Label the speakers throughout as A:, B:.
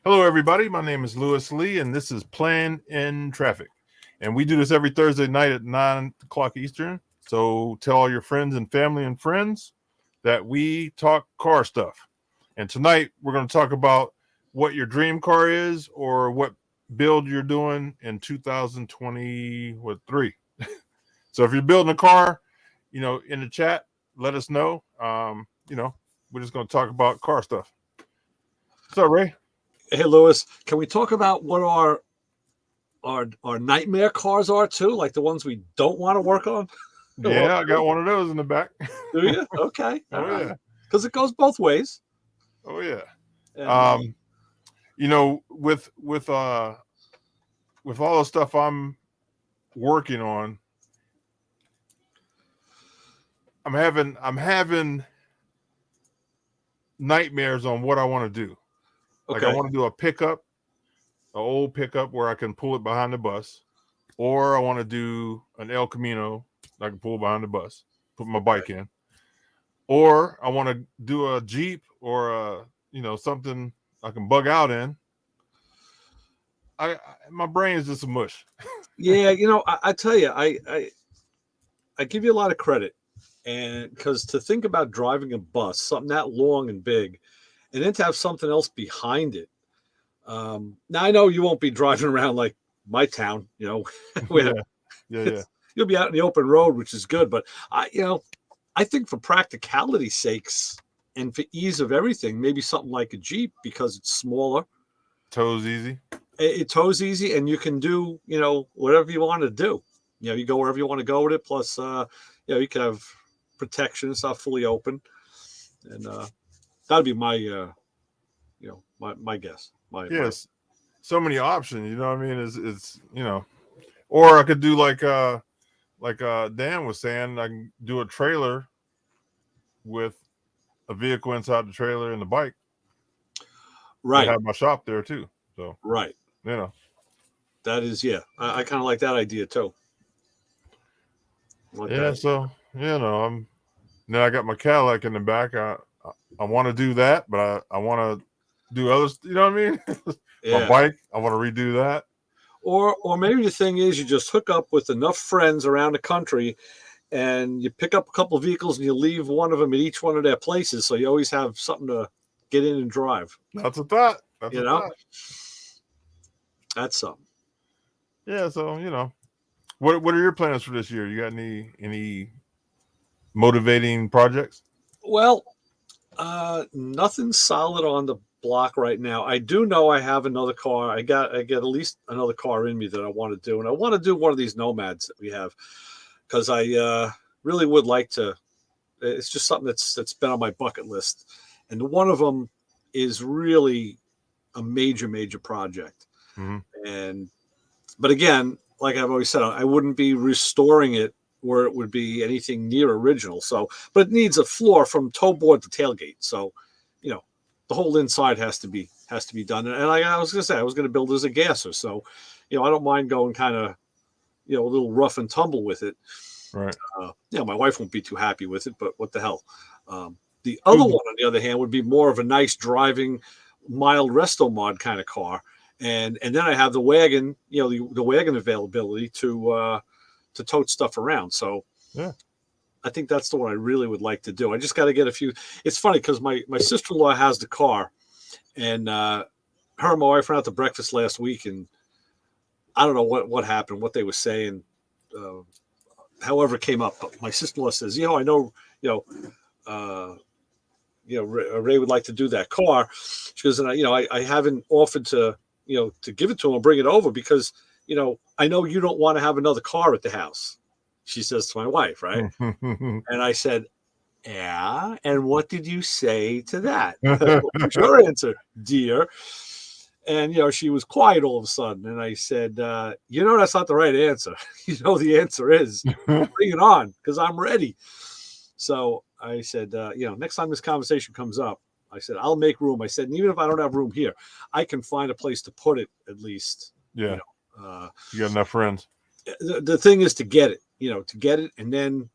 A: Hello, everybody. My name is Lewis Lee, and this is Plan in Traffic. And we do this every Thursday night at 9 o'clock Eastern. So tell all your friends and family and friends that we talk car stuff. And tonight we're going to talk about what your dream car is or what build you're doing in 2023. So if you're building a car, in the chat, let us know. We're just going to talk about car stuff. What's up, Ray?
B: Hey, Lewis, can we talk about what our nightmare cars are too, like the ones we don't want to work on?
A: Yeah, I got one of those in the back.
B: Do you? Okay.
A: Oh, yeah.
B: Because it goes both ways.
A: Oh, yeah.
B: And,
A: With all the stuff I'm working on, I'm having nightmares on what I want to do. Like I want to do a pickup, an old pickup where I can pull it behind the bus, or I want to do an El Camino I can pull behind the bus, put my bike in, or I want to do a Jeep or something I can bug out in. My brain is just a mush.
B: Yeah, I tell you, I give you a lot of credit, and because to think about driving a bus, something that long and big, and then to have something else behind it. Now I know you won't be driving around like my town, where
A: yeah.
B: You'll be out in the open road, which is good. But I think for practicality sakes and for ease of everything, maybe something like a Jeep because it's smaller.
A: Tows easy.
B: It tows easy, and you can do, whatever you want to do. You go wherever you want to go with it. Plus, you can have protection. It's not fully open, and that'd be my, my guess.
A: Yes, so many options. You know what I mean? It's or I could do like Dan was saying, I can do a trailer with a vehicle inside the trailer and the bike.
B: Right.
A: I have my shop there too. So
B: right.
A: That
B: is, yeah. I kind of like that idea too.
A: So then I got my Cadillac in the back. I want to do that, but I want to do others. You know what I mean? My bike, I want to redo that.
B: Or maybe the thing is you just hook up with enough friends around the country and you pick up a couple of vehicles and you leave one of them at each one of their places. So you always have something to get in and drive.
A: That's a thought.
B: That's something.
A: Yeah. So, what are your plans for this year? You got any motivating projects?
B: Well, nothing solid on the block right now. I do know I have another car. I get at least another car in me that I want to do, and I want to do one of these Nomads that we have because I really would like to. It's just something that's been on my bucket list, and one of them is really a major project.
A: Mm-hmm.
B: But again, like I've always said, I wouldn't be restoring it where it would be anything near original. So, but it needs a floor from toe board to tailgate. So, the whole inside has to be done. And I was going to say, I was going to build it as a gasser. So, I don't mind going kind of, a little rough and tumble with it.
A: Right.
B: My wife won't be too happy with it, but what the hell? The other one, on the other hand, would be more of a nice driving, mild resto mod kind of car. And then I have the wagon, the wagon availability to tote stuff around. So
A: yeah,
B: I think that's the one I really would like to do. I just got to get a few. It's funny because my sister-in-law has the car, and her and my wife went out to breakfast last week, and I don't know what happened, what they were saying, however it came up. But my sister-in-law says, I know, Ray would like to do that car. She goes, and I haven't offered to give it to him or bring it over because, I know you don't want to have another car at the house. She says to my wife, right? And I said, yeah. And what did you say to that? What was your answer, dear? And, she was quiet all of a sudden. And I said, that's not the right answer. The answer is bring it on because I'm ready. So I said, next time this conversation comes up, I said, I'll make room. I said, and even if I don't have room here, I can find a place to put it at least.
A: Yeah. You got enough friends.
B: The thing is to get it, and then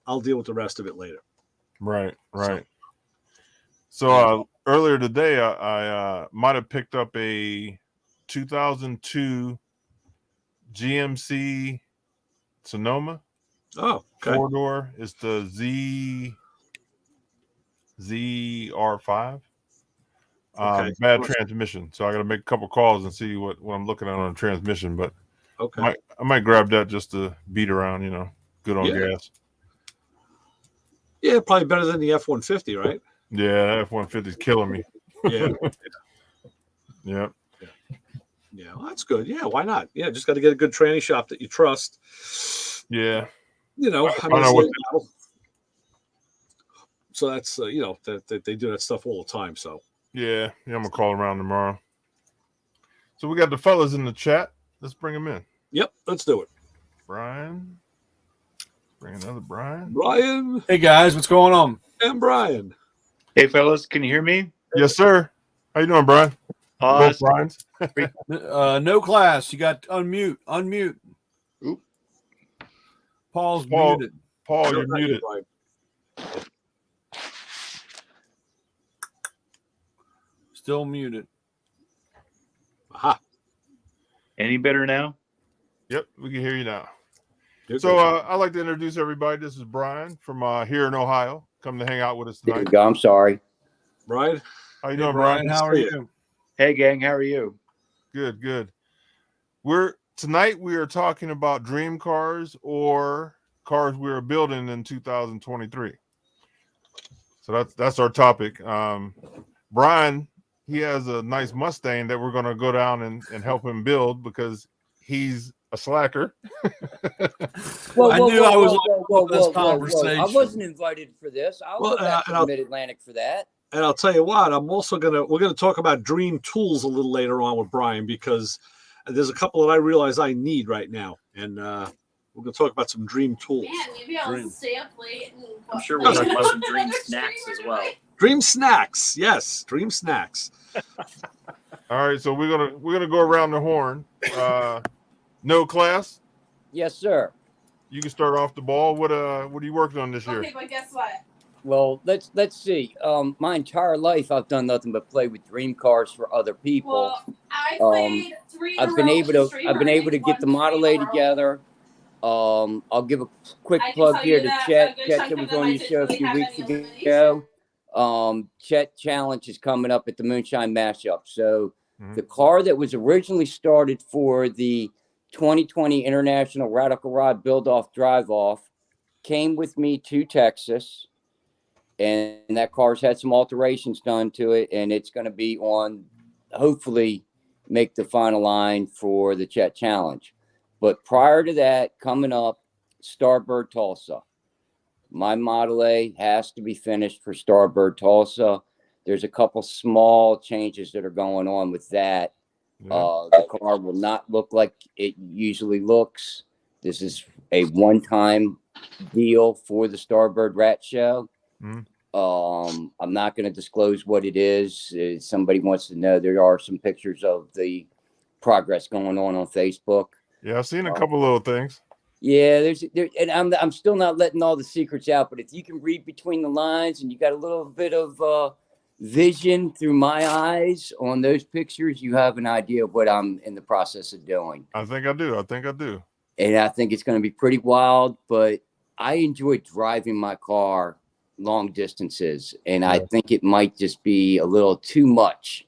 B: I'll deal with the rest of it later.
A: Right. So earlier today, I might have picked up a 2002 GMC Sonoma.
B: Oh, okay.
A: 4-door. It's the ZR5.
B: Okay.
A: Bad transmission. So I got to make a couple calls and see what I'm looking at on the transmission. But
B: Okay.
A: I might grab that just to beat around, good on gas.
B: Yeah, probably better than the F-150, right?
A: Yeah, F-150 is killing me.
B: Yeah.
A: Yeah.
B: Yeah, well, that's good. Yeah, why not? Yeah, just got to get a good tranny shop that you trust.
A: Yeah.
B: So that's that they do that stuff all the time. So
A: yeah, I'm gonna call around tomorrow. So we got the fellas in the chat. Let's bring them in.
B: Yep, let's do it.
A: Brian, bring another Brian.
B: Brian,
C: hey guys, what's going on?
B: And Brian.
D: Hey fellas, can you hear me?
A: Yes, sir. How you doing, Brian? Both Brian's.
C: No class. You got unmute.
D: Oop.
C: Paul's muted.
A: Paul, you're muted.
C: Still muted.
B: Aha.
D: Any better now?
A: Yep, we can hear you now.
B: Good.
A: So I'd like to introduce everybody. This is Brian from here in Ohio. Come to hang out with us
E: There you
A: tonight.
E: go. I'm sorry.
B: Brian.
A: How you doing, Brian?
C: How are you?
D: Hey gang, how are you?
A: Good. Tonight we are talking about dream cars or cars we are building in 2023. So that's our topic. Brian, he has a nice Mustang that we're going to go down and help him build because he's a slacker.
C: I knew I was on this conversation.
E: I wasn't invited for this. I'll go back to Mid-Atlantic for that.
B: And I'll tell you what, we're gonna talk about dream tools a little later on with Brian because there's a couple that I realize I need right now, and we're gonna talk about some dream tools.
F: Man, maybe I'll stay up late.
D: I'm sure we'll talk about some dream snacks as well.
B: Dream snacks, yes, dream snacks.
A: All right, so we're gonna go around the horn. No class.
E: Yes, sir.
A: You can start off the ball. What are you working on this year?
F: Okay, but guess what?
E: Well, let's see. My entire life, I've done nothing but play with dream cars for other people.
F: Well, I played three.
E: I've been able to get the Model A together. I'll give a quick plug here to Chet. Chet that was on your show a few weeks ago. Chet Challenge is coming up at the Moonshine Mashup. So the car that was originally started for the 2020 International Radical Rod Build-Off Drive-Off came with me to Texas. And that car's had some alterations done to it. And it's going to be on, hopefully, make the final line for the Chet Challenge. But prior to that, coming up, Starbird Tulsa. My Model A has to be finished for Starbird Tulsa. There's a couple small changes that are going on with that. The car will not look like it usually looks. This is a one-time deal for the Starbird Rat Show. I'm not going to disclose what it is. If somebody wants to know, there are some pictures of the progress going on Facebook.
A: Yeah, I've seen a couple little things.
E: Yeah, and I'm still not letting all the secrets out, but if you can read between the lines and you got a little bit of vision through my eyes on those pictures, you have an idea of what I'm in the process of doing.
A: I think I do.
E: And I think it's going to be pretty wild, but I enjoy driving my car long distances, and I think it might just be a little too much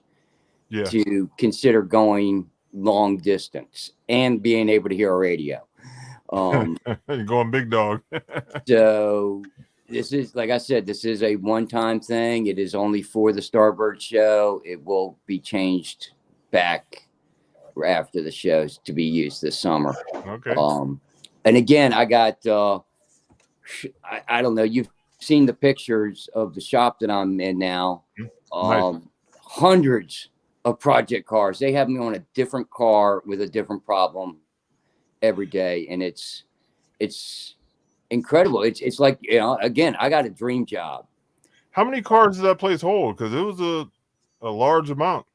E: to consider going long distance and being able to hear a radio.
A: You're going big dog.
E: So this is, like I said, this is a one-time thing. It is only for the Starbird show. It will be changed back after the shows to be used this summer.
A: Okay.
E: And again, I got I don't know, you've seen the pictures of the shop that I'm in now.
A: Nice.
E: Hundreds of project cars. They have me on a different car with a different problem every day, and it's incredible. It's like, you know, again, I got a dream job.
A: How many cars does that place hold? Because it was a large amount.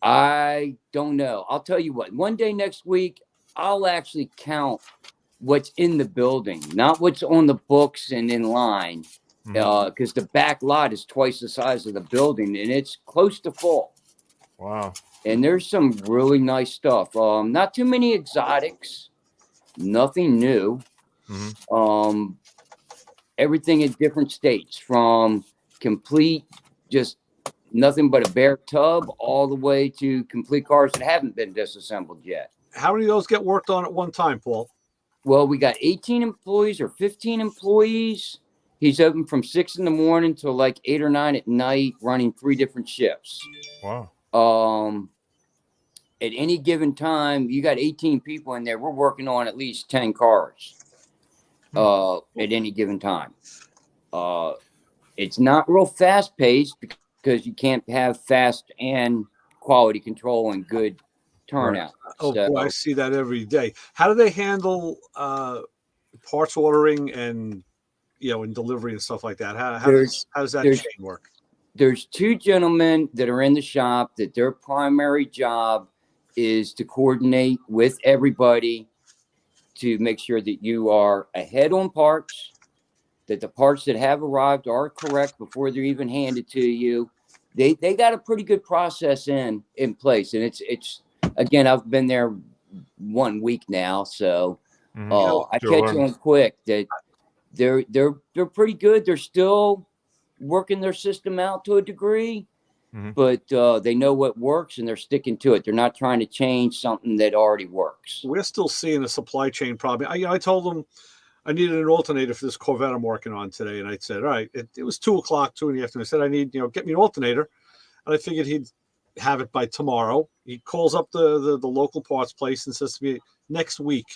E: I don't know. I'll tell you what, one day next week, I'll actually count what's in the building, not what's on the books and in line, because the back lot is twice the size of the building and it's close to full.
A: Wow.
E: And there's some really nice stuff. Not too many exotics, nothing new. Everything in different states, from complete, just nothing but a bare tub, all the way to complete cars that haven't been disassembled yet.
B: How many of those get worked on at one time, Paul?
E: Well, we got 18 employees or 15 employees. He's open from 6 in the morning till like 8 or 9 at night, running 3 different shifts.
A: Wow.
E: At any given time, you got 18 people in there. We're working on at least 10 cars at any given time. It's not real fast paced because you can't have fast and quality control and good turnout.
B: Right. Oh,
E: So,
B: boy, I see that every day. How do they handle parts ordering and and delivery and stuff like that? How does that chain work?
E: there's 2 gentlemen that are in the shop that their primary job is to coordinate with everybody to make sure that you are ahead on parts, that the parts that have arrived are correct before they're even handed to you. They got a pretty good process in place, and it's again, I've been there 1 week now, so I catch on quick that they're pretty good. They're still working their system out to a degree, but they know what works and they're sticking to it. They're not trying to change something that already works.
B: We're still seeing a supply chain problem. I told them I needed an alternator for this Corvette I'm working on today, and I said, all right, it was 2:00, 2 in the afternoon. I said, I need, get me an alternator, and I figured he'd have it by tomorrow. He calls up the local parts place and says to me, next week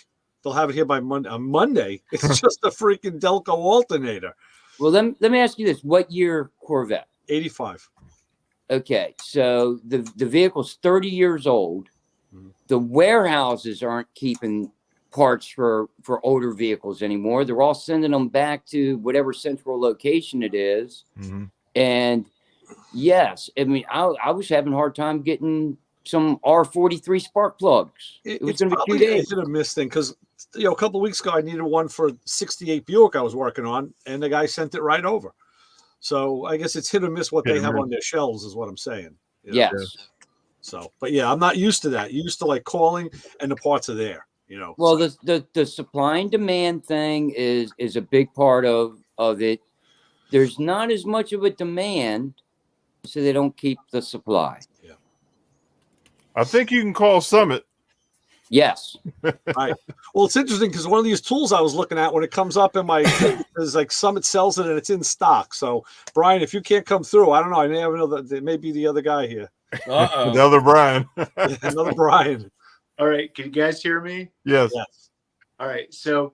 B: they'll have it here by Monday. On Monday, it's just a freaking Delco alternator.
E: Well, let me ask you this: what year Corvette?
B: 85.
E: Okay, so the vehicle's 30 years old. The warehouses aren't keeping parts for older vehicles anymore. They're all sending them back to whatever central location it is. And yes, I mean, I was having a hard time getting some R43 spark plugs. It was going to be 2 days.
B: It's a miss thing because a couple of weeks ago I needed one for 68 Buick I was working on, and the guy sent it right over. So I guess it's hit or miss what they have on their shelves is what I'm saying.
E: Yes.
B: So, but yeah, I'm not used to that. Used to like calling and the parts are there.
E: Well, the supply and demand thing is a big part of it. There's not as much of a demand, so they don't keep the supply.
B: Yeah.
A: I think you can call Summit.
E: Yes.
B: Right. Well, it's interesting because one of these tools I was looking at, when it comes up in my, is like Summit sells it and it's in stock. So, Brian, if you can't come through, I don't know. I may have it may be the other guy here.
A: The other Brian.
B: Another Brian.
D: All right. Can you guys hear me?
A: Yes.
D: All right. So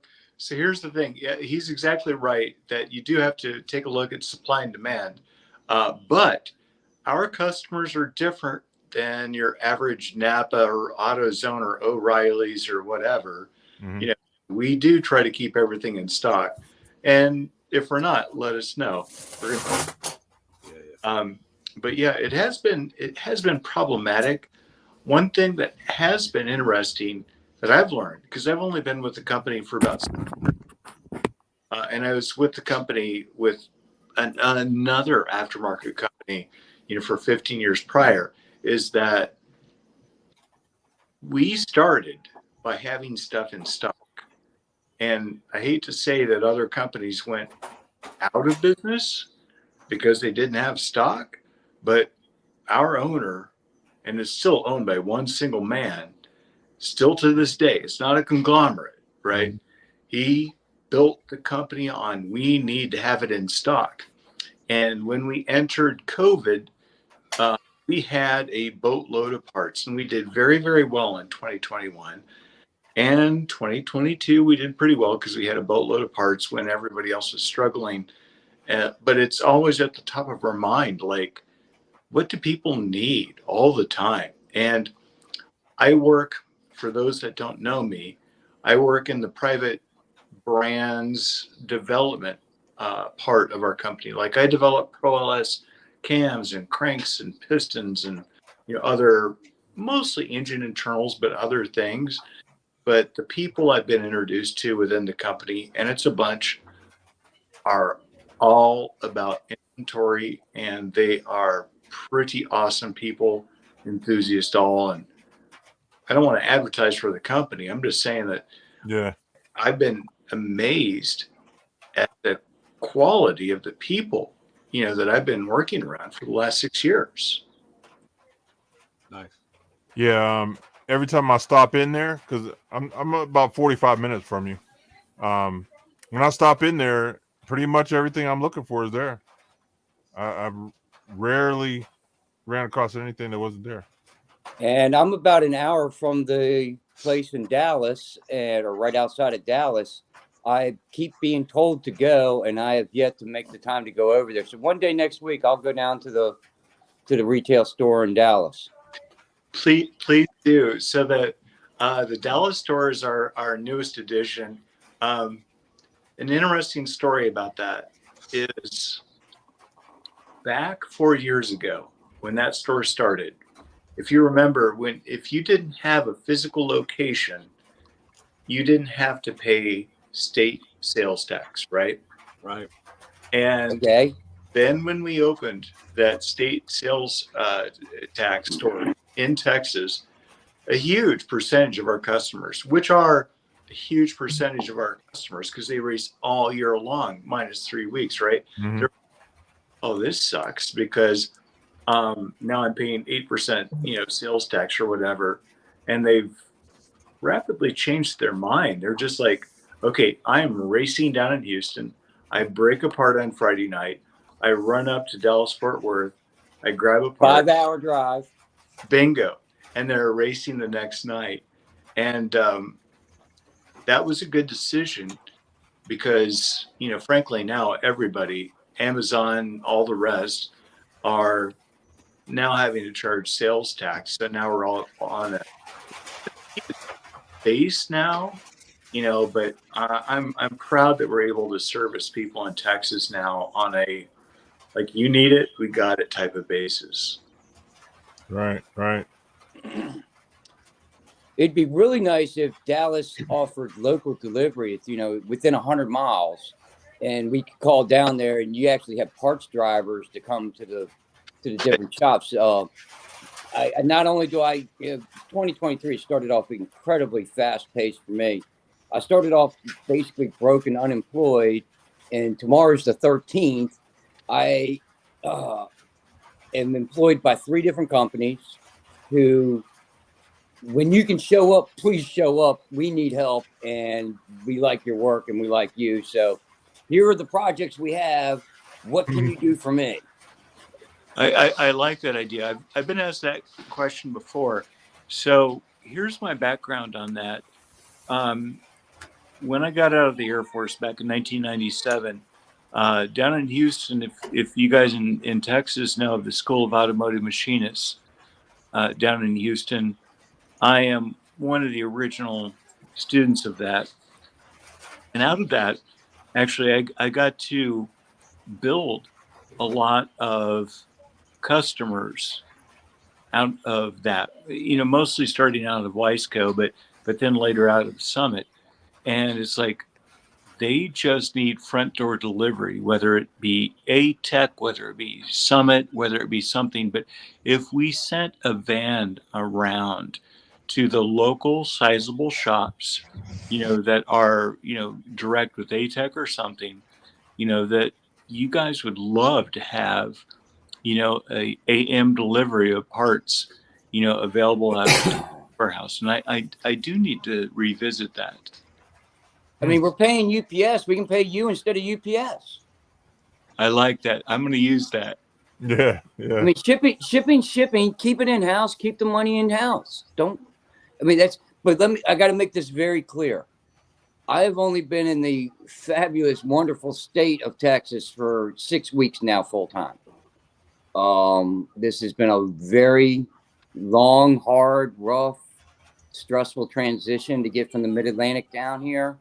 D: here's the thing. Yeah, he's exactly right that you do have to take a look at supply and demand. But our customers are different than your average Napa or AutoZone or O'Reilly's or whatever. We do try to keep everything in stock. And if we're not, let us know. But yeah, it has been problematic. One thing that has been interesting that I've learned, because I've only been with the company for about 7 years, and I was with the company with another aftermarket company, for 15 years prior, is that we started by having stuff in stock. And I hate to say that other companies went out of business because they didn't have stock, but our owner, and it's still owned by one single man, still to this day, it's not a conglomerate, right? He built the company on, we need to have it in stock. And when we entered COVID, we had a boatload of parts, and we did very, very well in 2021. And 2022, we did pretty well because we had a boatload of parts when everybody else was struggling. But it's always at the top of our mind, like, what do people need all the time? And I work, for those that don't know me, I work in the private brands development part of our company. Like, I develop Pro LS cams and cranks and pistons and other, mostly engine internals, but other things. But the people I've been introduced to within the company, and it's a bunch, are all about inventory, and they are pretty awesome people, enthusiast all. And I don't want to advertise for the company. I'm just saying that
A: Yeah.
D: I've been amazed at the quality of the people, that I've been working around for the last 6 years.
B: Nice.
A: Yeah. Every time I stop in there, because I'm about 45 minutes from you. When I stop in there, pretty much everything I'm looking for is there. I've rarely ran across anything that wasn't there.
E: And I'm about an hour from the place in Dallas, or right outside of Dallas. I keep being told to go, and I have yet to make the time to go over there. So one day next week, I'll go down to the retail store in Dallas.
D: Please do. So that the Dallas store is our newest addition. An interesting story about that is back 4 years ago when that store started. If you remember, if you didn't have a physical location, you didn't have to pay state sales tax, right?
B: Right.
D: And
E: Okay.
D: then when we opened that state sales tax store in Texas, a huge percentage of our customers, which are a huge percentage of our customers because they race all year long, minus 3 weeks, right?
A: Mhm.
D: Oh, this sucks because now I'm paying 8%, sales tax or whatever. And they've rapidly changed their mind. They're just like, okay, I am racing down in Houston. I break apart on Friday night. I run up to Dallas Fort Worth. I grab a part.
E: 5-hour drive.
D: Bingo. And they're racing the next night. And that was a good decision because, frankly, now everybody, Amazon, all the rest, are now having to charge sales tax. So now we're all on a base now, but I'm proud that we're able to service people in Texas now on a, like, you need it, we got it type of basis.
A: Right.
E: It'd be really nice if Dallas offered local delivery. It's, within 100 miles, and we could call down there, and you actually have parts drivers to come to the different shops. I not only do 2023 started off incredibly fast paced for me. I started off basically broke and unemployed, and tomorrow's the 13th. I am employed by 3 different companies who, when you can show up, please show up. We need help, and we like your work, and we like you. So here are the projects we have. What can you do for me?
D: I like that idea. I've been asked that question before. So here's my background on that. When I got out of the Air Force back in 1997, down in Houston, if you guys in Texas know of the School of Automotive Machinists down in Houston, I am one of the original students of that. And out of that, actually, I got to build a lot of customers out of that, mostly starting out of Wiseco, but then later out of Summit. And it's like, they just need front door delivery, whether it be A-Tech, whether it be Summit, whether it be something. But if we sent a van around to the local sizable shops, that are, direct with A-Tech or something, that you guys would love to have, a AM delivery of parts, available at the warehouse. And I do need to revisit that.
E: I mean, we're paying UPS. We can pay you instead of UPS.
D: I like that. I'm going to use that.
A: Yeah.
E: I mean, shipping. Keep it in house. Keep the money in house. But I got to make this very clear. I have only been in the fabulous, wonderful state of Texas for 6 weeks now, full time. This has been a very long, hard, rough, stressful transition to get from the Mid-Atlantic down here.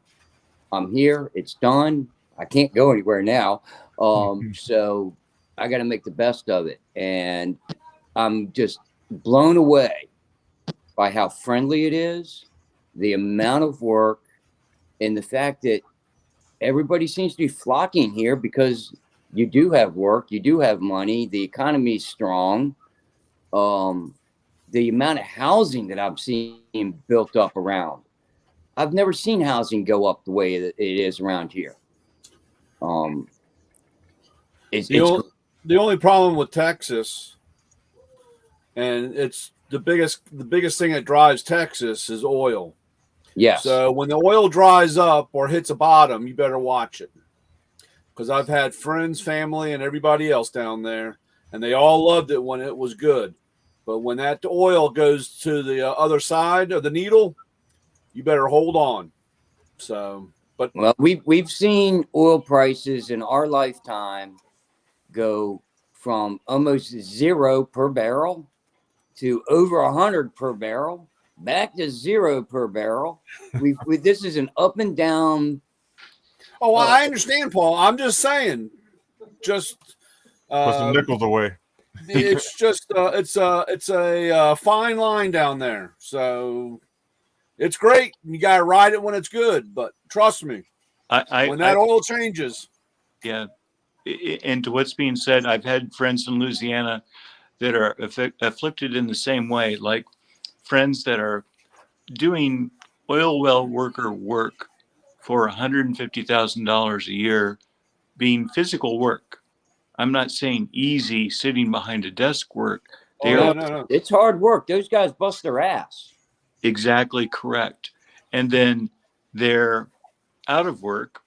E: I'm here. It's done. I can't go anywhere now. So I got to make the best of it. And I'm just blown away by how friendly it is, the amount of work, and the fact that everybody seems to be flocking here because you do have work, you do have money, the economy is strong. The amount of housing that I've seen built up around, I've never seen housing go up the way that it is around here.
C: The only problem with Texas, and it's the biggest thing that drives Texas is oil.
E: yes.
C: So when the oil dries up or hits a bottom, you better watch it. Because I've had friends, family, and everybody else down there, and they all loved it when it was good. But when that oil goes to the other side of the needle, you better hold on. So, but
E: Well, we've seen oil prices in our lifetime go from almost 0 per barrel to over 100 per barrel, back to 0 per barrel. This is an up and down.
C: oh, I understand, Paul. I'm just saying, just
A: Put some nickels away.
C: it's just it's a fine line down there. So it's great. You gotta ride it when it's good, but trust me, when that oil changes.
D: Yeah. And to what's being said, I've had friends in Louisiana that are afflicted in the same way, like friends that are doing oil well worker work for $150,000 a year, being physical work. I'm not saying easy sitting behind a desk work. They are
C: No.
E: It's hard work. Those guys bust their ass.
D: exactly correct. And then they're out of work,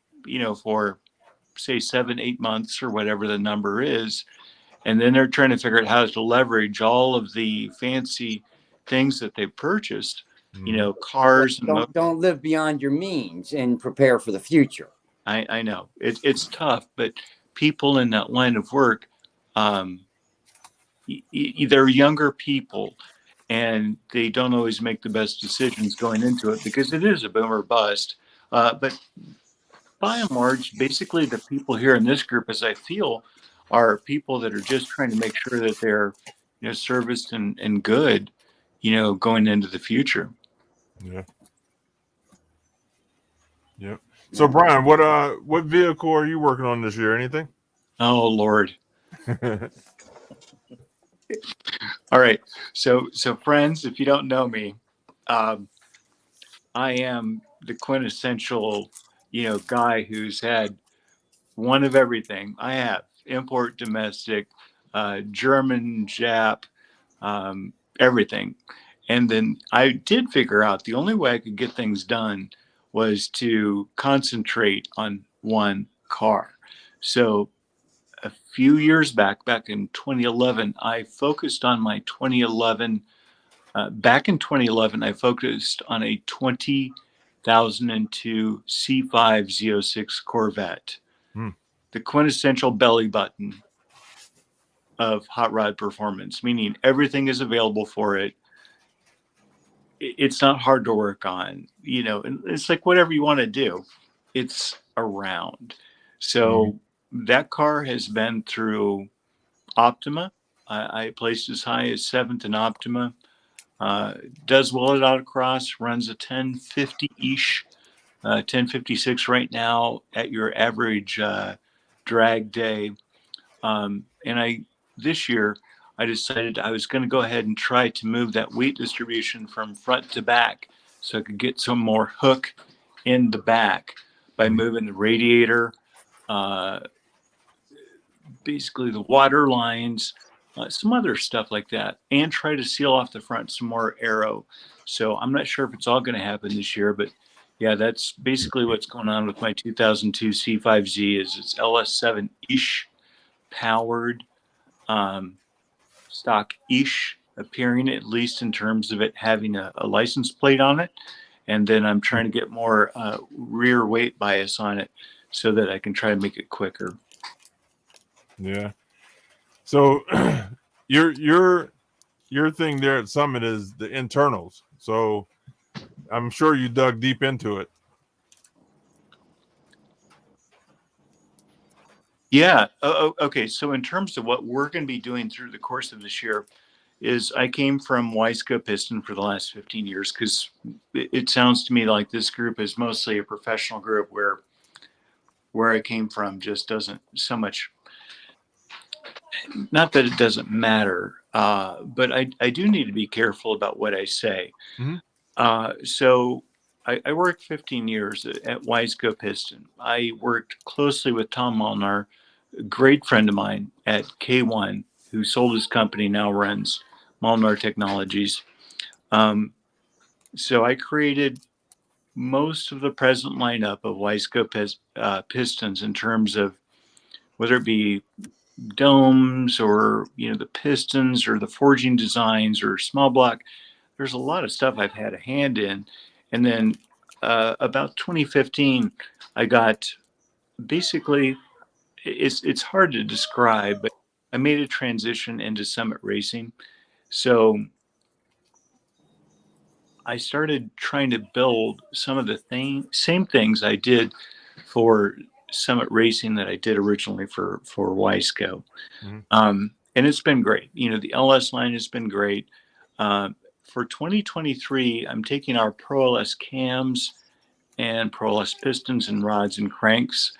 D: for say 7-8 months or whatever the number is. And then they're trying to figure out how to leverage all of the fancy things that they've purchased, cars.
E: Don't live beyond your means and prepare for the future.
D: I know it's tough, but people in that line of work, they're younger people, and they don't always make the best decisions going into it because it is a boom or bust. But by and large, basically the people here in this group, as I feel, are people that are just trying to make sure that they're, serviced and good, going into the future.
A: Yeah. Yep. So Brian, what vehicle are you working on this year? Anything?
D: Oh Lord. All right. So friends, if you don't know me, I am the quintessential, guy who's had one of everything. I have import, domestic, German, Jap, everything. And then I did figure out the only way I could get things done was to concentrate on one car. So a few years back in 2011, I focused on my 2011. Back in 2011, I focused on a 2002 C5 Z06 Corvette, the quintessential belly button of hot rod performance, meaning everything is available for it. It's not hard to work on, and it's like whatever you want to do, it's around. So that car has been through Optima. I placed as high as 7th in Optima. Does well at autocross, runs a 1050-ish, 1056 right now at your average drag day. This year, I decided I was going to go ahead and try to move that weight distribution from front to back so I could get some more hook in the back by moving the radiator, basically the water lines, some other stuff like that, and try to seal off the front some more aero. So I'm not sure if it's all going to happen this year, but yeah, that's basically what's going on with my 2002 C5Z. Is it's LS7-ish powered, stock-ish appearing, at least in terms of it having a license plate on it. And then I'm trying to get more rear weight bias on it so that I can try to make it quicker.
A: Yeah. So your thing there at Summit is the internals. So I'm sure you dug deep into it.
D: Yeah. Okay. So in terms of what we're going to be doing through the course of this year, is I came from Wiseco Piston for the last 15 years because it sounds to me like this group is mostly a professional group where I came from just doesn't so much not that it doesn't matter, but I do need to be careful about what I say.
A: Mhm.
D: So I worked 15 years at Wiseco Piston. I worked closely with Tom Molnar, a great friend of mine at K1, who sold his company, now runs Molnar Technologies. So I created most of the present lineup of Wiseco pistons in terms of whether it be domes or the pistons or the forging designs or small block. There's a lot of stuff I've had a hand in. And then about 2015, I got basically, it's hard to describe, but I made a transition into Summit Racing. So I started trying to build some of the same things I did for Summit Racing that I did originally for Wiseco.
A: Mhm.
D: And it's been great. The LS line has been great. For 2023, I'm taking our Pro LS cams and Pro LS pistons and rods and cranks,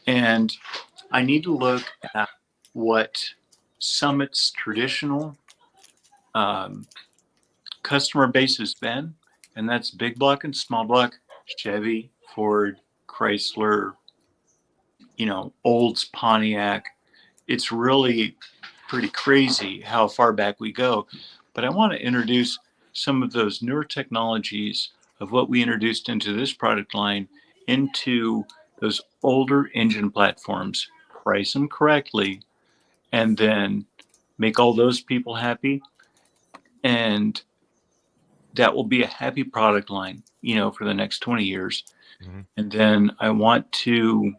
D: and I need to look at what Summit's traditional customer base has been, and that's big block and small block, Chevy, Ford, Chrysler, Olds, Pontiac. It's really pretty crazy how far back we go. But I want to introduce some of those newer technologies of what we introduced into this product line into those older engine platforms, price them correctly, and then make all those people happy. And that will be a happy product line, for the next 20 years.
A: Mhm.
D: And then I want to,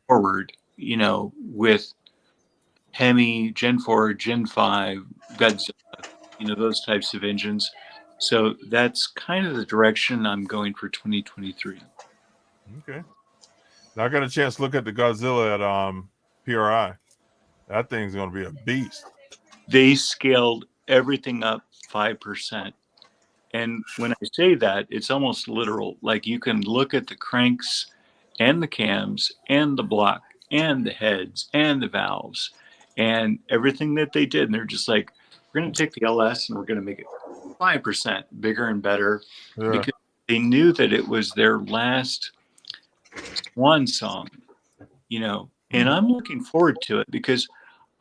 D: forward, with Hemi, Gen 4, Gen 5, Godzilla, those types of engines. So that's kind of the direction I'm going for 2023.
A: Okay. Now I got a chance to look at the Godzilla at PRI. That thing's going to be a beast.
D: They scaled everything up 5%. And when I say that, it's almost literal. Like you can look at the cranks and the cams and the block and the heads and the valves and everything that they did. And they're just like, we're going to take the LS and we're going to make it 5% bigger and better,
A: Yeah.
D: because they knew that it was their last swan song, and I'm looking forward to it because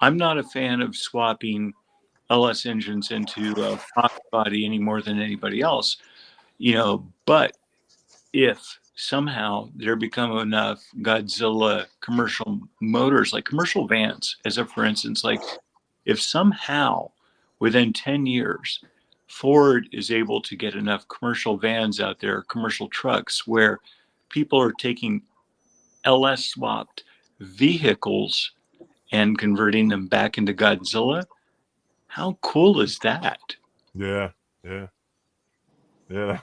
D: I'm not a fan of swapping LS engines into a Fox body any more than anybody else, but if somehow there become enough Godzilla commercial motors, like commercial vans, as a for instance, like if somehow within 10 years, Ford is able to get enough commercial vans out there, commercial trucks, where people are taking LS swapped vehicles and converting them back into Godzilla, how cool is that?
A: Yeah. Yeah. Yeah.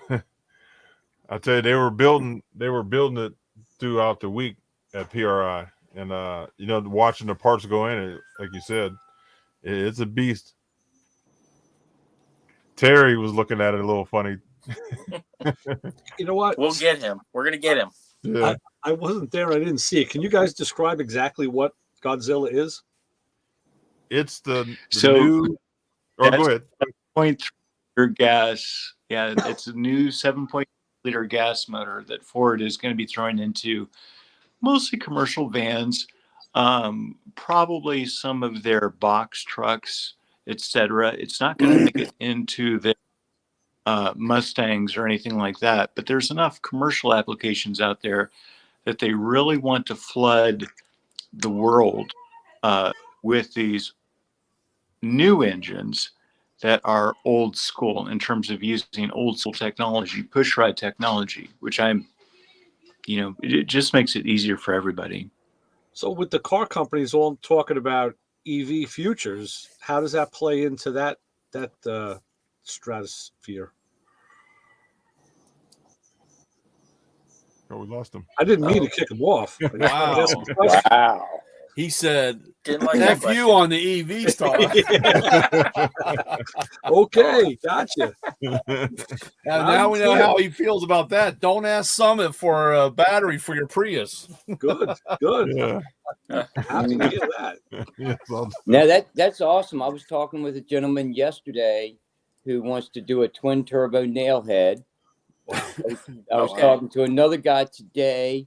A: I tell you, they were building it throughout the week at PRI, and watching the parts go in it, like you said, it's a beast. Terry was looking at it a little funny.
B: You know what?
G: We'll get him. We're gonna get him.
A: Yeah.
B: I wasn't there. I didn't see it. Can you guys describe exactly what Godzilla is?
A: It's the
D: So
A: new. Oh,
D: that's
A: go ahead.
D: 7.3 liter gas. Yeah, it's a new 7.3 liter gas motor that Ford is going to be throwing into mostly commercial vans, probably some of their box trucks, etc. It's not going to make it into the Mustangs or anything like that, but there's enough commercial applications out there that they really want to flood the world with these new engines that are old school in terms of using old school technology, pushrod technology, which it just makes it easier for everybody.
B: So with the car companies all talking about EV futures, how does that play into that stratosphere?
A: Oh, we lost him.
B: I didn't mean to kick him off.
C: Wow.
E: Wow.
C: He said,
G: Didn't like that
C: F
G: question.
C: you on the EV Star.
B: Okay, gotcha.
C: Now we know how he feels about that. Don't ask Summit for a battery for your Prius.
B: Good, good.
A: Yeah.
B: Happy to hear that.
A: Yes,
E: Now that's awesome. I was talking with a gentleman yesterday who wants to do a twin turbo nail head. I was
G: Okay.
E: talking to another guy today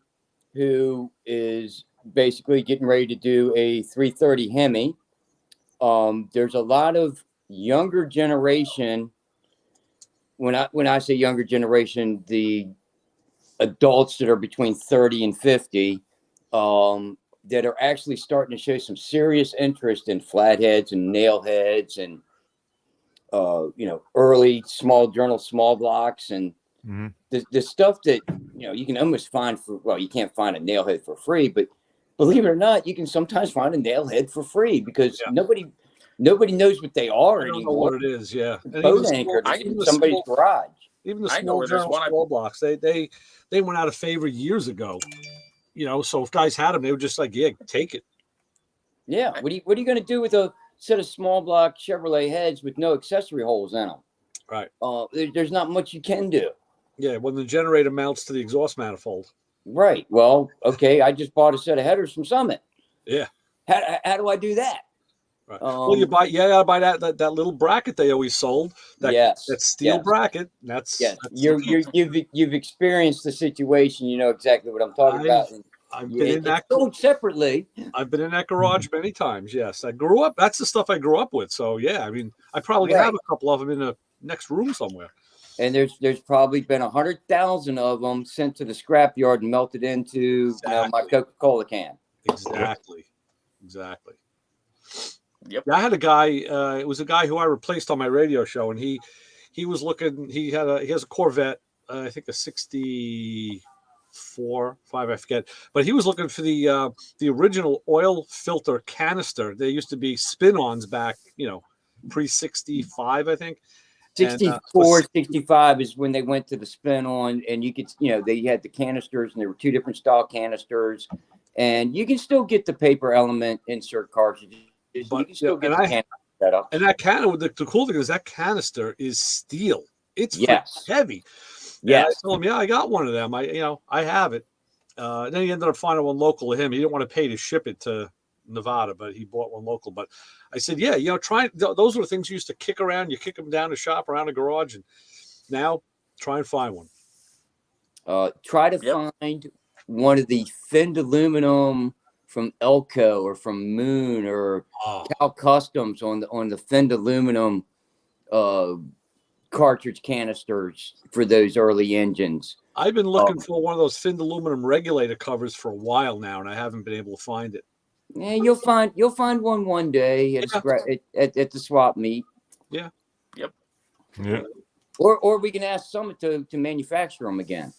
E: who is basically getting ready to do a 330 Hemi. There's a lot of younger generation. When I say younger generation, the adults that are between 30 and 50, that are actually starting to show some serious interest in flatheads and nail heads and early small journal small blocks and
A: Mhm.
E: the stuff that you can almost find you can't find a nail head for free, but believe it or not, you can sometimes find a nail head for free because nobody knows what they are
B: I don't know
E: anymore.
B: what it is. Yeah, and
E: Boat anchored in somebody's garage.
B: even the
G: I know
B: small
G: where there's
B: journal
G: one.
B: small blocks, they went out of favor years ago. So if guys had them, they were just like, yeah, take it.
E: Yeah. What are you going to do with a set of small block Chevrolet heads with no accessory holes in them?
B: Right.
E: There's not much you can do.
B: Yeah, when the generator mounts to the exhaust manifold.
E: Right. Well, okay. I just bought a set of headers from Summit.
B: Yeah.
E: How do I do that?
B: Right. Well, you gotta buy that little bracket they always sold. That steel bracket. That's
E: you've experienced the situation. You know exactly what I'm talking about.
B: I've been in that
E: sold separately.
B: I've been in that garage many times. Yes, I grew up. That's the stuff I grew up with. So yeah, I mean, I probably have a couple of them in the next room somewhere.
E: And there's probably been 100,000 of them sent to the scrapyard and melted into my Coca-Cola can.
B: Exactly.
G: Yep.
B: I had a guy. It was a guy who I replaced on my radio show, and he was looking. He has a Corvette. I think a 64, 5, I forget. But he was looking for the original oil filter canister. They used to be spin-ons back, pre-65, I think.
E: 64, 65 is when they went to the spin-on, and you could, they had the canisters, and there were two different style canisters, and you can still get the paper element insert cartridges. But you can still get the canister set up.
B: And that the cool thing is that canister is steel. It's heavy.
E: Yeah.
B: I told him, I got one of them. I have it. Then he ended up finding one local to him. He didn't want to pay to ship it to Nevada, but he bought one local. But I said, try. Those were the things you used to kick around. You kick them down the shop, around the garage, and now try and find one.
E: Try to find one of the thinned aluminum from Elco or from Moon or Cal Customs on the thinned aluminum cartridge canisters for those early engines.
B: I've been looking for one of those thinned aluminum regulator covers for a while now, and I haven't been able to find it.
E: Yeah, you'll find one day at the swap meet.
B: Yeah.
G: Yep.
A: Yeah.
E: Or we can ask Summit to manufacture them again.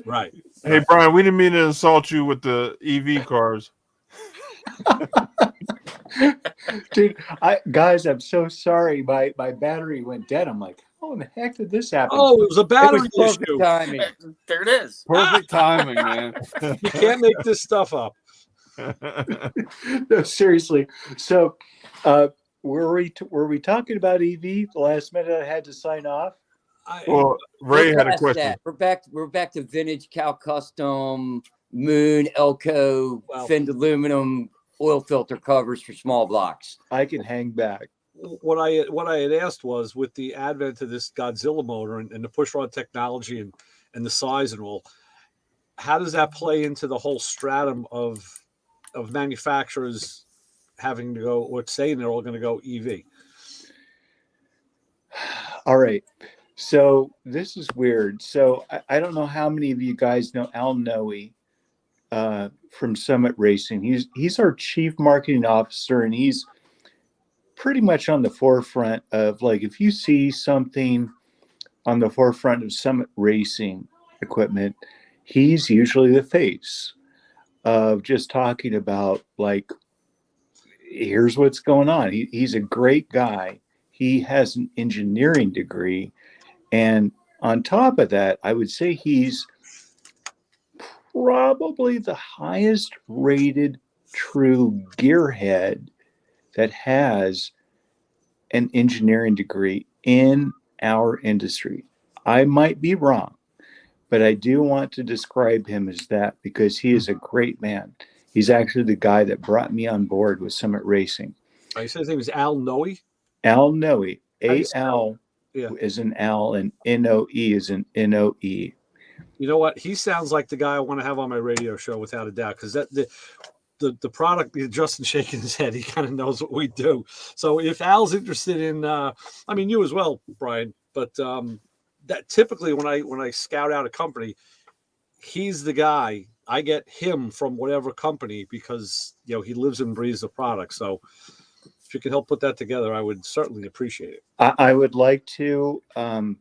B: Right.
A: Hey, Brian, we didn't mean to insult you with the EV cars.
H: Dude, guys, I'm so sorry. My battery went dead. I'm like, how in the heck did this happen?
B: Oh, it was a battery
E: perfect
B: issue.
E: timing.
G: There it is.
C: Perfect timing, man.
B: You can't make this stuff up.
H: No, seriously. So, were we talking about EV the last minute I had to sign off?
A: Well, Ray had a question.
E: We're back to vintage Cal Custom Moon Elco thinned aluminum oil filter covers for small blocks.
H: I can hang back.
B: What I had asked was, with the advent of this Godzilla motor and the pushrod technology and the size and all, how does that play into the whole stratum of manufacturers having to go or saying they're all going to go EV?
H: All right. So this is weird. So I don't know how many of you guys know Al Noe from Summit Racing. He's our chief marketing officer, and he's pretty much on the forefront of, like, if you see something on the forefront of Summit Racing equipment, he's usually the face of just talking about, like, here's what's going on. He's a great guy. He has an engineering degree. And on top of that, I would say he's probably the highest rated true gearhead that has an engineering degree in our industry. I might be wrong, but I do want to describe him as that because he is a great man. He's actually the guy that brought me on board with Summit Racing.
B: I said his name is Al Noe.
H: Al Noe,
B: How do you spell-
H: A-L
B: Yeah.
H: is an Al and N-O-E is an N-O-E.
B: You know what? He sounds like the guy I want to have on my radio show without a doubt. Because the product, Justin shaking his head, he kind of knows what we do. So if Al's interested in, I mean, you as well, Brian. But that typically when I scout out a company, he's the guy. I get him from whatever company because he lives and breathes the product. So if you can help put that together, I would certainly appreciate it.
H: I would like to, and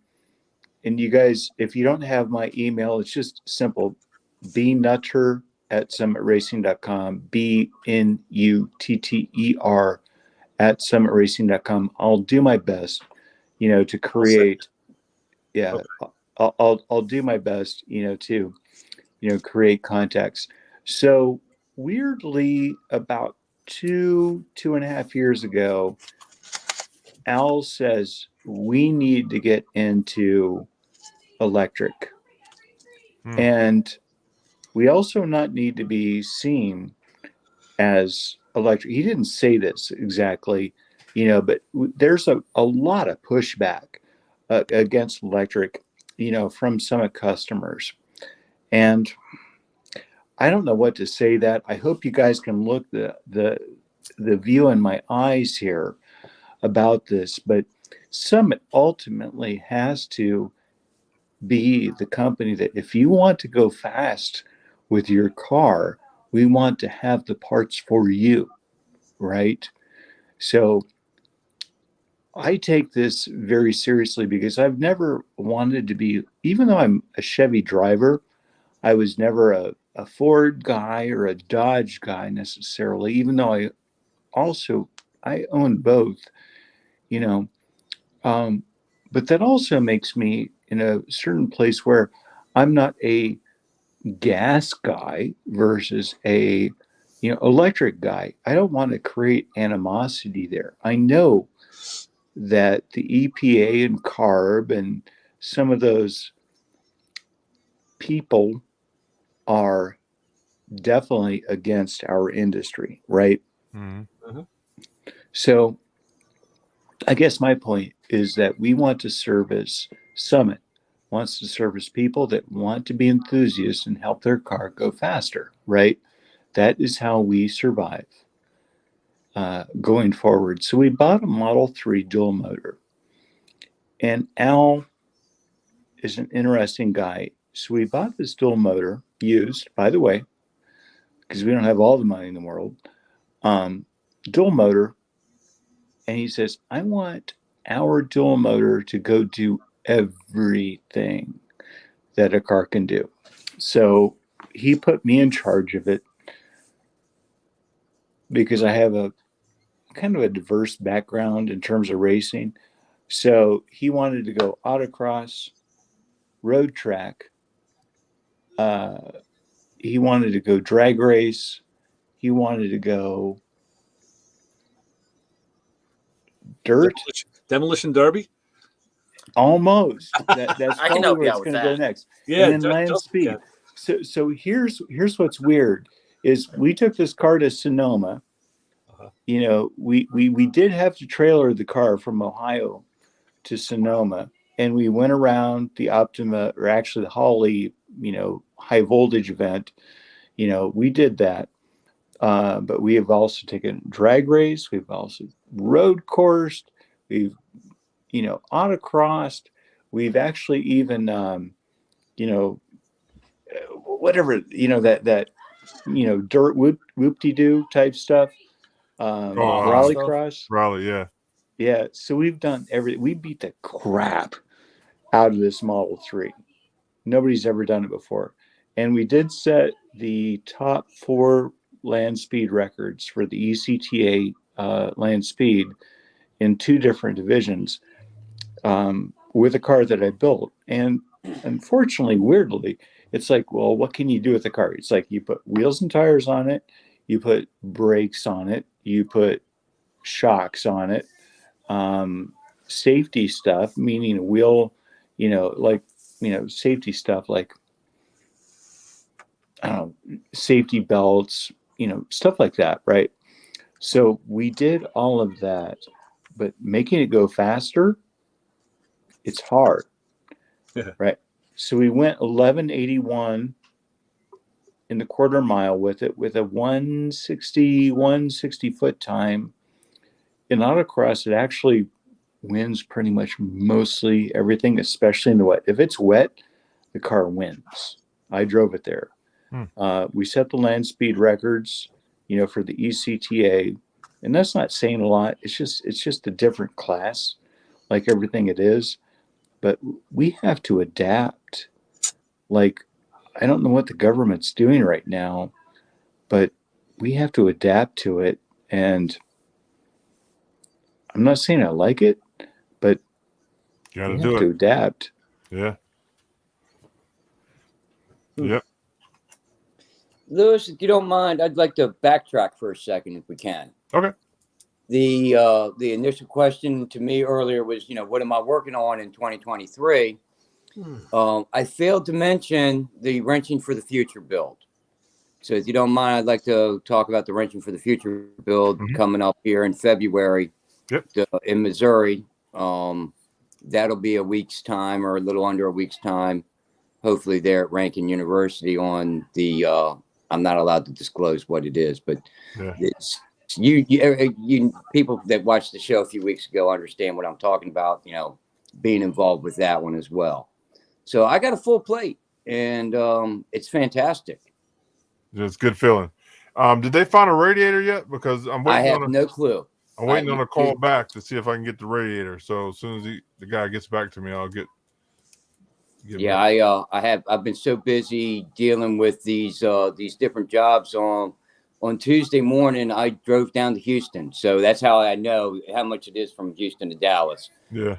H: you guys, if you don't have my email, it's just simple, bnutter@summitracing.com, BNUTTER @summitracing.com. I'll do my best, to create,
B: Okay.
H: I'll do my best, to, create contacts. So weirdly, about 2.5 years ago, Al says we need to get into electric. And we also not need to be seen as electric. He didn't say this exactly, but there's a lot of pushback against electric, from some customers. And I don't know what to say that. I hope you guys can look the view in my eyes here about this, but Summit ultimately has to be the company that if you want to go fast with your car, we want to have the parts for you, right? So I take this very seriously because I've never wanted to be, even though I'm a Chevy driver, I was never a Ford guy or a Dodge guy necessarily, even though I own both, but that also makes me in a certain place where I'm not a gas guy versus a electric guy. I don't want to create animosity there. I know that the EPA and CARB and some of those people are definitely against our industry, right? So I guess my point is that we want to service Summit wants to service people that want to be enthusiasts and help their car go faster, right? That is how we survive going forward. So we bought a Model 3 dual motor. And Al is an interesting guy. So we bought this dual motor, used, by the way, because we don't have all the money in the world, dual motor. And he says, I want our dual motor to go do everything that a car can do. So he put me in charge of it because I have a kind of a diverse background in terms of racing. So he wanted to go autocross, road track. He wanted to go drag race. He wanted to go dirt.
B: Demolition Derby?
H: Almost. That's
G: I can
H: probably
G: help
H: where
G: you
H: it's
G: out
H: going
G: with
H: to go
G: that.
H: next.
B: Yeah,
H: and then land
B: just-
H: speed.
B: yeah.
H: So here's what's weird is we took this car to Sonoma. We did have to trailer the car from Ohio to Sonoma, and we went around the Optima, or actually the Holly, high voltage event. We did that. But we have also taken drag race. We've also road coursed. We've, autocrossed. We've actually even, whatever, that dirt whoop-de-doo type stuff. Rally cross.
A: Raleigh, yeah.
H: Yeah. So we've done everything. We beat the crap out of this Model 3. Nobody's ever done it before. And we did set the top 4 land speed records for the ECTA land speed in 2 different divisions with a car that I built. And unfortunately, weirdly, it's like, well, what can you do with the car? It's like you put wheels and tires on it, you put brakes on it, you put shocks on it, safety stuff, meaning wheel, safety stuff like, I don't know, safety belts, stuff like that, right? So we did all of that, but making it go faster, it's hard, right? So we went 1181 in the quarter mile with it, with a 160 foot time. In autocross, it actually wins pretty much mostly everything, especially in the wet. If it's wet, the car wins. I drove it there. We set the land speed records, for the ECTA, and that's not saying a lot. It's just a different class, like everything it is. But we have to adapt. Like, I don't know what the government's doing right now, but we have to adapt to it. And I'm not saying I like it, but
A: You gotta
H: we
A: do
H: have
A: it.
H: to adapt.
A: Yeah. Yep.
E: Lewis, if you don't mind, I'd like to backtrack for a second if we can.
A: Okay.
E: The initial question to me earlier was, what am I working on in 2023? I failed to mention the Wrenching for the Future build. So if you don't mind, I'd like to talk about the Wrenching for the Future build coming up here in February in Missouri. That'll be a week's time or a little under a week's time, hopefully there at Rankin University on the, I'm not allowed to disclose what it is, but it's, you people that watched the show a few weeks ago understand what I'm talking about, being involved with that one as well. So I got a full plate, and it's fantastic.
A: It's a good feeling. Did they find a radiator yet? Because I'm waiting.
E: I have no clue.
A: I'm waiting on a call back to see if I can get the radiator. So as soon as the guy gets back to me, I'll get
E: yeah, back. I've been so busy dealing with these different jobs. On Tuesday morning, I drove down to Houston, so that's how I know how much it is from Houston to Dallas.
A: Yeah.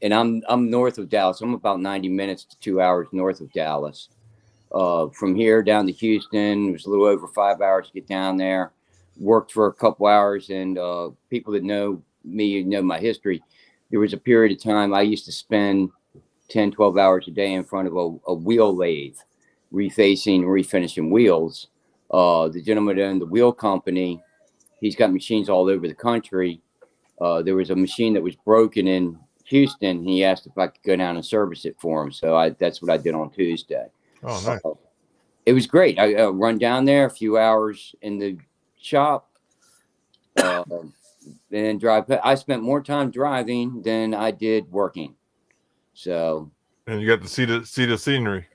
E: And I'm north of Dallas. I'm about 90 minutes to 2 hours north of Dallas. From here down to Houston, it was a little over 5 hours to get down there. Worked for a couple hours, and people that know me know my history. There was a period of time I used to spend 10, 12 hours a day in front of a wheel lathe, refinishing wheels. The gentleman that owned the wheel company, he's got machines all over the country. There was a machine that was broken in Houston. He asked if I could go down and service it for him. So that's what I did on Tuesday.
A: Oh, nice.
E: It was great. I run down there, a few hours in the shop, and then drive. I spent more time driving than I did working. So,
A: and you got to see the scenery.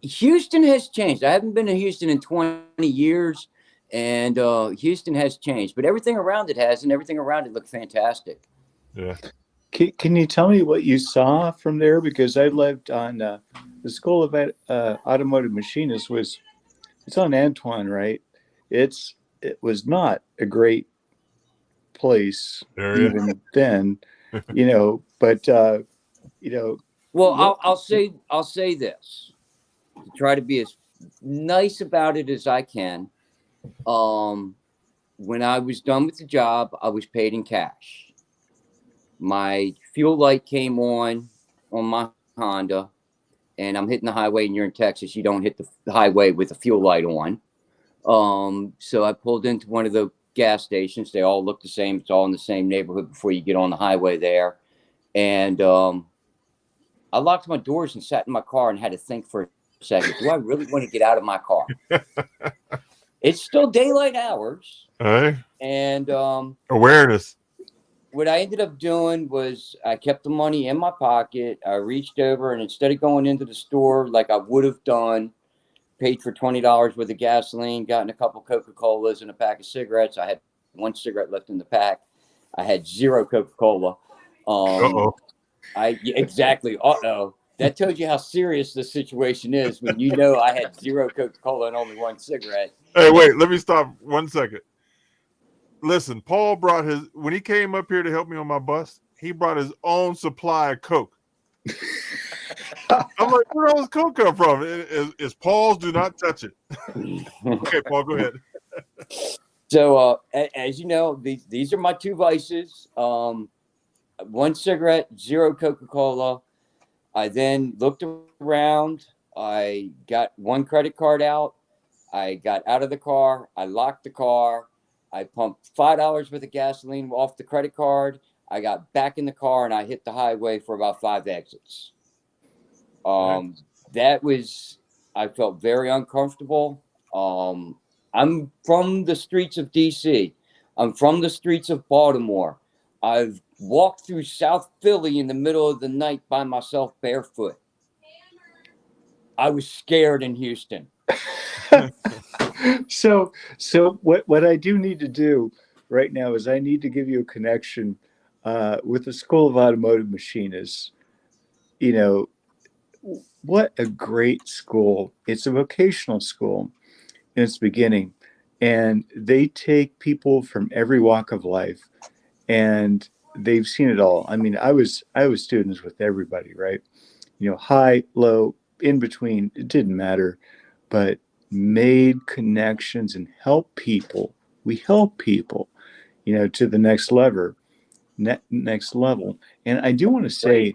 E: Houston has changed. I haven't been to Houston in 20 years, and Houston has changed, but everything around it has, and everything around it looked fantastic.
A: Yeah.
H: Can you tell me what you saw from there? Because I lived on the School of Automotive Machinists it's on Antoine, right? It was not a great place even then, but
E: Well, I'll say this to try to be as nice about it as I can. When I was done with the job, I was paid in cash. My fuel light came on my Honda, and I'm hitting the highway, and you're in Texas. You don't hit the highway with a fuel light on. So I pulled into one of the gas stations. They all look the same. It's all in the same neighborhood before you get on the highway there. And I locked my doors and sat in my car and had to think for a second. Do I really want to get out of my car? It's still daylight hours.
A: Hey.
E: And
A: awareness.
E: What I ended up doing was I kept the money in my pocket. I reached over, and instead of going into the store like I would have done, paid for $20 worth of gasoline, gotten a couple Coca-Colas and a pack of cigarettes. I had one cigarette left in the pack. I had zero Coca-Cola. Exactly. That tells you how serious this situation is when you know I had zero Coca-Cola and only one cigarette.
A: Hey, wait, let me stop 1 second. Listen, Paul when he came up here to help me on my bus, he brought his own supply of Coke. I'm like, where all this Coke come from? It's Paul's. Do not touch it. Okay, Paul, go ahead.
E: So, as you know, these are my two vices. 1 cigarette, 0 Coca-Cola. I then looked around. I got 1 credit card out. I got out of the car. I locked the car. I pumped $5 worth of gasoline off the credit card. I got back in the car and I hit the highway for about 5 exits. That was, I felt very uncomfortable. I'm from the streets of DC. I'm from the streets of Baltimore. I've walked through South Philly in the middle of the night by myself barefoot. I was scared in Houston.
H: So what I do need to do right now is I need to give you a connection with the School of Automotive Machinists. You know, what a great school. It's a vocational school in its beginning, and they take people from every walk of life, and they've seen it all. I mean, I was students with everybody, right? You know, high, low, in between, it didn't matter, but made connections and help people. We help people, you know, to the next level. And I do want to say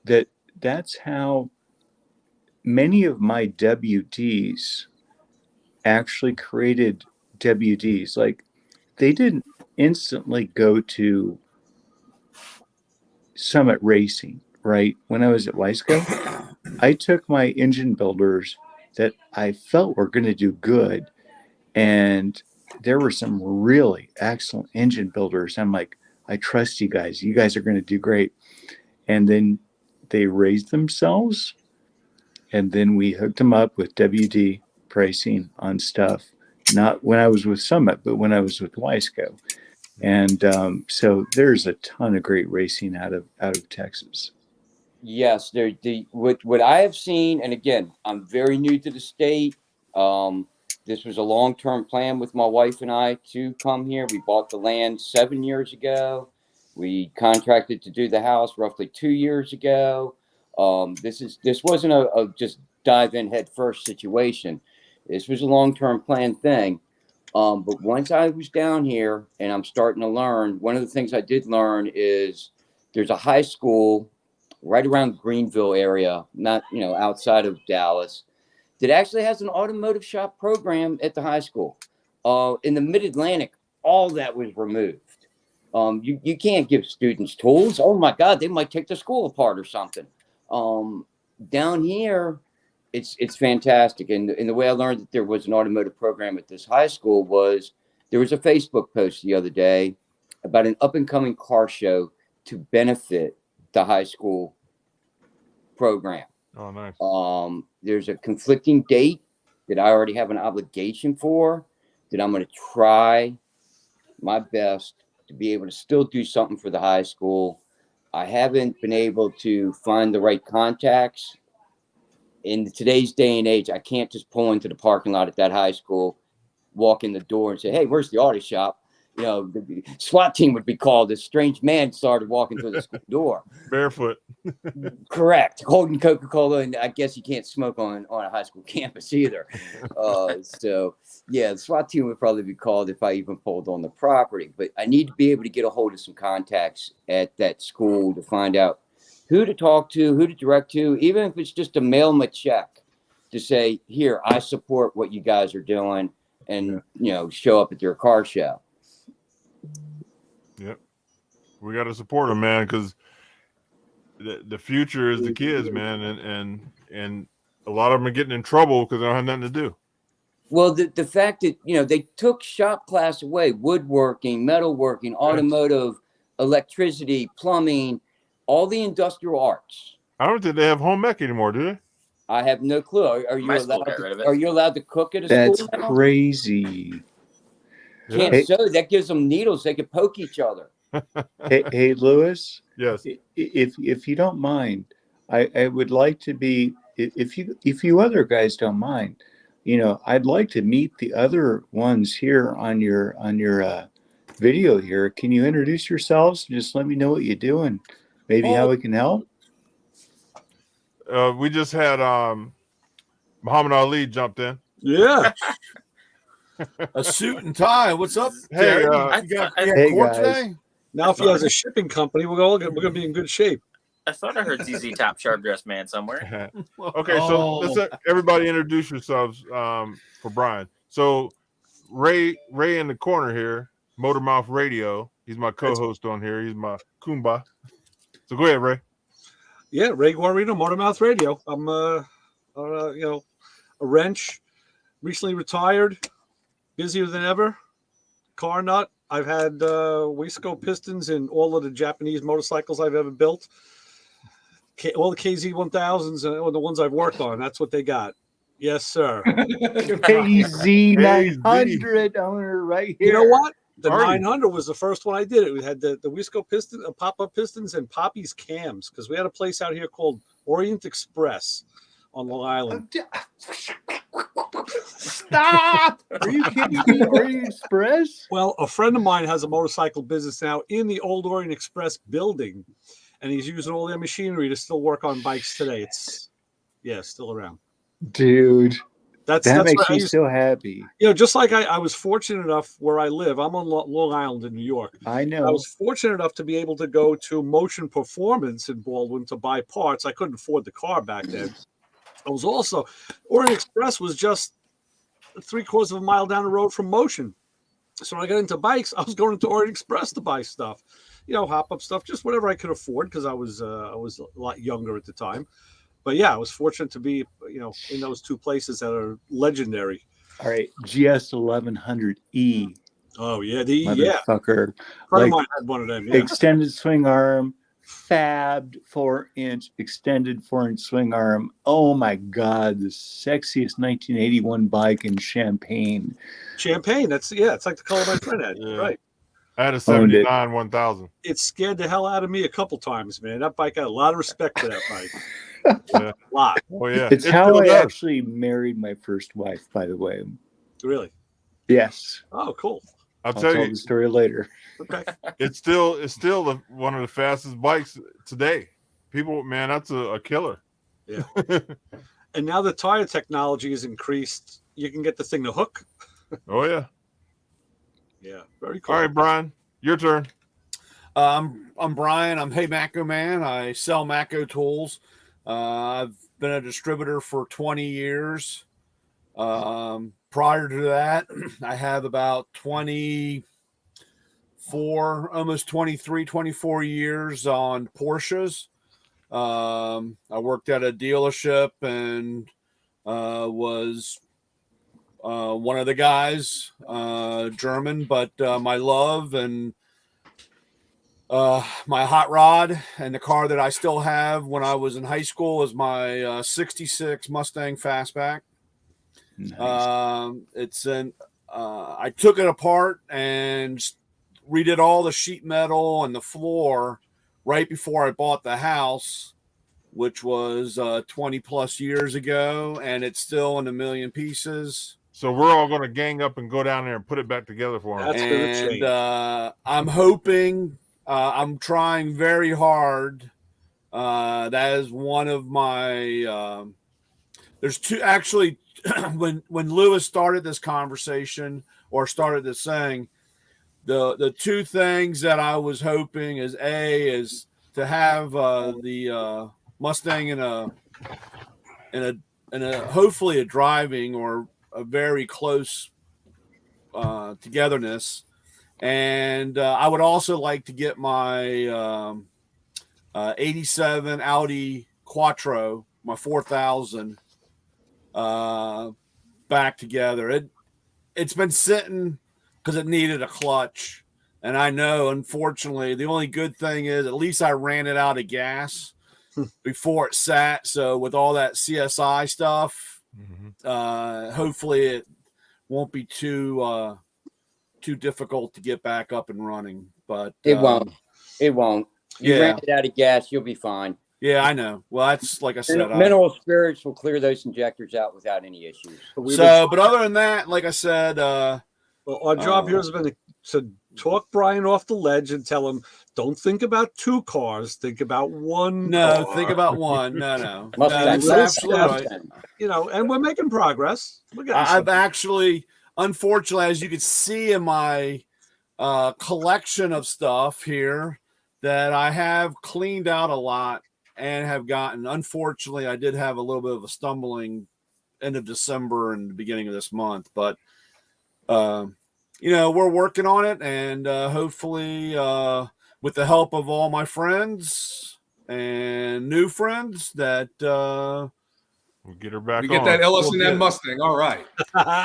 H: that that's how many of my WDs actually created WDs. Like, they didn't instantly go to Summit Racing, right? When I was at Wiseco, I took my engine builders that I felt were going to do good, and there were some really excellent engine builders. I'm like, I trust you guys. You guys are going to do great. And then they raised themselves, and then we hooked them up with WD pricing on stuff. Not when I was with Summit, but when I was with Wiseco. And so there's a ton of great racing out of Texas.
E: Yes, what I have seen, and again, I'm very new to the state. This was a long-term plan with my wife and I to come here. We bought the land 7 years ago. We contracted to do the house roughly 2 years ago. This wasn't a just dive in head first situation. This was a long-term plan thing. But once I was down here and I'm starting to learn, one of the things I did learn is there's a high school right around Greenville area, not, outside of Dallas, that actually has an automotive shop program at the high school. In the Mid-Atlantic, all that was removed. You can't give students tools. Oh my God, they might take the school apart or something. Down here, it's fantastic. And the way I learned that there was an automotive program at this high school was there was a Facebook post the other day about an up and coming car show to benefit the high school program.
A: Oh, nice.
E: There's a conflicting date that I already have an obligation for, that I'm going to try my best to be able to still do something for the high school. I haven't been able to find the right contacts. In today's day and age, I can't just pull into the parking lot at that high school, walk in the door and say, hey, where's the auto shop? The SWAT team would be called. This strange man started walking through the school door.
A: Barefoot.
E: Correct. Holding Coca-Cola, and I guess you can't smoke on a high school campus either. So, yeah, the SWAT team would probably be called if I even pulled on the property. But I need to be able to get a hold of some contacts at that school to find out who to talk to, who to direct to, even if it's just to mail them a check to say, here, I support what you guys are doing, and, show up at your car show.
A: Yep. We got to support them, man, because the future is the kids, man, and a lot of them are getting in trouble because they don't have nothing to do.
E: Well, the fact that, they took shop class away, woodworking, metalworking, automotive, electricity, plumbing, all the industrial arts.
A: I don't think they have home ec anymore, do they?
E: I have no clue. Are you allowed to cook at a
H: That's
E: school now?
H: crazy.
E: Can't sew. That gives them needles. They could poke each other.
H: Hey, Lewis.
A: Yes.
H: If you don't mind, I would like to be, if you other guys don't mind, I'd like to meet the other ones here on your video here. Can you introduce yourselves? Just let me know what you do and maybe how we can help.
A: We just had Muhammad Ali jumped in.
B: Yeah.
C: A suit and tie. What's up?
A: Hey,
C: Terry?
A: uh,
C: you got
H: Hey,
C: court
H: guys.
C: today?
B: Now, if he has a shipping company, we're gonna be in good shape.
G: I thought I heard ZZ Top sharp dressed man somewhere.
A: okay, so let's everybody introduce yourselves for Brian. So Ray in the corner here, Motor Mouth Radio. He's my co-host on here. He's my Kumba. So go ahead, Ray.
B: Yeah, Ray Guarino, Motor Mouth Radio. I'm a wrench, recently retired, busier than ever, car nut. I've had waistcoat pistons in all of the Japanese motorcycles I've ever built. All the KZ1000s and the ones I've worked on. That's what they got. Yes, sir.
H: KZ900 owner right here.
B: You know what? The
A: Are you?
B: 900 was the first one I did. It had the Wisco piston, pop-up pistons, and Poppy's cams because we had a place out here called Orient Express on Long Island.
H: Stop! Are you kidding me? Orient Express?
B: Well, a friend of mine has a motorcycle business now in the old Orient Express building, and he's using all their machinery to still work on bikes today. It's still around.
H: Dude,
B: That's
H: that
B: what
H: makes
B: I
H: me
B: used-
H: so happy.
B: just like I was fortunate enough where I live. I'm on Long Island in New York.
H: I
B: I
H: know.
B: was fortunate enough to be able to go to Motion Performance in Baldwin to buy parts. I couldn't afford the car back then. I was also Orient Express was just 3/4 of a mile down the road from Motion. So when I got into bikes, I was going to Orient Express to buy stuff, hop up stuff, just whatever I could afford because I was a lot younger at the time. But yeah, I was fortunate to be in those two places that are legendary.
H: All right, GS 1100E,
B: Oh yeah,
H: motherfucker.
B: Friend of
H: Like,
B: mine had one of them. Yeah.
H: extended swing arm, fabbed 4-inch, extended 4-inch swing arm. Oh my God, the sexiest 1981 bike in Champagne.
B: Champagne. It's like the color my friend had.
A: Yeah.
B: Right.
A: I had a
H: Owned it.
A: 79 1000.
B: It scared the hell out of me a couple times, man. That bike had a lot of respect for that bike.
A: Yeah.
B: A lot,
A: Oh yeah,
H: It's
A: It
H: how
A: still
H: I
A: does.
H: actually married my first wife, by the way.
B: really.
H: Yes,
B: Oh, cool.
A: I'll
H: I'll
A: tell
H: tell
A: you,
H: the story later.
B: Okay.
A: it's still one of the fastest bikes today. People, man, that's a killer.
B: Yeah. And now the tire technology has increased. You can get the thing to hook.
A: Oh yeah.
B: Yeah, very cool.
A: All right, Brian, your turn.
C: I'm Brian. I'm Hey Macco Man. I sell Macco tools. I've been a distributor for 20 years. Prior to that, I have about 24, almost 23, 24 years on Porsches. I worked at a dealership and was one of the guys, German, but my love and my hot rod and the car that I still have when I was in high school is my 66 Mustang Fastback.
H: Nice.
C: I took it apart and redid all the sheet metal and the floor right before I bought the house, which was 20 plus years ago, and it's still in a million pieces.
A: So we're all going to gang up and go down there and put it back together for him.
B: That's gonna change.
C: And I'm hoping, I'm trying very hard. That is one of my. There's two actually. when Lewis started this conversation or started this thing, the two things that I was hoping is to have the Mustang in a hopefully a driving or a very close togetherness, and I would also like to get my 87 Audi Quattro, my 4000. Back together. It's been sitting because it needed a clutch, and I know, unfortunately, the only good thing is at least I ran it out of gas before it sat. So with all that CSI stuff, hopefully it won't be too difficult to get back up and running. But
E: It won't. You
C: Yeah.
E: ran it out of gas, you'll be fine.
C: Yeah, I know. Well, that's like I said.
E: Mineral spirits will clear those injectors out without any issues.
C: But other than that, like I said,
B: well, our job here has been to talk Brian off the ledge and tell him, don't think about two cars, think about one.
C: no,
B: car.
C: think about one. No,
E: Mustang.
C: that's absolutely right.
B: And we're making progress.
C: I've actually, unfortunately, as you can see in my collection of stuff here, that I have cleaned out a lot and have gotten. Unfortunately, I did have a little bit of a stumbling end of December and the beginning of this month, but we're working on it, and hopefully, with the help of all my friends and new friends, that
A: we'll get her back
I: We
A: on.
I: get that
C: We'll
I: LS&N
C: get it.
I: Mustang. All right.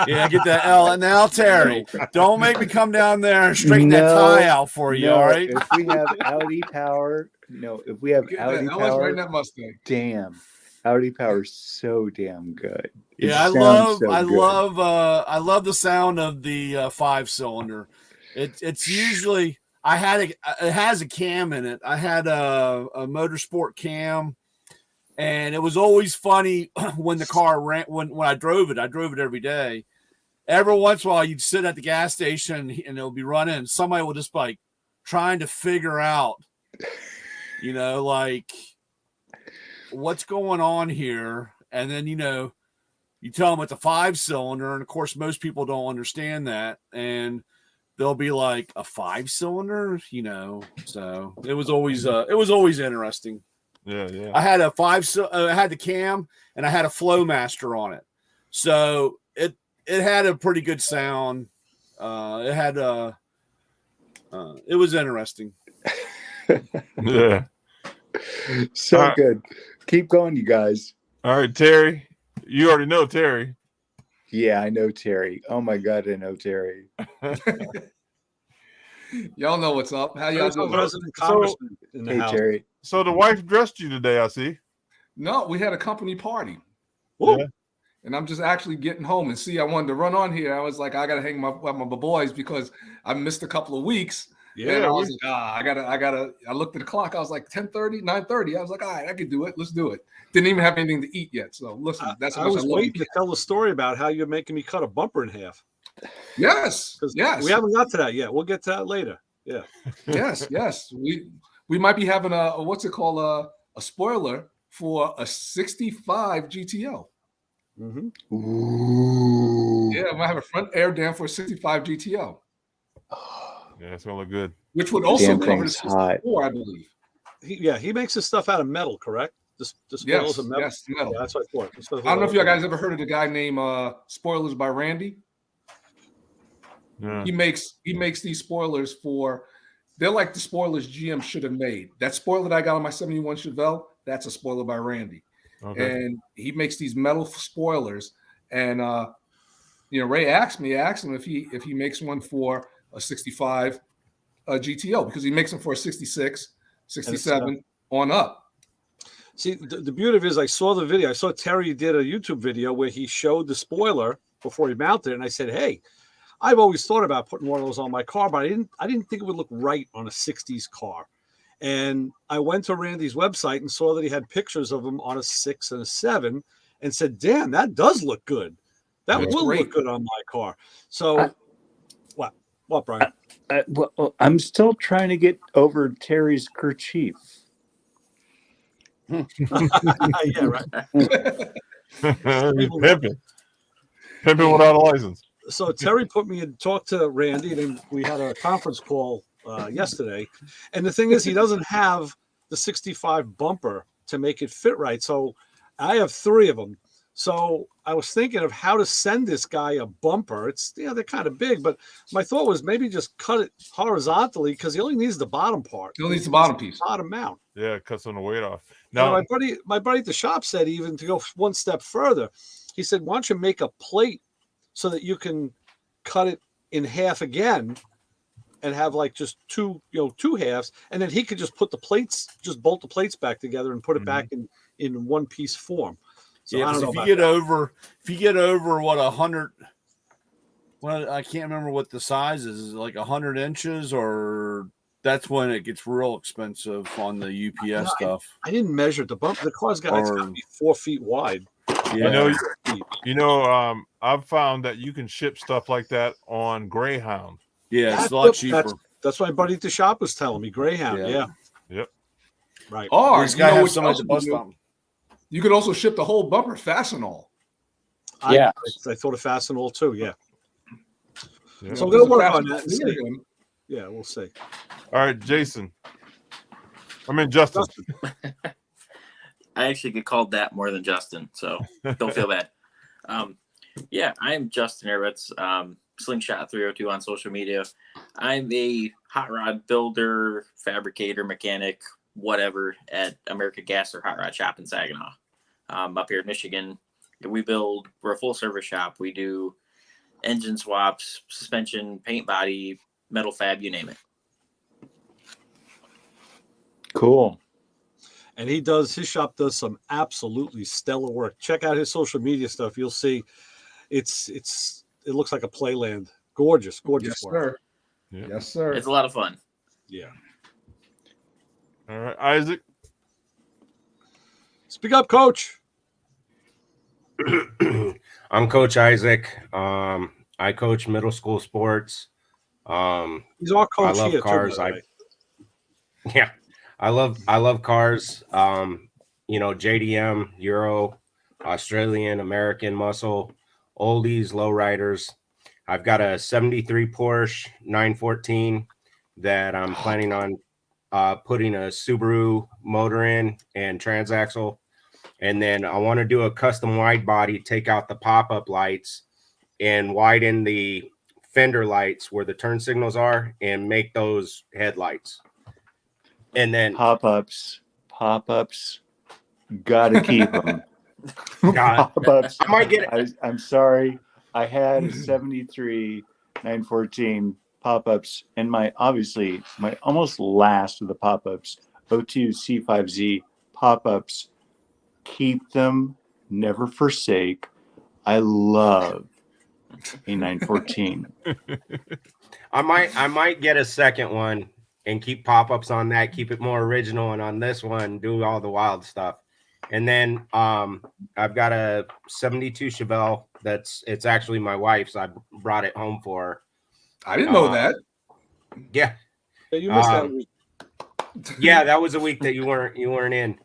C: Yeah, get that L. And now, Terry, don't make me come down there and straighten that
H: No,
C: tie out for you. All right.
H: If we have Audi power, if we have
I: Get
H: Audi
I: that LS right
H: power,
I: in that Mustang.
H: damn, Audi power is so damn good. It
C: Yeah, I
H: sounds so good.
C: love the sound of the 5-cylinder. It's usually it has a cam in it. I had a motorsport cam, and it was always funny when the car ran. When I drove it every day. Every once in a while, you'd sit at the gas station and it'll be running, and somebody will just like trying to figure out, like what's going on here, and then you tell them it's a 5-cylinder, and of course most people don't understand that, and they'll be like, a 5-cylinder, so it was always interesting.
A: Yeah.
C: I had I had the cam, and I had a Flowmaster on it, so it had a pretty good sound. It was interesting.
A: Yeah.
H: So good. Keep going, you guys.
A: All right, Terry. You already know Terry.
H: Yeah, I know Terry. Oh my God, I know Terry.
I: Y'all know what's up. How y'all doing?
B: President Congressman in the
H: Hey,
B: house.
H: Terry.
A: So the wife dressed you today, I see.
I: No, we had a company party.
A: Yeah.
I: And I'm just actually getting home. And see, I wanted to run on here. I was like, I got to hang with my boys because I missed a couple of weeks.
B: Yeah,
I: and I was like, I looked at the clock. I was like 10:30, 9:30. I was like, all right, I can do it. Let's do it. Didn't even have anything to eat yet. So listen, that's how
B: I
I: much
B: was
I: I love
B: waiting
I: you.
B: to tell the story about how you're making me cut a bumper in half.
I: Yes. Yes.
B: We haven't got to that yet. We'll get to that later. Yeah.
I: Yes. We might be having a what's it called? A spoiler for a 65 GTO.
B: Mm-hmm.
H: Ooh.
I: Yeah, I might have a front air dam for a 65 GTO.
A: Yeah, it's gonna look good.
I: Which would also
H: Damn
I: cover the
H: thing's hot.
I: 64, I believe.
B: He makes his stuff out of metal, correct? The spoilers of metal.
I: Yes, metal.
B: Yeah, that's what I thought.
I: I don't know if you guys ever heard of the guy named Spoilers by Randy.
A: Yeah.
I: He makes these spoilers they're like the spoilers GM should have made. That spoiler that I got on my 71 Chevelle, that's a spoiler by Randy.
A: Okay.
I: And he makes these metal spoilers. And Ray asked him if he makes one for a 65 GTO, because he makes them for a 66, 67 on up.
B: See, the beauty of it is I saw the video. I saw Terry did a YouTube video where he showed the spoiler before he mounted it. And I said, hey, I've always thought about putting one of those on my car, but I didn't think it would look right on a 60s car. And I went to Randy's website and saw that he had pictures of them on a 6 and a 7 and said, damn, that does look good. That will look good on my car. So what, Brian?
H: I'm still trying to get over Terry's kerchief.
B: Yeah, right.
A: Pimping without a license.
B: So Terry put me in talk to Randy, and then we had a conference call yesterday. And the thing is, he doesn't have the 65 bumper to make it fit right. So I have 3 of them. So I was thinking of how to send this guy a bumper. They're kind of big, but my thought was maybe just cut it horizontally because he only needs the bottom part.
I: He only needs the bottom piece.
B: Bottom mount.
A: Yeah, it cuts on the weight off.
B: Now,
A: Now,
B: my buddy at the shop said even to go one step further. He said, why don't you make a plate so that you can cut it in half again and have like just two halves, and then he could just put bolt the plates back together and put it back in one piece form. So
C: Yeah,
B: I don't know
C: if you get over what 100, well, I can't remember what the size is like 100 inches, or that's when it gets real expensive on the UPS stuff.
B: I didn't measure the bump. The car's got to be 4 feet wide.
C: Yeah,
A: I've found that you can ship stuff like that on Greyhound.
C: Yeah, it's a lot cheaper.
B: That's what my buddy at the shop was telling me. Greyhound, yeah.
A: Yep.
B: Right.
I: Or
C: This guy has somebody to bust on.
I: You could also ship the whole bumper Fastenal.
E: Yeah.
B: I thought of Fastenal too, yeah.
A: Yeah.
B: So I'm going to work
I: There's a
B: on that and
I: fastball
B: see.
I: for him.
B: Yeah, we'll see.
A: All right, Jason. Justin.
G: I actually get called that more than Justin, so don't feel bad. Yeah, I'm Justin Erwitz, Slingshot 302 on social media. I'm a hot rod builder, fabricator, mechanic, whatever at America Gas or Hot Rod Shop in Saginaw. Up here in Michigan, we're a full service shop. We do engine swaps, suspension, paint body, metal fab, you name it.
H: Cool.
B: And his shop does some absolutely stellar work. Check out his social media stuff. You'll see it looks like a playland. Gorgeous
I: Yes,
B: work.
I: sir.
A: Yeah.
I: Yes, sir.
G: It's a lot of fun.
B: Yeah.
A: All right, Isaac.
B: Speak up, Coach.
J: I'm Coach Isaac. I coach middle school sports.
B: He's our coach
J: I love
B: here
J: cars.
B: too, by the way.
J: Yeah, I love cars. JDM, Euro, Australian, American muscle, oldies, lowriders. I've got a 73 Porsche 914 that I'm planning on putting a Subaru motor in and transaxle. And then I want to do a custom wide body, take out the pop-up lights and widen the fender lights where the turn signals are and make those headlights. And then
H: Pop-ups, gotta keep them.
J: God,
H: Pop-ups.
J: I might get it.
H: I'm sorry. I had a 73 914 pop-ups and my almost last of the pop-ups, 02 C5Z pop-ups. Keep them, never forsake. I love a 914.
J: I might get a second one and keep pop-ups on that, keep it more original, and on this one do all the wild stuff. And then I've got a 72 Chevelle it's actually my wife's. I brought it home for her.
I: I didn't know that.
J: Yeah.
B: Yeah, you missed that week.
J: Yeah, that was a week that you weren't in.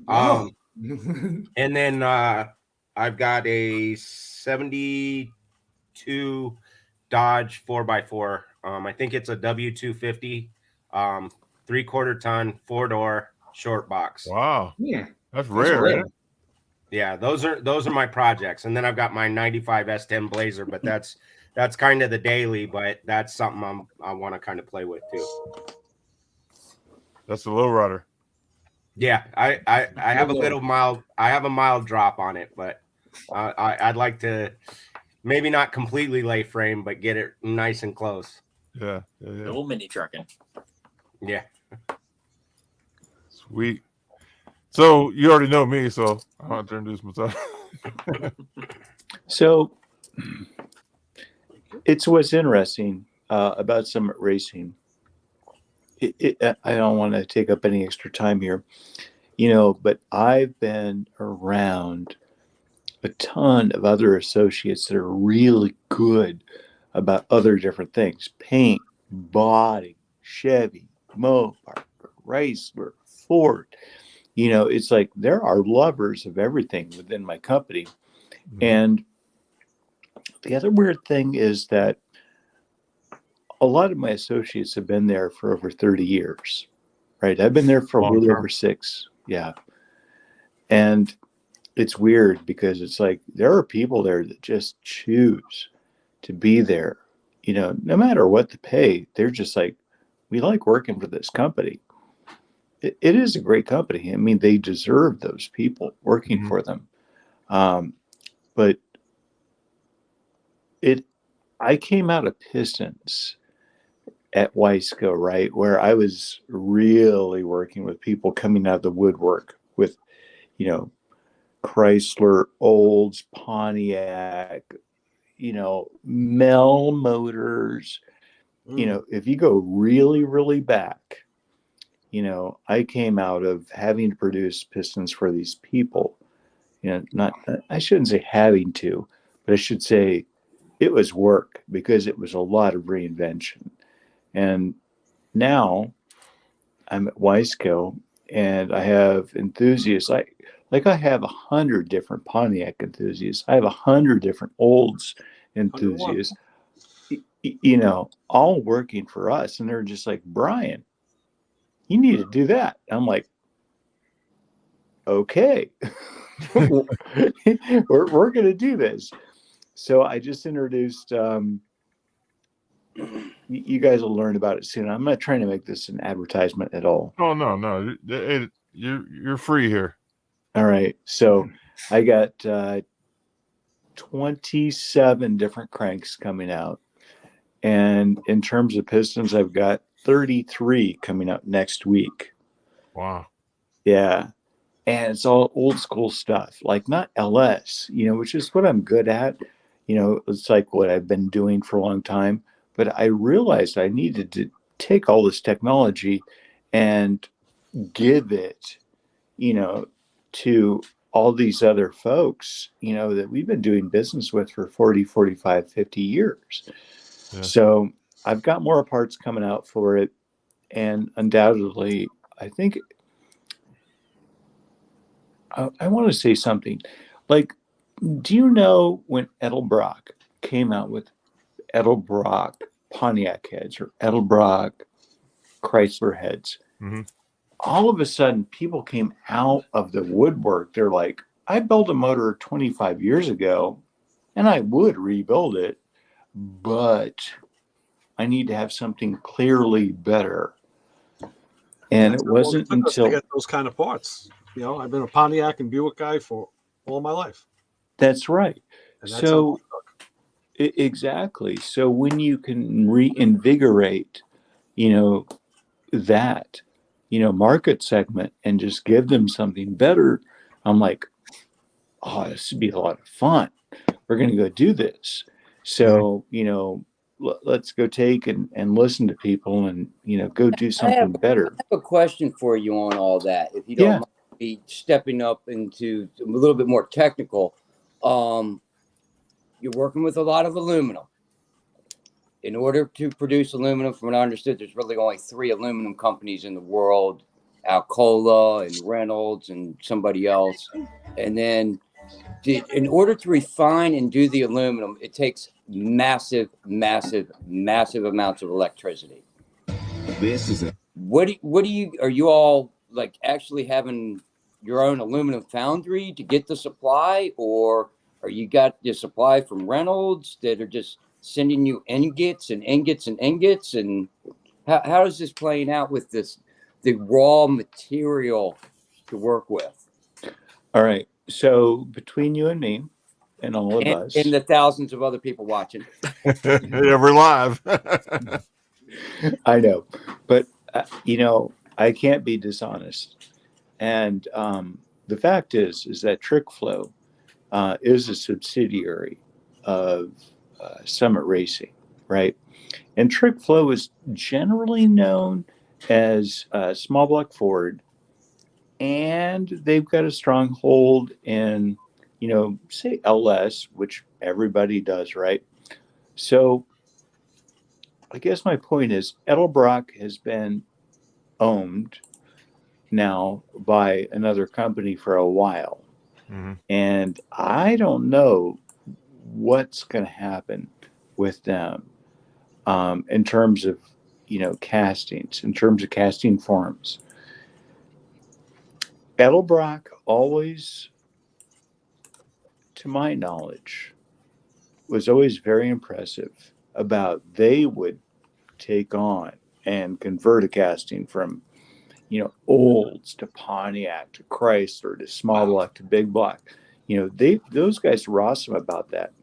I: Wow.
J: And then I've got a 72 Dodge 4x4. I think it's a W250, 3/4 ton, 4-door, short box.
A: Wow.
I: Yeah.
A: That's rare.
I: rare.
A: Right?
J: Yeah, those are my projects. And then I've got my 95 S10 Blazer, but that's kind of the daily, but that's something I want to kind of play with too.
A: That's the lowrider.
J: Yeah, I have a mild drop on it, but I'd like to maybe not completely lay frame, but get it nice and close.
A: Yeah.
G: Little mini trucking.
J: Yeah.
A: Sweet. So you already know me, so I want to introduce myself.
H: So it's what's interesting about Summit Racing. I don't want to take up any extra time here, but I've been around a ton of other associates that are really good about other different things: paint, body, Chevy, Mopar, Chrysler, Ford. It's like there are lovers of everything within my company. Mm-hmm. And the other weird thing is that a lot of my associates have been there for over 30 years, right? I've been there for a little over 6. Yeah. And it's weird because it's like there are people there that just choose to be there, no matter what the pay. They're just like, we like working for this company. It is a great company. I mean, they deserve those people working for them. But I came out of Pistons at Wiseco, right, where I was really working with people coming out of the woodwork with, Chrysler, Olds, Pontiac, Mel Motors. If you go really, really back, I came out of having to produce pistons for these people. I shouldn't say having to, but I should say it was work because it was a lot of reinvention. And now I'm at Wiseco and I have enthusiasts like I have 100 different Pontiac enthusiasts. I have 100 different Olds enthusiasts. you know, all working for us. And they're just like, Brian, you need to do that. I'm like, okay, we're going to do this. So I just introduced, you guys will learn about it soon. I'm not trying to make this an advertisement at all.
A: Oh no, you're free here.
H: All right. So I got 27 different cranks coming out. And in terms of pistons, I've got 33 coming out next week.
A: Wow.
H: Yeah. And it's all old school stuff, like not LS, you know, which is what I'm good at. You know, it's like what I've been doing for a long time. But I realized I needed to take all this technology and give it, you know, to all these other folks, you know, that we've been doing business with for 40, 45, 50 years. Yeah. So I've got more parts coming out for it. And undoubtedly, I think I want to say something. Like, do you know when Edelbrock came out with Edelbrock Pontiac heads or Edelbrock Chrysler heads? Mm-hmm. All of a sudden, people came out of the woodwork. They're like, I built a motor 25 years ago, and I would rebuild it, but I need to have something clearly better. And it wasn't until
B: I get those kind of parts. You know, I've been a Pontiac and Buick guy for all my life.
H: That's right.
B: And that's
H: so exactly. So when you can reinvigorate, you know, that, you know, market segment and just give them something better, I'm like, oh, this would be a lot of fun. We're going to go do this. So, you know, let's go take and listen to people and, you know, go do something better.
E: I have a question for you on all that. If you don't mind me stepping up into a little bit more technical, you're working with a lot of aluminum. In order to produce aluminum, from what I understood, there's really only 3 aluminum companies in the world, Alcoa and Reynolds and somebody else. And then in order to refine and do the aluminum, it takes massive amounts of electricity.
K: This is
E: are you all like actually having your own aluminum foundry to get the supply, or are you got the supply from Reynolds that are just sending you ingots? And how is this playing out with the raw material to work with?
H: All right. So between you and me and all of us.
E: And the thousands of other people watching.
A: Yeah, we're live.
H: I know. But, you know, I can't be dishonest. And the fact is that TrickFlow is a subsidiary of Summit Racing, right? And TrickFlow is generally known as Small Block Ford. And they've got a strong hold in, you know, say LS, which everybody does, right? So I guess my point is Edelbrock has been owned now by another company for a while. Mm-hmm. And I don't know what's going to happen with them in terms of, you know, castings, in terms of casting forms. Edelbrock always, to my knowledge, was always very impressive about they would take on and convert a casting from, you know, Olds to Pontiac to Chrysler to small block to big block. You know, those guys were awesome about that.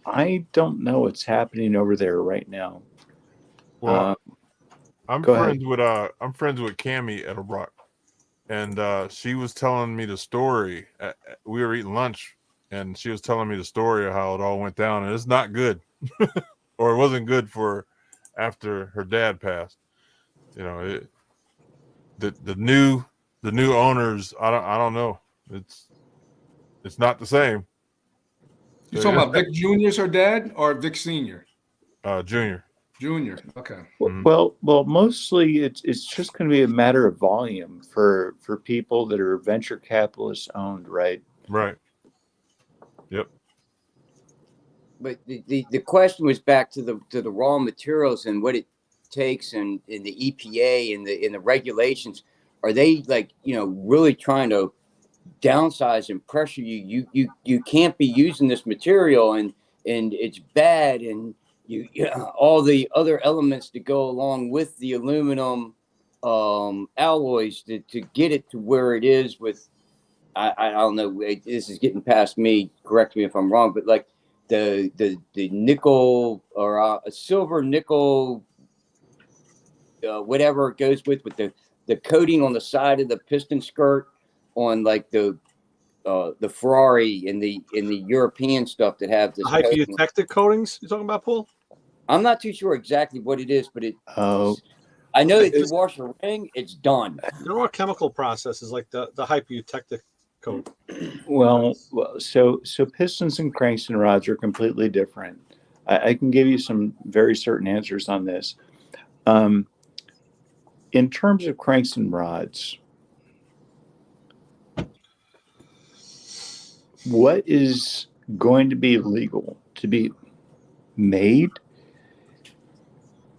H: I don't know what's happening over there right now.
A: Well, I'm friends with Cammie Edelbrock. And she was telling me the story. We were eating lunch, and she was telling me the story of how it all went down. And it's not good, or it wasn't good for after her dad passed. You know, the new owners. I don't know. It's not the same.
I: You talking about Vic Jr.'s her dad or Vic Sr.?
A: Junior.
I: Junior. Okay.
H: Well, mostly it's just going to be a matter of volume for people that are venture capitalist owned, right?
A: Right. Yep.
E: but the question was back to the raw materials and what it takes and in the EPA and the regulations. Are they like, really trying to downsize and pressure you can't be using this material and it's bad and all the other elements that go along with the aluminum alloys to get it to where it is with I don't know, this is getting past me, correct me if I'm wrong, but like the nickel or a silver nickel whatever it goes with the coating on the side of the piston skirt on like the Ferrari and the European stuff that have this
B: hyperprotective coatings you're talking about, Paul?
E: I'm not too sure exactly what it is, but I know if you wash a ring, it's done.
B: There are chemical processes like the hyperprotective coat.
H: Well, so pistons and cranks and rods are completely different. I can give you some very certain answers on this. In terms of cranks and rods, what is going to be legal to be made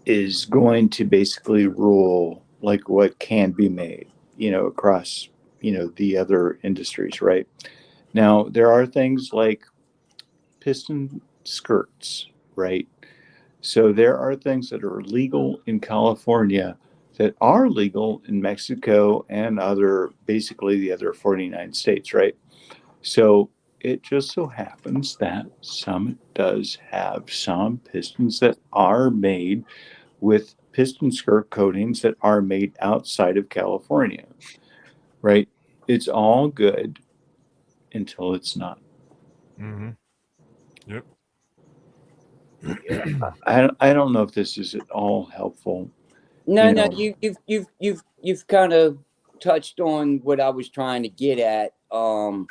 H: is going to basically rule like what can be made, across, the other industries, right? Now, there are things like piston skirts, right? So there are things that are legal in California that are legal in Mexico and basically the other 49 states, right? So it just so happens that Summit does have some pistons that are made with piston skirt coatings that are made outside of California, right? It's all good until it's not.
A: Mm-hmm. Yep.
H: Yeah, I don't know if this is at all helpful.
E: No, you've kind of touched on what I was trying to get at. So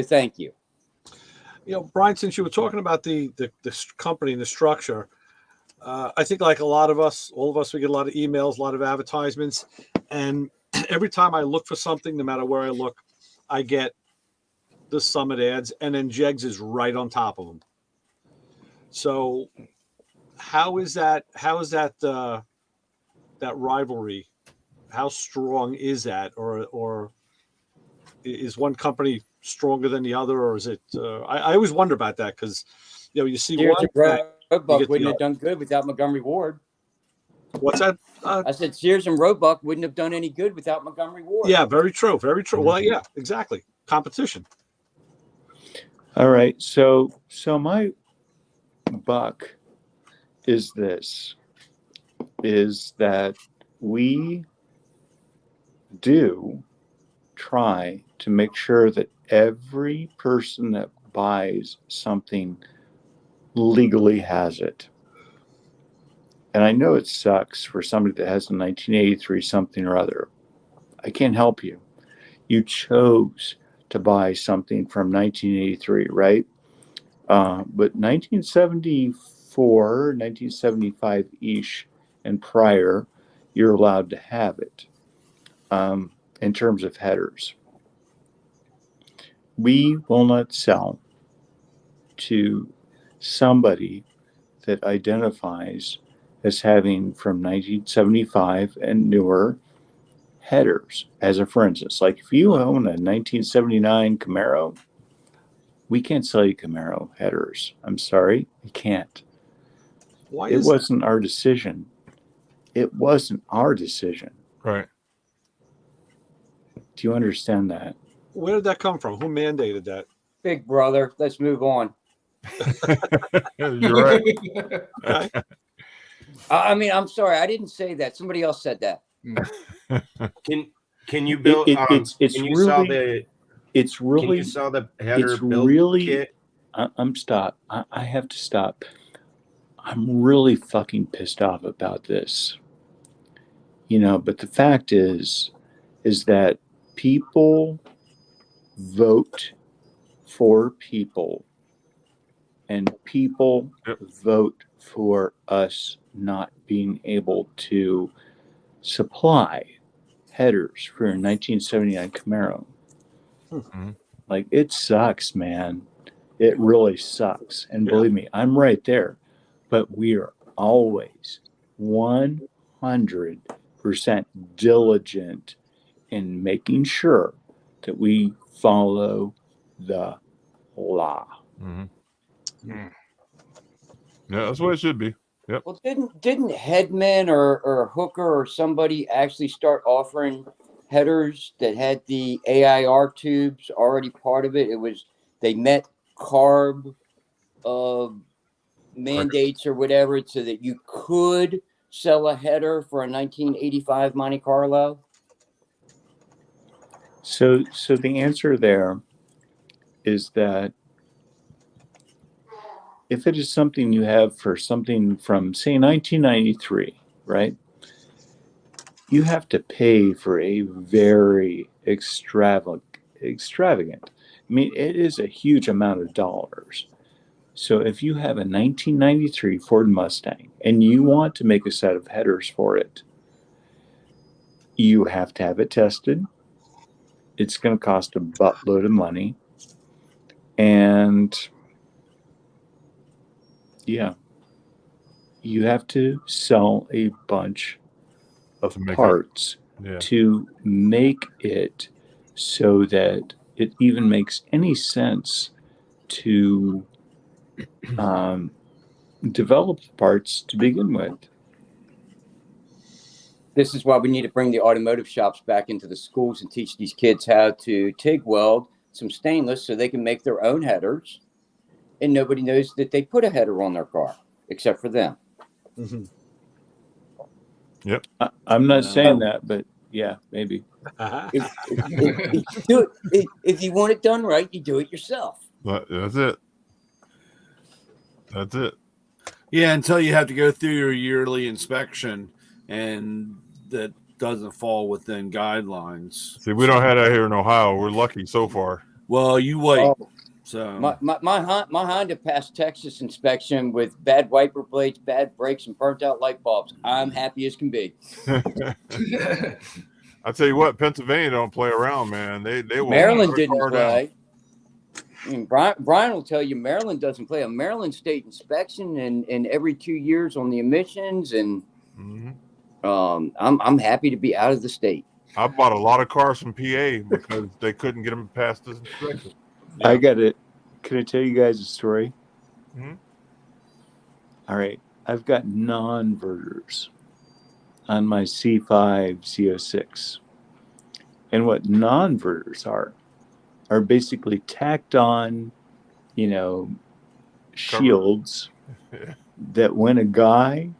E: thank you.
B: Brian, since you were talking about the company and the structure, I think like all of us, we get a lot of emails, a lot of advertisements, and every time I look for something, no matter where I look, I get the Summit ads, and then Jegs is right on top of them. So, how is that rivalry? How strong is that, or is one company stronger than the other, or is it? I always wonder about that because you see
E: Sears
B: one.
E: and Roebuck wouldn't have done good without Montgomery Ward.
B: What's that?
E: I said Sears and Roebuck wouldn't have done any good without Montgomery Ward.
B: Yeah, very true. Very true. Well, yeah, exactly. Competition.
H: All right. So my buck is that we do try to make sure that every person that buys something legally has it. And I know it sucks for somebody that has a 1983 something or other. I can't help you. You chose to buy something from 1983, right? But 1974, 1975-ish and prior, you're allowed to have it. In terms of headers, we will not sell to somebody that identifies as having from 1975 and newer headers. As a for instance, like if you own a 1979 Camaro, we can't sell you Camaro headers. I'm sorry, we can't.
B: Why?
H: It wasn't our decision. It wasn't our decision.
A: Right.
H: Do you understand that?
B: Where did that come from? Who mandated that?
E: Big brother. Let's move on.
A: You're right.
B: Okay.
E: I mean, I'm sorry, I didn't say that. Somebody else said that.
J: Can you build?
H: It's really
J: Can you sell the header
H: it's
J: build
H: really
J: kit?
H: I'm stop. I have to stop. I'm really fucking pissed off about this. But the fact is that people vote for people, and people vote for us not being able to supply headers for a 1979 Camaro.
A: Mm-hmm.
H: Like, it sucks, man. It really sucks. And believe me, I'm right there. But we are always 100% diligent in making sure that we follow the law.
A: Yeah, that's what it should be. Yep.
E: Well, didn't Headman or Hooker or somebody actually start offering headers that had the AIR tubes already part of it? It was they met carb mandates or whatever, so that you could sell a header for a 1985 Monte Carlo.
H: So the answer there is that if it is something you have for something from, say, 1993, right? You have to pay for a very extravagant. I mean, it is a huge amount of dollars. So if you have a 1993 Ford Mustang and you want to make a set of headers for it, you have to have it tested. It's going to cost a buttload of money. And yeah, you have to sell a bunch of parts to make it so that it even makes any sense to develop the parts to begin with.
E: This is why we need to bring the automotive shops back into the schools and teach these kids how to TIG weld some stainless so they can make their own headers, and nobody knows that they put a header on their car except for them.
B: Mm-hmm.
A: Yep.
H: I'm not saying that, but yeah, maybe.
E: If you want it done right, you do it yourself.
A: That's it. That's it.
C: Yeah, until you have to go through your yearly inspection, and that doesn't fall within guidelines.
A: See, we don't have that here in Ohio. We're lucky so far.
C: Well, you wait.
E: Oh,
C: so
E: my Honda passed Texas inspection with bad wiper blades, bad brakes, and burnt out light bulbs. I'm happy as can be.
A: I tell you what, Pennsylvania don't play around, man. They will.
E: Maryland didn't play. I mean, Brian will tell you Maryland doesn't play a Maryland state inspection and every 2 years on the emissions, and I'm happy to be out of the state.
A: I bought a lot of cars from PA because they couldn't get them past this inspection.
H: I got it. Can I tell you guys a story?
A: Mm-hmm.
H: All right. I've got non-verters on my C5 C06. And what non-verters are basically tacked on, shields that when a guy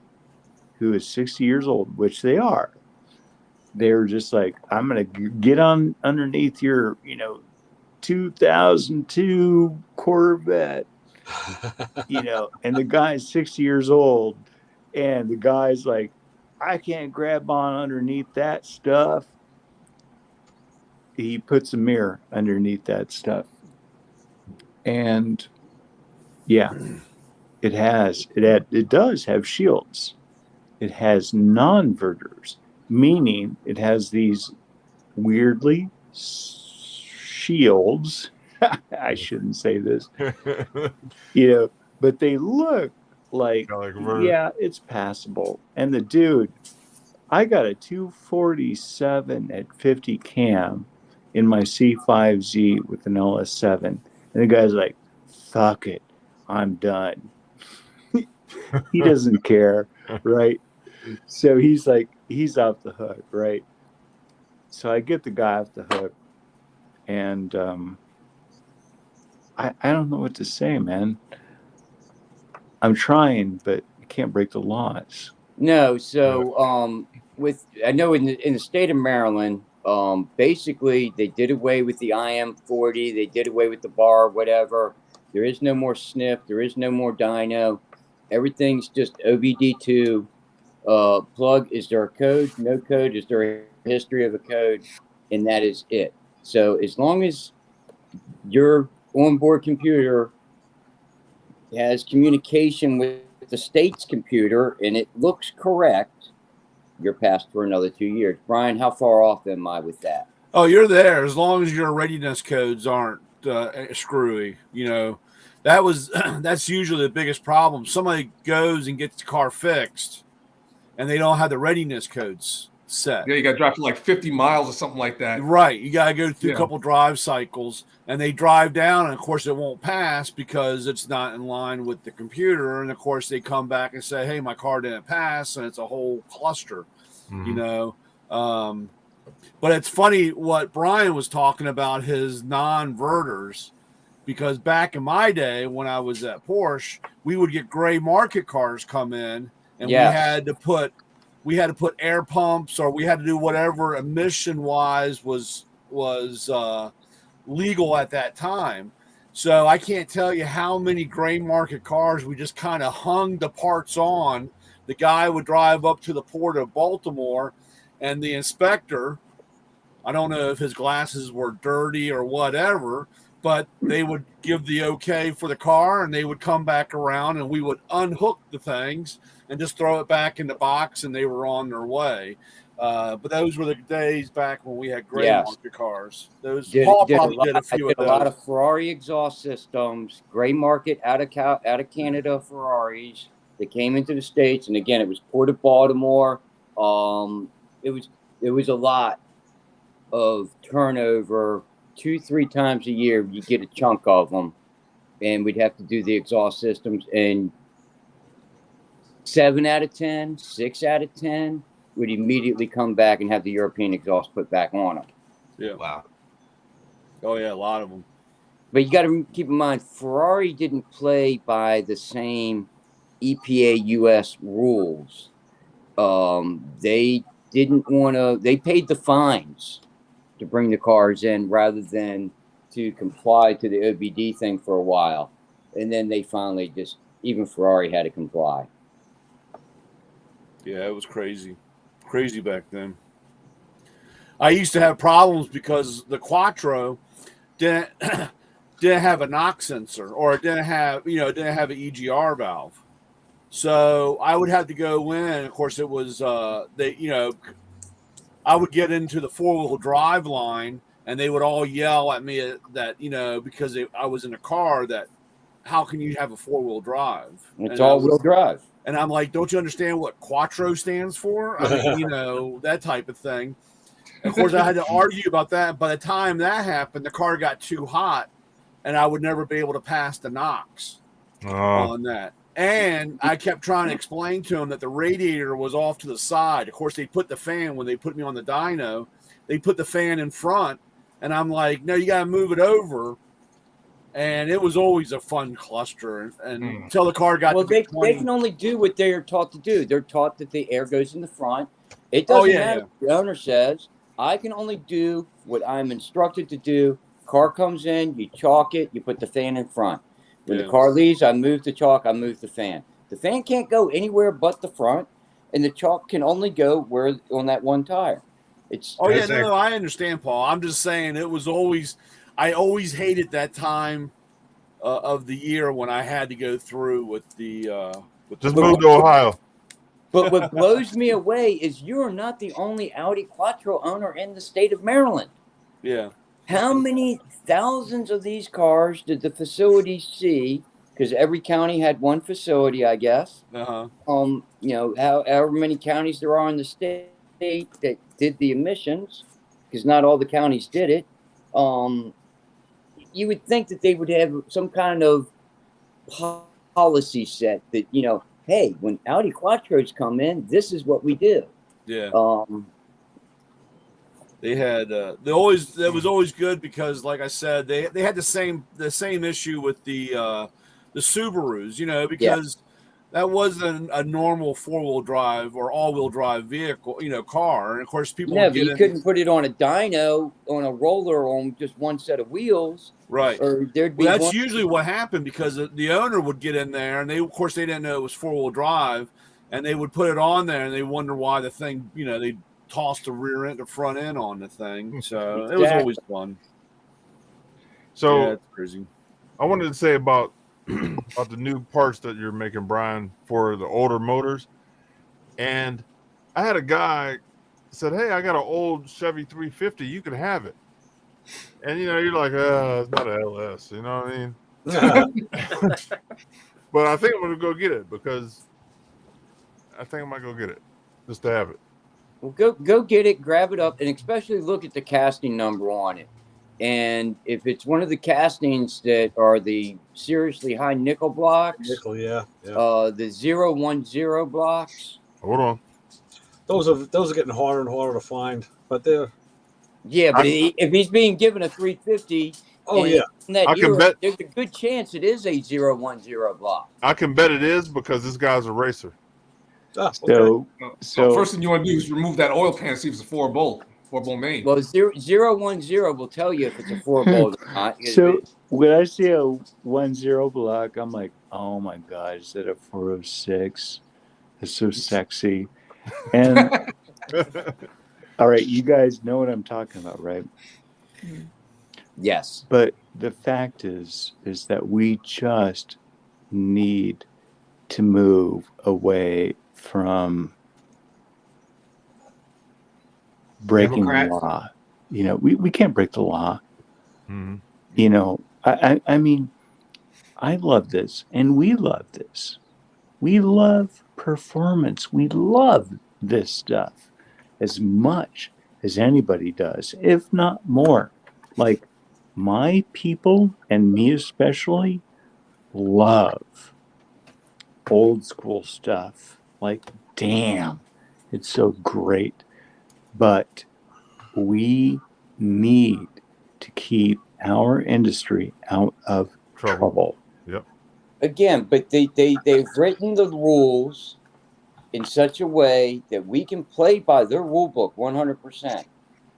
H: who is 60 years old, which they are, they're just like, I'm going to get on underneath your, 2002 Corvette, and the guy's 60 years old, and the guy's like, I can't grab on underneath that stuff. He puts a mirror underneath that stuff. And yeah, it does have shields. It has non-verters, meaning it has these weirdly shields. I shouldn't say this, but they look like, yeah, it's passable. And the dude, I got a 247 at 50 cam in my C5Z with an LS7. And the guy's like, fuck it, I'm done. He doesn't care, right? So he's like, he's off the hook, right? So I get the guy off the hook, and I don't know what to say, man. I'm trying, but I can't break the laws.
E: No, so I know in the state of Maryland, basically they did away with the IM40, they did away with the bar, whatever. There is no more sniff, there is no more dyno. Everything's just OBD2. Plug, is there a code? No code. Is there a history of a code? And that is it. So as long as your onboard computer has communication with the state's computer and it looks correct, you're passed for another 2 years. Brian, how far off am I with that?
C: Oh, you're there as long as your readiness codes aren't screwy. that's usually the biggest problem. Somebody goes and gets the car fixed, and they don't have the readiness codes set.
I: Yeah, you got to drive for like 50 miles or something like that.
C: Right. You got to go through
I: Yeah.
C: a couple drive cycles, and they drive down, and of course it won't pass because it's not in line with the computer. And of course they come back and say, "Hey, my car didn't pass," and it's a whole cluster, you know. But it's funny what Brian was talking about, his non-verters, because back in my day when I was at Porsche, we would get gray market cars come in, and
E: Yes.
C: we had to put air pumps, or we had to do whatever emission wise was legal at that time. So I can't tell you how many gray market cars we just kind of hung the parts on. The guy would drive up to the port of Baltimore, and the inspector, I don't know if his glasses were dirty or whatever, but they would give the okay for the car, and they would come back around, and we would unhook the things and just throw it back in the box, and they were on their way. But those were the days back when we had gray market cars. Those Paul probably did a few of those.
E: A lot of Ferrari exhaust systems, gray market out of Canada Ferraris that came into the States, and again, it was Port of Baltimore. It was a lot of turnover. 2-3 times a year, you get a chunk of them, and we'd have to do the exhaust systems, and 7 out of 10, 6 out of 10 would immediately come back and have the European exhaust put back on them.
C: Yeah.
J: Wow.
C: Oh yeah, a lot of them.
E: But you got to keep in mind, Ferrari didn't play by the same EPA US rules. They didn't want to. They paid the fines to bring the cars in rather than to comply to the OBD thing for a while, and then they finally even Ferrari had to comply.
C: Yeah, it was crazy back then. I used to have problems because the Quattro didn't have a knock sensor, or it didn't have an EGR valve. So I would have to go in. Of course, it was I would get into the 4-wheel drive line, and they would all yell at me that because I was in a car, that how can you have a 4-wheel drive?
E: It's all-wheel drive.
C: And I'm like, don't you understand what Quattro stands for? I mean, that type of thing. Of course, I had to argue about that. By the time that happened, the car got too hot, and I would never be able to pass the NOx on that. And I kept trying to explain to him that the radiator was off to the side. Of course, they put the fan, when they put me on the dyno, they put the fan in front. And I'm like, no, you got to move it over. And it was always a fun cluster. And until the car got
E: they can only do what they're taught to do. They're taught that the air goes in the front. It doesn't matter what the owner says. I can only do what I'm instructed to do. Car comes in, you chalk it, you put the fan in front. When the car leaves, I move the chalk, I move the fan. The fan can't go anywhere but the front, and the chalk can only go where on that one tire.
C: I understand, Paul. I'm just saying I always hated that time of the year when I had to go through with the
A: just move to Ohio.
E: But what blows me away is you're not the only Audi Quattro owner in the state of Maryland.
C: Yeah.
E: How many thousands of these cars did the facility see? Because every county had one facility, I guess. However many counties there are in the state that did the emissions, because not all the counties did it. You would think that they would have some kind of policy set that, hey, when Audi Quattros come in, this is what we do.
C: Yeah. They had that was always good because, like I said, they had the same issue with the Subarus, because that wasn't a normal 4-wheel drive or all-wheel drive vehicle, car. And of course, people
E: but you couldn't put it on a dyno, on a roller, on just one set of wheels,
C: right?
E: Or there'd be.
C: That's usually what happened, because the owner would get in there, and they didn't know it was 4-wheel drive, and they would put it on there, and they wonder why the thing, they tossed the rear end, the front end on the thing. So it was always fun.
A: So
C: it's crazy.
A: I wanted to say about the new parts that you're making, Brian, for the older motors. And I had a guy said, hey, I got an old Chevy 350. You can have it. And, you're like, it's not an LS. You know what I mean? But I think I'm gonna go get it because I think I might go get it just to have it.
E: Well, go get it, grab it up, and especially look at the casting number on it. And if it's one of the castings that are the seriously high nickel blocks,
B: Nickel, yeah.
E: the 010 blocks.
A: Hold on.
B: Those are getting harder and harder to find, but they're
E: Yeah, but if he's being given a 350, in that
A: I can
E: era,
A: bet
E: there's a good chance it is a 010 block.
A: I can bet it is because this guy's a racer.
B: Ah,
H: So
I: first thing you want to do is remove that oil pan, see if it's a 4-bolt main.
E: Well, 010 will tell you if it's a 4-bolt or not.
H: So when I see a 10 block, I'm like, oh my god, is that a 406? It's so sexy. And all right, you guys know what I'm talking about, right?
E: Yes.
H: But the fact is that we just need to move away from breaking
L: Democrat.
H: the law. You know, we can't break the law.
A: Mm-hmm.
H: You know, I mean, I love this, and we love this. We love performance. We love this stuff as much as anybody does, if not more. Like, my people, and me especially, love old school stuff. Like, damn, it's so great. But we need to keep our industry out of trouble.
A: Yep.
E: Again, but they've written the rules in such a way that we can play by their rule book 100%.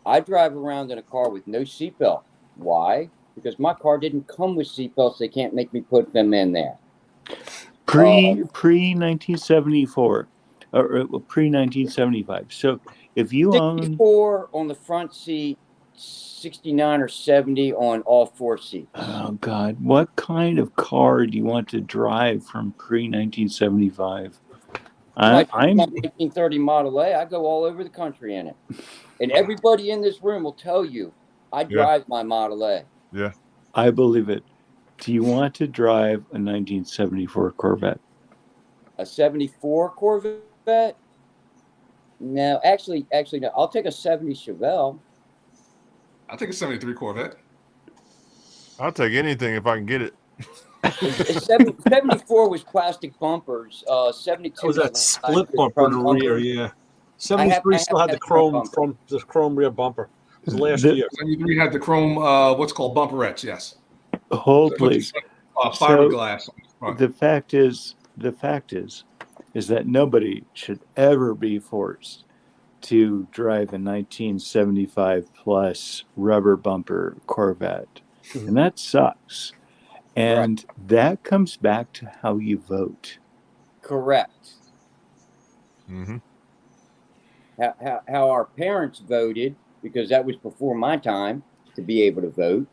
E: I drive around in a car with no seatbelt. Why? Because my car didn't come with seatbelts. They can't make me put them in there.
H: Pre 1974 or pre 1975. So if you own
E: 64 on the front seat, 69 or 70 on all 4 seats.
H: Oh God, what kind of car do you want to drive from pre 1975?
E: I'm 1930 Model A. I go all over the country in it, and everybody in this room will tell you I drive my Model A.
A: Yeah,
H: I believe it. Do you want to drive a 1974 Corvette?
E: A 74 Corvette? No, actually, no. I'll take a 70 Chevelle.
I: I'll take a 73 Corvette.
A: I'll take anything if I can get it.
E: 74 was plastic bumpers. 72
B: was that split bumper in the rear. Yeah, 73 still had the chrome rear bumper. It was last year.
I: 73 had the chrome, what's called bumperettes. Yes.
H: Hold please.
I: Fiberglass.
H: So, the fact is that nobody should ever be forced to drive a 1975 plus rubber bumper Corvette. And that sucks. And that comes back to how you vote.
E: Correct.
A: Mm-hmm.
E: How our parents voted, because that was before my time to be able to vote.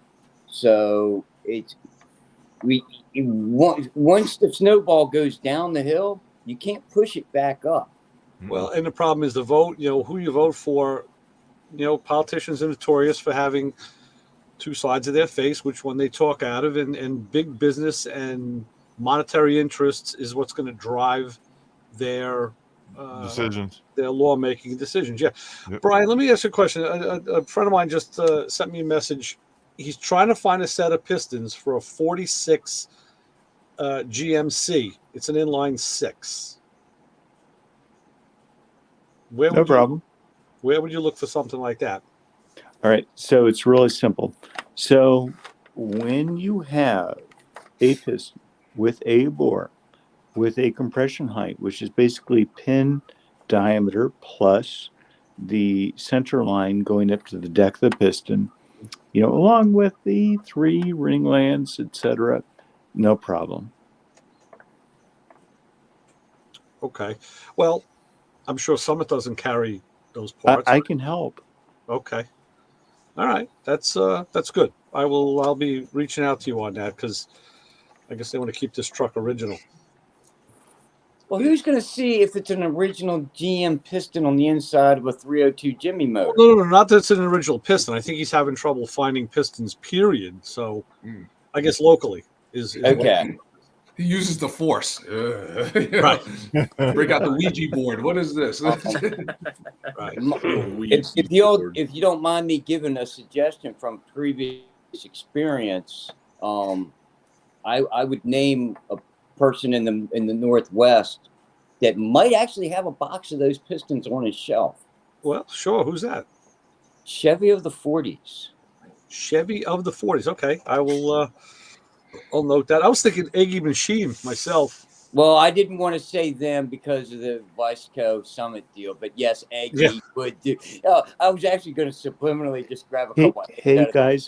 E: So once the snowball goes down the hill, you can't push it back up.
B: Well, and the problem is the vote, who you vote for. Politicians are notorious for having two sides of their face, which one they talk out of, and big business and monetary interests is what's going to drive their
A: decisions,
B: their lawmaking decisions. Yeah.
A: Yep.
B: Brian, let me ask you a question. A friend of mine just sent me a message. He's trying to find a set of pistons for a 46 GMC. It's an inline 6.
H: No problem.
B: Where would you look for something like that?
H: All right. So it's really simple. So when you have a piston with a bore, with a compression height, which is basically pin diameter plus the center line going up to the deck of the piston, along with the 3 ring lands, etc., no problem.
B: Okay. Well, I'm sure Summit doesn't carry those parts.
H: I can help.
B: Okay. All right. That's good. I'll be reaching out to you on that because I guess they want to keep this truck original.
E: Well, who's going to see if it's an original GM piston on the inside of a 302 Jimmy motor?
B: No, not that it's an original piston. I think he's having trouble finding pistons, period. So I guess locally. Is
E: Okay.
I: He uses the force.
B: Right.
I: Break out the Ouija board. What is this?
B: Right.
E: If you don't mind me giving a suggestion from previous experience, I would name a person in the Northwest that might actually have a box of those pistons on his shelf.
B: Well, sure. Who's that?
E: Chevy of the 40s.
B: Chevy of the 40s. Okay, I will. I'll note that. I was thinking Iggy Machine myself.
E: Well, I didn't want to say them because of the Viceco Summit deal, but yes, Eggy would do. I was actually going to subliminally just grab a couple.
H: Hey guys!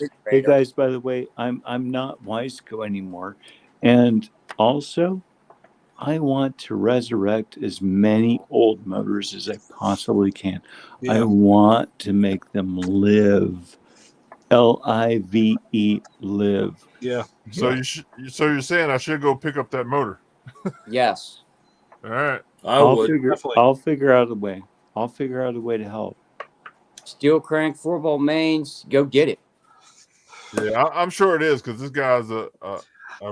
H: By the way, I'm not Wiseco anymore, and also, I want to resurrect as many old motors as I possibly can.
B: Yeah.
H: I want to make them live. Live, live.
B: Yeah.
A: So you're saying I should go pick up that motor?
E: Yes.
A: All right.
H: I'll figure out a way. I'll figure out a way to help.
E: Steel crank 4-bolt mains. Go get it.
A: Yeah, I'm sure it is because this guy's a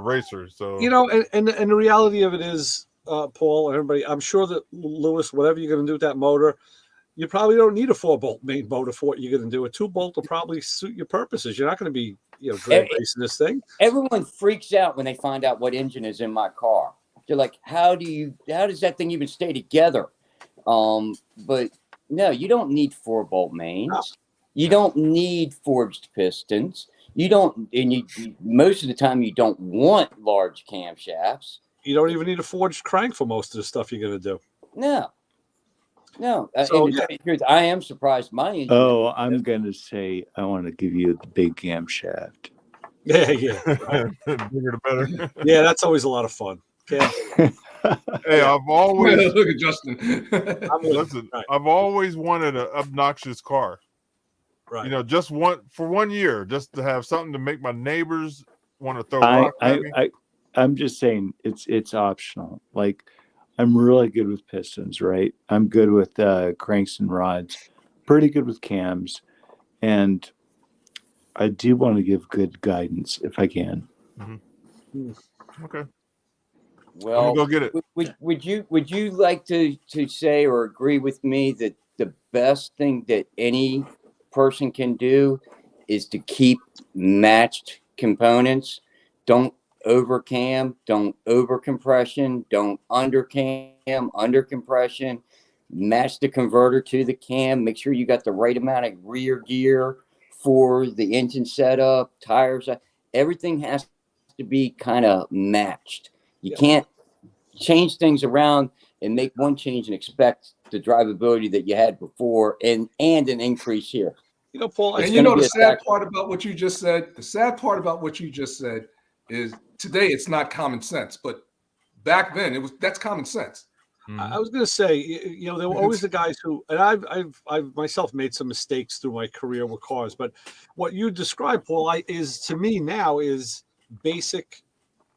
A: racer. So
B: and the reality of it is, Paul and everybody, I'm sure that Lewis, whatever you're going to do with that motor, you probably don't need a 4-bolt main motor for what you're going to do. A 2-bolt will probably suit your purposes. You're not going to be drag racing this thing.
E: Everyone freaks out when they find out what engine is in my car. They're like, how does that thing even stay together? But no, you don't need 4-bolt mains. No. You don't need forged pistons. You don't, and most of the time you don't want large camshafts.
B: You don't even need a forged crank for most of the stuff you're going to do.
E: No.
B: So,
E: I am surprised my engine.
H: Oh, I'm going to say I want to give you the big camshaft.
B: Yeah.
A: Bigger the better.
B: Yeah, that's always a lot of fun. Yeah.
A: Hey, I've always
I: look at Justin.
A: I've always wanted an obnoxious car.
B: Right.
A: Just for 1 year, just to have something to make my neighbors want to throw rocks at me.
H: I'm just saying it's optional. Like, I'm really good with pistons, right? I'm good with cranks and rods, pretty good with cams, and I do want to give good guidance if I can.
A: Mm-hmm. Okay.
E: Well,
A: go get it.
E: Would you like to say or agree with me that the best thing that any person can do is to keep matched components? Don't over cam, don't over compression, don't under cam, under compression. Match the converter to the cam. Make sure you got the right amount of rear gear for the engine setup, tires. Everything has to be kind of matched. You can't change things around and make one change and expect the drivability that you had before and an increase here.
B: Paul,
I: and the sad part about what you just said, is today it's not common sense, but back then that's common sense.
B: I was going to say, there were always the guys who, and I've myself made some mistakes through my career with cars, but what you described, Paul, is to me now is basic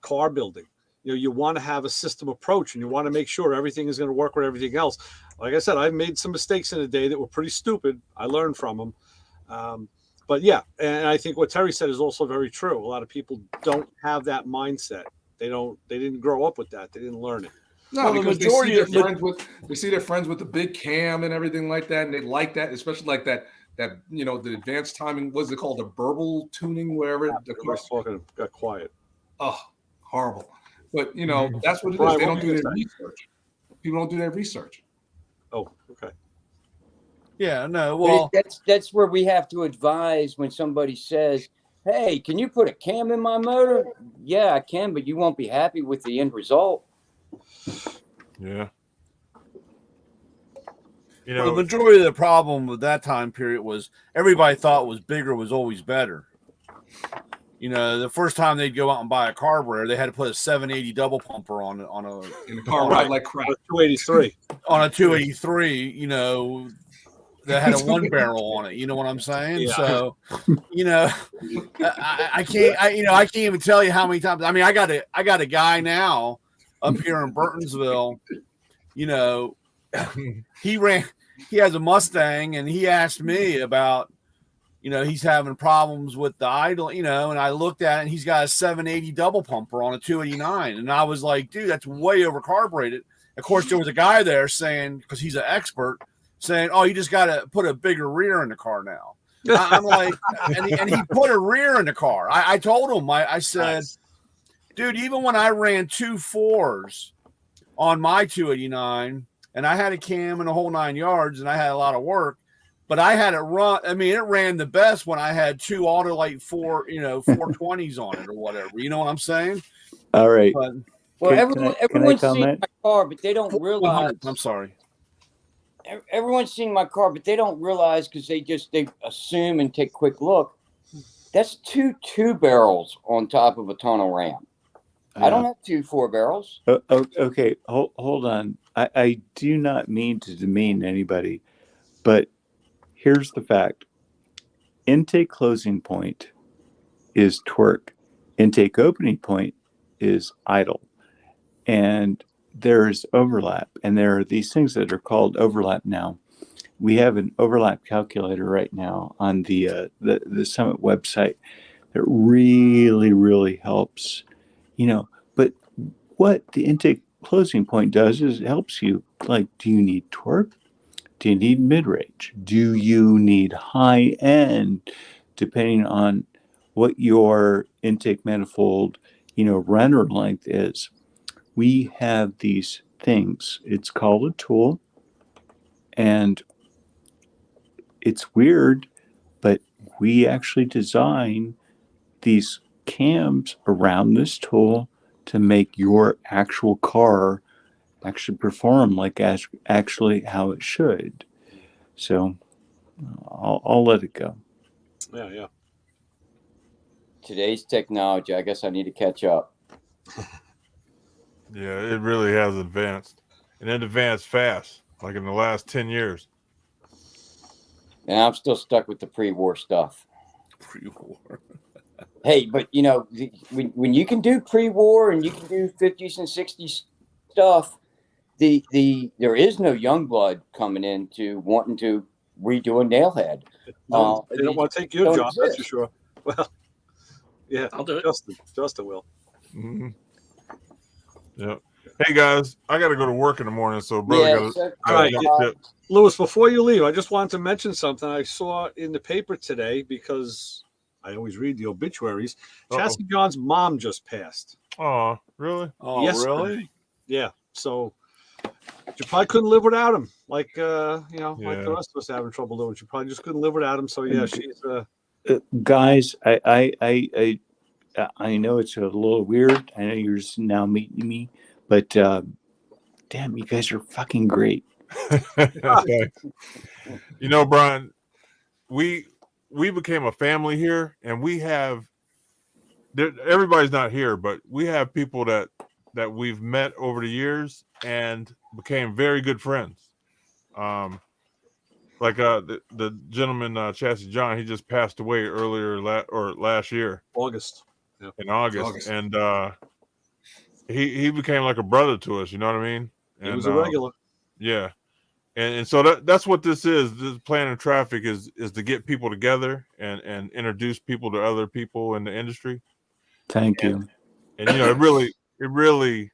B: car building. You want to have a system approach and you want to make sure everything is going to work with everything else. Like I said, I've made some mistakes in the day that were pretty stupid. I learned from them. But yeah, and I think what Terry said is also very true. A lot of people don't have that mindset. They didn't grow up with that. They didn't learn it.
I: No, because they see their friends with the big cam and everything like that, and they like that, especially like that the advanced timing. What's it called? The burble tuning, wherever the car's
B: talking got quiet.
I: Oh, horrible. But that's what it is. They don't do their research. People don't do their research.
B: Oh, okay.
C: Yeah, no. Well,
E: that's where we have to advise when somebody says, "Hey, can you put a cam in my motor?" Yeah, I can, but you won't be happy with the end result.
A: Yeah.
C: The majority of the problem with that time period was everybody thought was bigger was always better. The first time they'd go out and buy a carburetor, they had to put a 780 double pumper on
I: in the car ride like crap.
B: 283
C: on a 283. That had a one barrel on it. You know what I'm saying? Yeah. So, I can't even tell you how many times. I mean, I got a guy now up here in Burtonsville. He has a Mustang, and he asked me about he's having problems with the idle, and I looked at it and he's got a 780 double pumper on a 289. And I was like, dude, that's way over carbureted. Of course, there was a guy there saying, because he's an expert, saying, oh, you just got to put a bigger rear in the car now. I'm like, and he put a rear in the car. I told him, I said,
B: Nice.
C: dude, even when I ran 2.4s on my 289 and I had a cam and a whole 9 yards and I had a lot of work, but I had it run. I mean, it ran the best when I had two Autolite 420s on it or whatever. You know what I'm saying?
H: All right.
C: But,
E: Well,
H: Can I
E: everyone's seen
H: comment?
E: my car, but they don't realize.
C: I'm sorry.
E: Everyone's seen my car, but they don't realize because they assume and take a quick look. That's two barrels on top of a tonneau ram. I don't have 2 4-barrels.
H: Okay, hold on. I do not mean to demean anybody, but here's the fact. Intake closing point is torque. Intake opening point is idle. And there's overlap. And there are these things that are called overlap now. We have an overlap calculator right now on the Summit website that really, really helps. But what the intake closing point does is it helps you. Like, do you need torque? Do you need mid-range? Do you need high end? Depending on what your intake manifold, runner length is. We have these things. It's called a tool. And it's weird, but we actually design these cams around this tool to make your actual car actually perform like actually how it should. So I'll let it go.
B: Yeah.
E: Today's technology, I guess I need to catch up.
A: Yeah, it really has advanced, and it advanced fast, like in the last 10 years.
E: And I'm still stuck with the pre-war stuff.
C: Pre-war.
E: Hey, but when you can do pre-war and you can do 50s and 60s stuff, there is no young blood coming into wanting to redo a nailhead.
B: No, they don't want to take your
E: don't
B: job, that's
E: exist.
B: for sure. Well, yeah,
G: I'll do it.
B: Justin will.
A: Mm-hmm. Yeah. Hey guys, I got to go to work in the morning, so brother.
B: All right, Louis. Before you leave, I just wanted to mention something I saw in the paper today because I always read the obituaries. Chassis John's mom just passed.
A: Oh, really?
C: Oh,
B: yesterday.
C: really?
B: Yeah. So you probably couldn't live without him. Like like the rest of us having trouble doing. She probably just couldn't live without him. So yeah, she's
H: guys, I know it's a little weird. I know you're just now meeting me, but damn, you guys are fucking great.
A: Brian, we became a family here, and we have everybody's not here, but we have people that we've met over the years and became very good friends. Like the gentleman Chassis John, he just passed away earlier last year,
B: August.
A: Yeah. In August. And he became like a brother to us. You know what I mean? And,
B: he was a regular.
A: Yeah. And so that's what this is. This planning traffic is to get people together and introduce people to other people in the industry.
H: Thank you.
A: And it really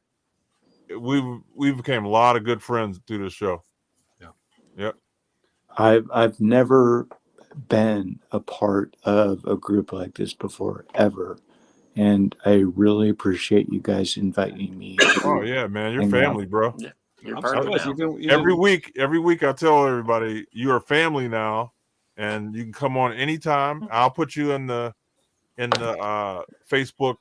A: we became a lot of good friends through this show.
B: Yeah.
A: Yep.
H: I've never been a part of a group like this before, ever. And I really appreciate you guys inviting me.
A: Oh yeah, man. You're family, bro.
G: Yeah. You're part of it now.
A: Every week I tell everybody you're family now, and you can come on anytime. I'll put you in the Facebook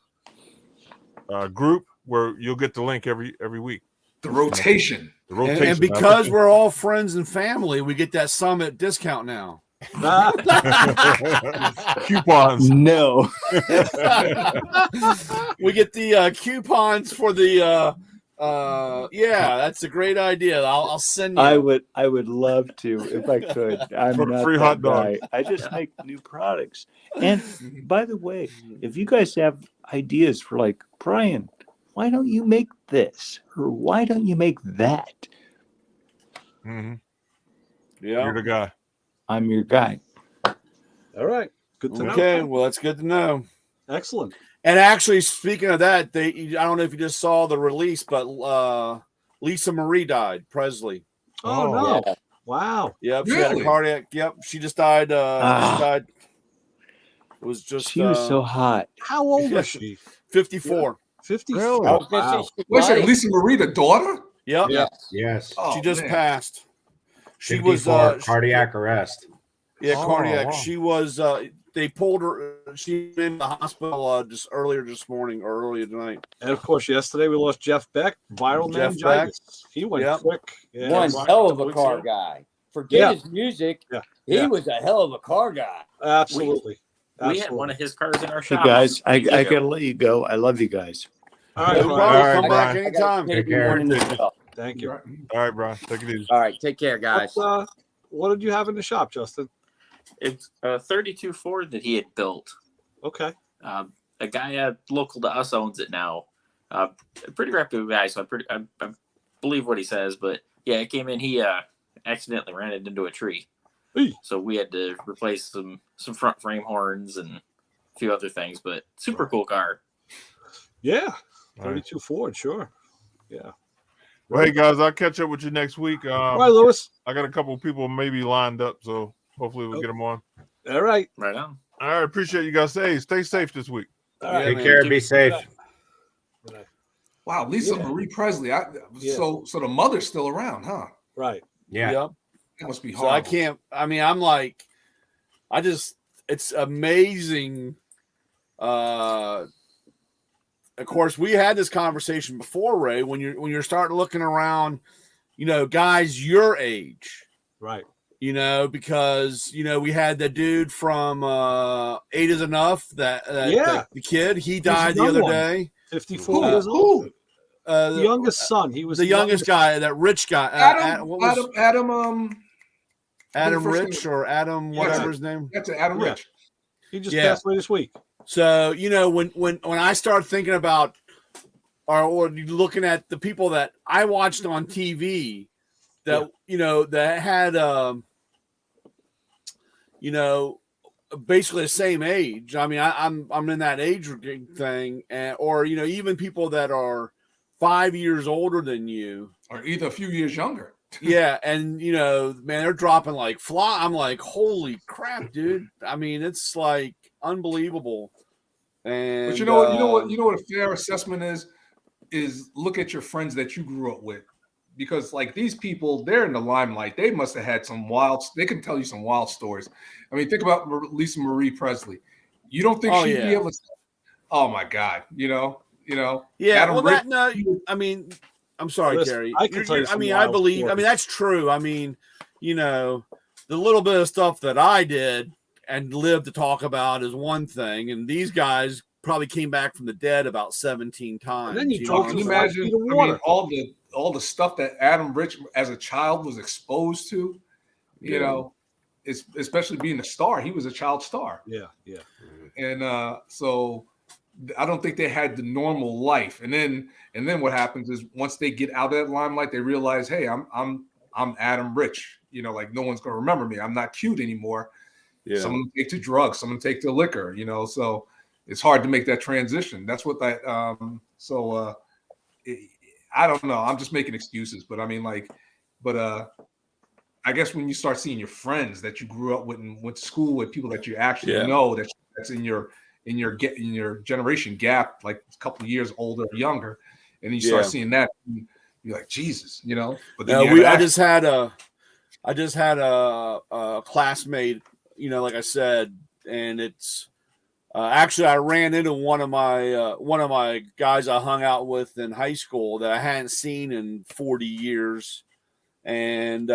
A: group where you'll get the link every week.
I: The rotation.
C: And because we're all friends and family, we get that Summit discount now.
A: Coupons.
H: No.
C: We get the coupons for the that's a great idea. I'll send you.
H: I would love to if I could. I'm not
A: free
H: that
A: hot dog.
H: guy. I just make new products. And by the way, if you guys have ideas for like, Brian, why don't you make this? Or why don't you make that?
A: Mm-hmm.
C: Yeah.
A: You're the guy.
H: I'm your guy.
B: All right. Good to know.
C: Okay, well, that's good to know.
B: Excellent.
C: And actually, speaking of that, I don't know if you just saw the release, but Lisa Marie died, Presley.
B: Oh, no.
E: Yeah.
B: Wow.
C: Yep, she had a
I: Really?
C: cardiac. Yep, she just died. She died. It was just.
E: She was so hot.
B: How old was she?
C: 54.
B: 54.
A: Really?
E: I was gonna
B: Wow.
E: say she
I: Wait a second,
E: died.
I: Lisa Marie, the daughter?
C: Yep.
E: Yeah.
J: Yes.
I: Oh,
C: She just
I: man.
C: passed. She
J: 54,
C: was
J: cardiac arrest.
C: Yeah,
A: Oh,
C: cardiac.
A: wow.
C: She was. They pulled her. She was in the hospital just earlier this morning or earlier tonight.
B: And of course, yesterday we lost Jeff Beck, viral
C: Jeff
B: meningitis. He went
C: Yep.
B: quick. Yeah.
E: One
B: Right.
E: hell of
B: Couple
E: a
B: weeks
E: car
B: ago.
E: guy. Forget
B: Yeah.
E: his music.
B: Yeah.
E: He
B: Yeah.
E: was a hell of a car guy.
B: Absolutely.
G: We had one of his cars in our
H: Hey
G: shop.
H: guys, I gotta let you go. I love you guys.
B: All right,
C: No
B: Brian.
C: problem.
A: All right,
C: Come back
A: Brian.
C: anytime.
J: Take care.
B: Thank you.
A: All right, Brian. Take it easy.
E: All right, take care, guys.
B: What did you have in the shop, Justin?
G: It's a 32 Ford that he had built.
B: Okay.
G: A guy local to us owns it now. A pretty reputable guy, so I believe what he says. But yeah, it came in. He accidentally ran it into a tree, so we had to replace some front frame horns and a few other things. But super cool car.
B: Yeah. 32 Ford, sure. Yeah.
A: Well, hey guys, I'll catch up with you next week.
B: All right, Lewis.
A: I got a couple of people maybe lined up, so hopefully we'll get them on.
B: All right.
G: Right on.
A: All right, appreciate you guys. Hey, stay safe this week.
B: All right.
J: Take care. Be safe.
I: Wow, Lisa Marie Presley. So the mother's still around, huh?
B: Right.
J: Yeah.
C: Yep.
I: That must be
C: So
I: hard.
C: I can't. I mean, I'm like, it's amazing. Of course, we had this conversation before, Ray. When you're starting looking around, guys your age,
B: Right.
C: Because we had the dude from Eight Is Enough, that the kid, he died the
B: young
C: other
B: one.
C: day.
B: 54 years old. The youngest son. He was
C: the youngest guy, that rich guy. Adam Rich or Adam, whatever his name.
I: That's it, Adam Rich.
B: He just passed away this week.
C: So when I start thinking about or looking at the people that I watched on TV that that had basically the same age. I mean, I'm in that age thing, or even people that are 5 years older than you,
I: or either a few years younger.
C: Yeah, and man, they're dropping like fly. I'm like, holy crap, dude! I mean, it's like unbelievable. And
I: But you know what a fair assessment is look at your friends that you grew up with, because like these people, they're in the limelight. They must have had they can tell you some wild stories. I mean, think about Lisa Marie Presley. You don't think she'd be able to? Oh my God,
C: Yeah.
I: Adam Rich,
C: I mean, I'm sorry,
B: Listen,
C: Carrie.
B: I can tell you
C: I
B: some
C: mean, I
B: wild
C: believe.
B: stories.
C: I mean, that's true. I mean, the little bit of stuff that I did and lived to talk about is one thing, and these guys probably came back from the dead about 17 times.
B: And then you
C: know?
B: drove
I: can you
B: to
I: imagine?
B: 5 feet of
I: I
B: water.
I: mean, all the stuff that Adam Rich as a child was exposed to. It's especially being a star. He was a child star.
B: Yeah.
I: And so I don't think they had the normal life. And then what happens is once they get out of that limelight, they realize, hey, I'm Adam Rich. Like no one's gonna remember me. I'm not cute anymore.
C: Yeah.
I: Someone take to drugs, someone take to liquor, so it's hard to make that transition. That's what that I don't know. I'm just making excuses, but I mean I guess when you start seeing your friends that you grew up with and went to school with, people that you actually know that's in your generation gap, like a couple of years older or younger, and you start seeing that, you're like, Jesus, But then
C: I just had a classmate, like I said, and it's actually I ran into one of my guys I hung out with in high school that I hadn't seen in 40 years. And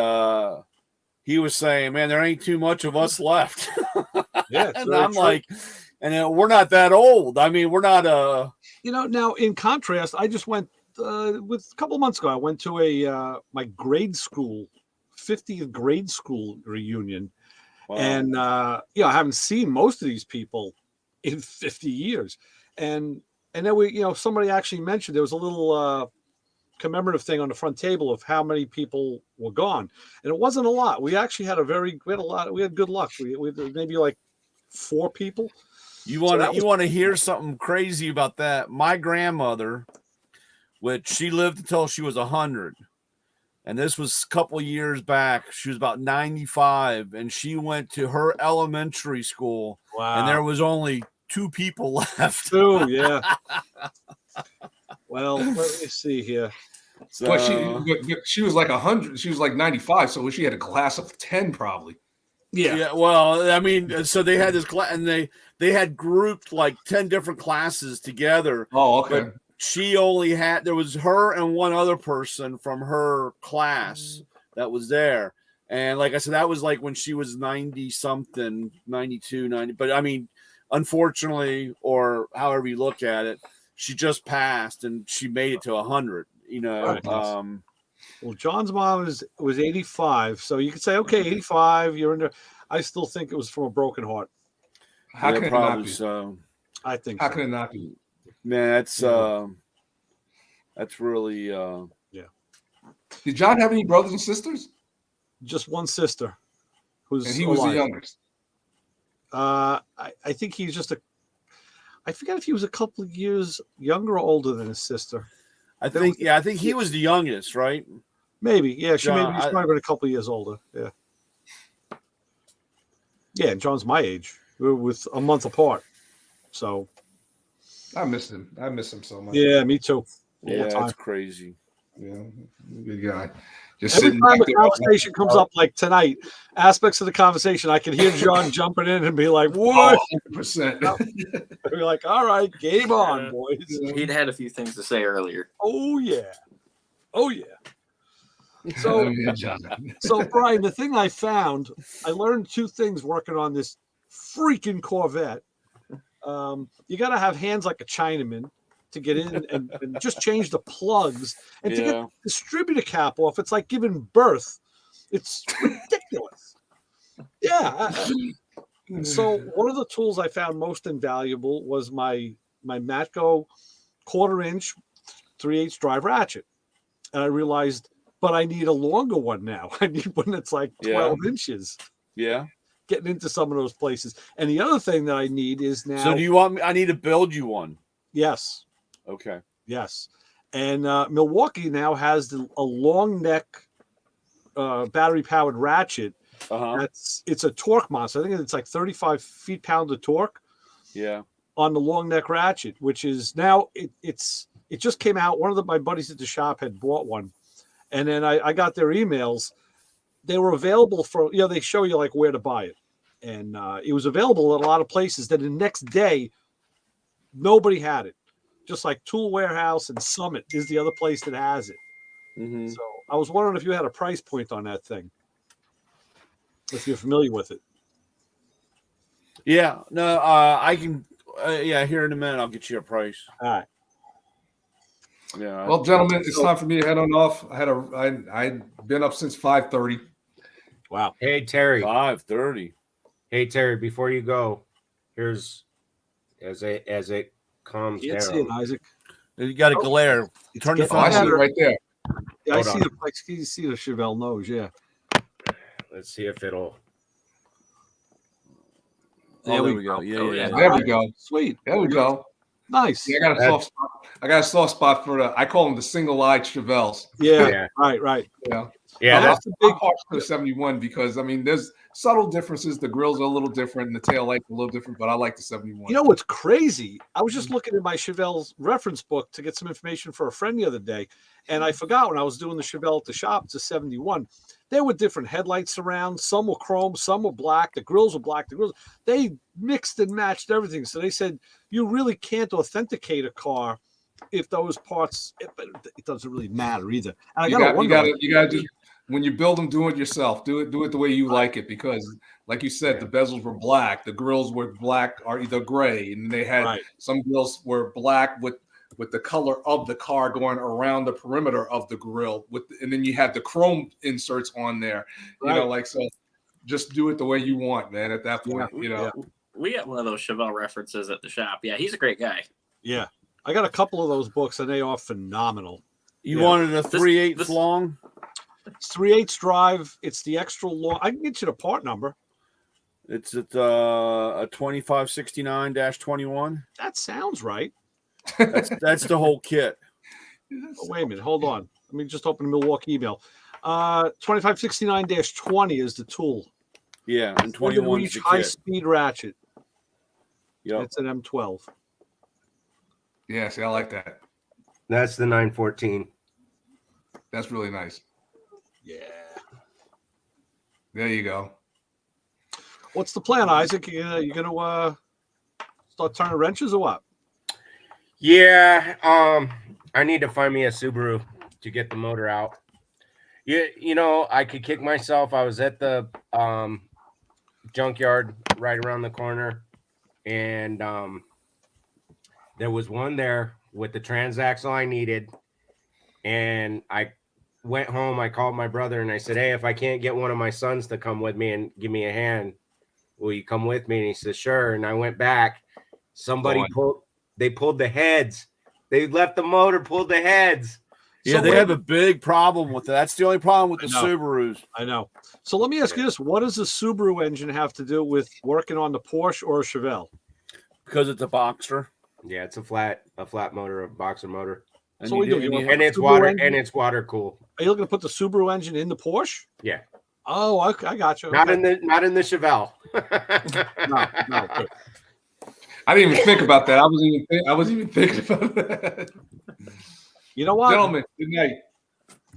C: he was saying, man, there ain't too much of us left.
B: Yeah.
C: And I'm like, and we're not that old. I mean, we're not
B: now in contrast, I just went with a couple of months ago. I went to my grade school 50th grade school reunion.
C: Wow.
B: And I haven't seen most of these people in 50 years. And then we, somebody actually mentioned there was a little commemorative thing on the front table of how many people were gone, and it wasn't a lot. We actually had we had good luck. We had maybe like 4 people.
C: You want to hear something crazy about that? My grandmother, which she lived until she was 100, and this was a couple years back. She was about 95, and she went to her elementary school.
B: Wow.
C: And there was only 2 people left.
B: 2, yeah. Well, let me see here.
C: So,
I: But she was like 100. She was like 95, so she had a class of 10 probably.
B: Yeah.
C: Well, I mean, so they had this class, and they had grouped like 10 different classes together.
I: Oh, okay.
C: But she only had, there was her and one other person from her class that was there. And like I said, that was like when she was 90 something, 92, 90. But I mean, unfortunately, or however you look at it, she just passed and she made it to 100, you know.
B: Right. Well, John's mom was 85. So you could say, okay, 85, you're in there. I still think it was from a broken heart.
I: How can it not be?
C: So.
B: I think
I: How
B: so.
I: can it not be?
C: Man, that's really
B: yeah.
I: Did John have any brothers and sisters?
B: Just one sister,
I: and he was the youngest.
B: I think he's just I forget if he was a couple of years younger or older than his sister.
C: I think he was the youngest, right?
B: Maybe, yeah. She
C: John,
B: maybe he's probably been a couple of years older. Yeah. Yeah, and John's my age. We're with a month apart. So
I: I miss him. I miss him so much.
B: Yeah, me too.
C: Yeah, that's crazy.
I: Yeah, good guy. Just
B: every
I: sitting
B: time
I: back
B: a
I: there.
B: conversation comes up like tonight, aspects of the conversation, I can hear John jumping in and be like, "What?"
I: 100%.
B: We're like, "All right, game on, boys."
G: He'd had a few things to say earlier.
B: Oh yeah, oh yeah. So,
I: Yeah, John.
B: so Brian, the thing I found, I learned 2 things working on this freaking Corvette. You got to have hands like a Chinaman to get in and just change the plugs and to get the distributor cap off. It's like giving birth. It's ridiculous. Yeah. So one of the tools I found most invaluable was my Matco 1/4-inch 3/8 drive ratchet. And I realized, but I need a longer one now. I need one that's like 12 inches.
C: Yeah.
B: Getting into some of those places. And the other thing that I need is now.
C: So do you want me? I need to build you one.
B: Yes.
C: Okay.
B: Yes. And Milwaukee now has a long neck battery powered ratchet. It's a torque monster. I think it's like 35 feet-pound of torque.
C: Yeah.
B: On the long neck ratchet, which is now it just came out. One of my buddies at the shop had bought one, and then I got their emails. They were available for, they show you like where to buy it. And it was available at a lot of places. Then the next day, nobody had it. Just like Tool Warehouse and Summit is the other place that has it.
C: Mm-hmm.
B: So I was wondering if you had a price point on that thing, if you're familiar with it.
C: Yeah. No, I can. Here in a minute, I'll get you a price.
B: All right.
C: Yeah.
I: Well, gentlemen, it's time for me to head on off. I'd been up since 5:30.
B: Wow.
J: Hey Terry.
C: 5:30.
J: Hey Terry, before you go, here's as it calms
B: Can't
J: down.
B: see it, Isaac.
C: You got a glare. Turn your
I: Oh, I see it right there.
B: Yeah, I
J: Hold
B: see the Chevelle nose. Yeah.
J: Let's see if it'll.
C: There we go. Yeah.
I: There we go.
B: Sweet.
I: There we go.
B: Nice.
I: Yeah, I got a soft spot for I call them the single-eyed Chevelles.
B: Yeah. Right.
J: Yeah,
I: that's the big part for the 71 because I mean there's subtle differences. The grills are a little different and the tail lights are a little different, but I like the 71.
B: You know what's crazy? I was just looking at my Chevelle's reference book to get some information for a friend the other day, and I forgot when I was doing the Chevelle at the shop. It's a 71. There were different headlights around. Some were chrome, some were black. The grills were black. They mixed and matched everything. So they said you really can't authenticate a car if those parts. It doesn't really matter either. And
I: you got to when you build them, do it yourself. Do it the way you like it because, like you said, the bezels were black. The grills were black or either gray, and they had some grills were black with the color of the car going around the perimeter of the grill and then you have the chrome inserts on there, so just do it the way you want, man, at that point.
G: We got one of those Chevelle references at the shop. Yeah, he's a great guy.
B: Yeah, I got a couple of those books and they are phenomenal.
C: You wanted a 3/8 long?
B: It's 3/8 drive. It's the extra long. I can get you the part number.
C: It's at a 2569-21.
B: That sounds right.
C: That's the whole kit.
B: Oh, wait a minute. Hold on. Let me just open the Milwaukee email. 2569-20 is the tool.
C: Yeah, and
B: 21
C: 21 is
B: reach
C: the
B: high
C: kit.
B: speed ratchet.
C: Yep.
B: It's an M12.
I: Yeah, see, I like that.
J: That's the 914.
I: That's really nice.
B: Yeah.
I: There you go.
B: What's the plan, Isaac? You gonna start turning wrenches or what?
J: Yeah, I need to find me a Subaru to get the motor out. Yeah, you know, I could kick myself. I was at the junkyard right around the corner, and there was one there with the transaxle I needed, and I went home. I called my brother and I said, "Hey, if I can't get one of my sons to come with me and give me a hand, will you come with me?" And he said, "Sure." And I went back. Somebody pulled the heads. They left the motor, pulled the heads.
C: Yeah,
B: So
C: they have a big problem with that. That's the only problem with the
B: I know.
C: Subarus.
B: I know. So let me ask you this: what does the Subaru engine have to do with working on the Porsche or a Chevelle?
C: Because it's a Boxer.
J: Yeah, it's a flat motor, a boxer motor.
C: And
B: So
C: you
B: what
C: do-
B: do you
C: and
B: want?
J: And it's
B: Subaru
J: water
B: engine?
J: water cool.
B: Are you looking to put the Subaru engine in the Porsche?
J: Yeah.
B: Oh, I got you.
J: Not
B: Okay.
J: in the Chevelle.
B: No. Good.
I: I didn't even think about that. I wasn't even thinking about that.
B: You know what?
I: Gentlemen, good night.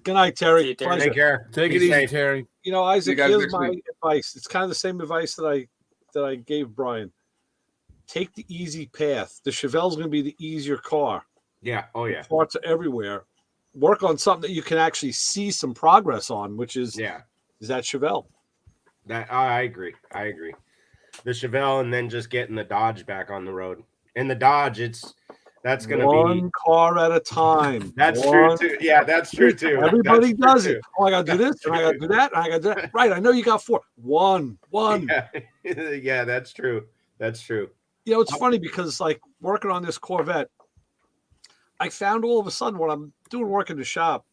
B: Good night, Terry.
G: See you, Terry.
B: Pleasure.
J: Take care.
C: Take
J: Be
C: it easy,
J: safe.
C: Terry.
B: You know, Isaac,
I: guys
B: here's
I: next
B: my
I: week.
B: advice. It's kind of the same advice that I gave Brian. Take the easy path. The Chevelle's going to be the easier car.
J: Yeah. Oh yeah.
B: Parts are everywhere. Work on something that you can actually see some progress on, which is
J: Yeah.
B: that Chevelle.
J: That I agree. The Chevelle, and then just getting the Dodge back on the road. And the Dodge, that's gonna
B: One
J: be
B: car at a time.
J: that's
B: One-
J: true too. Yeah, that's true too.
B: Everybody
J: That's true
B: does
J: too.
B: it. Oh, I got to do this, and I got to do that, and I got to do that. Right. I know you got four. One.
J: Yeah. Yeah, that's true. That's true.
B: You know, it's funny because like working on this Corvette, I found all of a sudden when I'm doing work in the shop,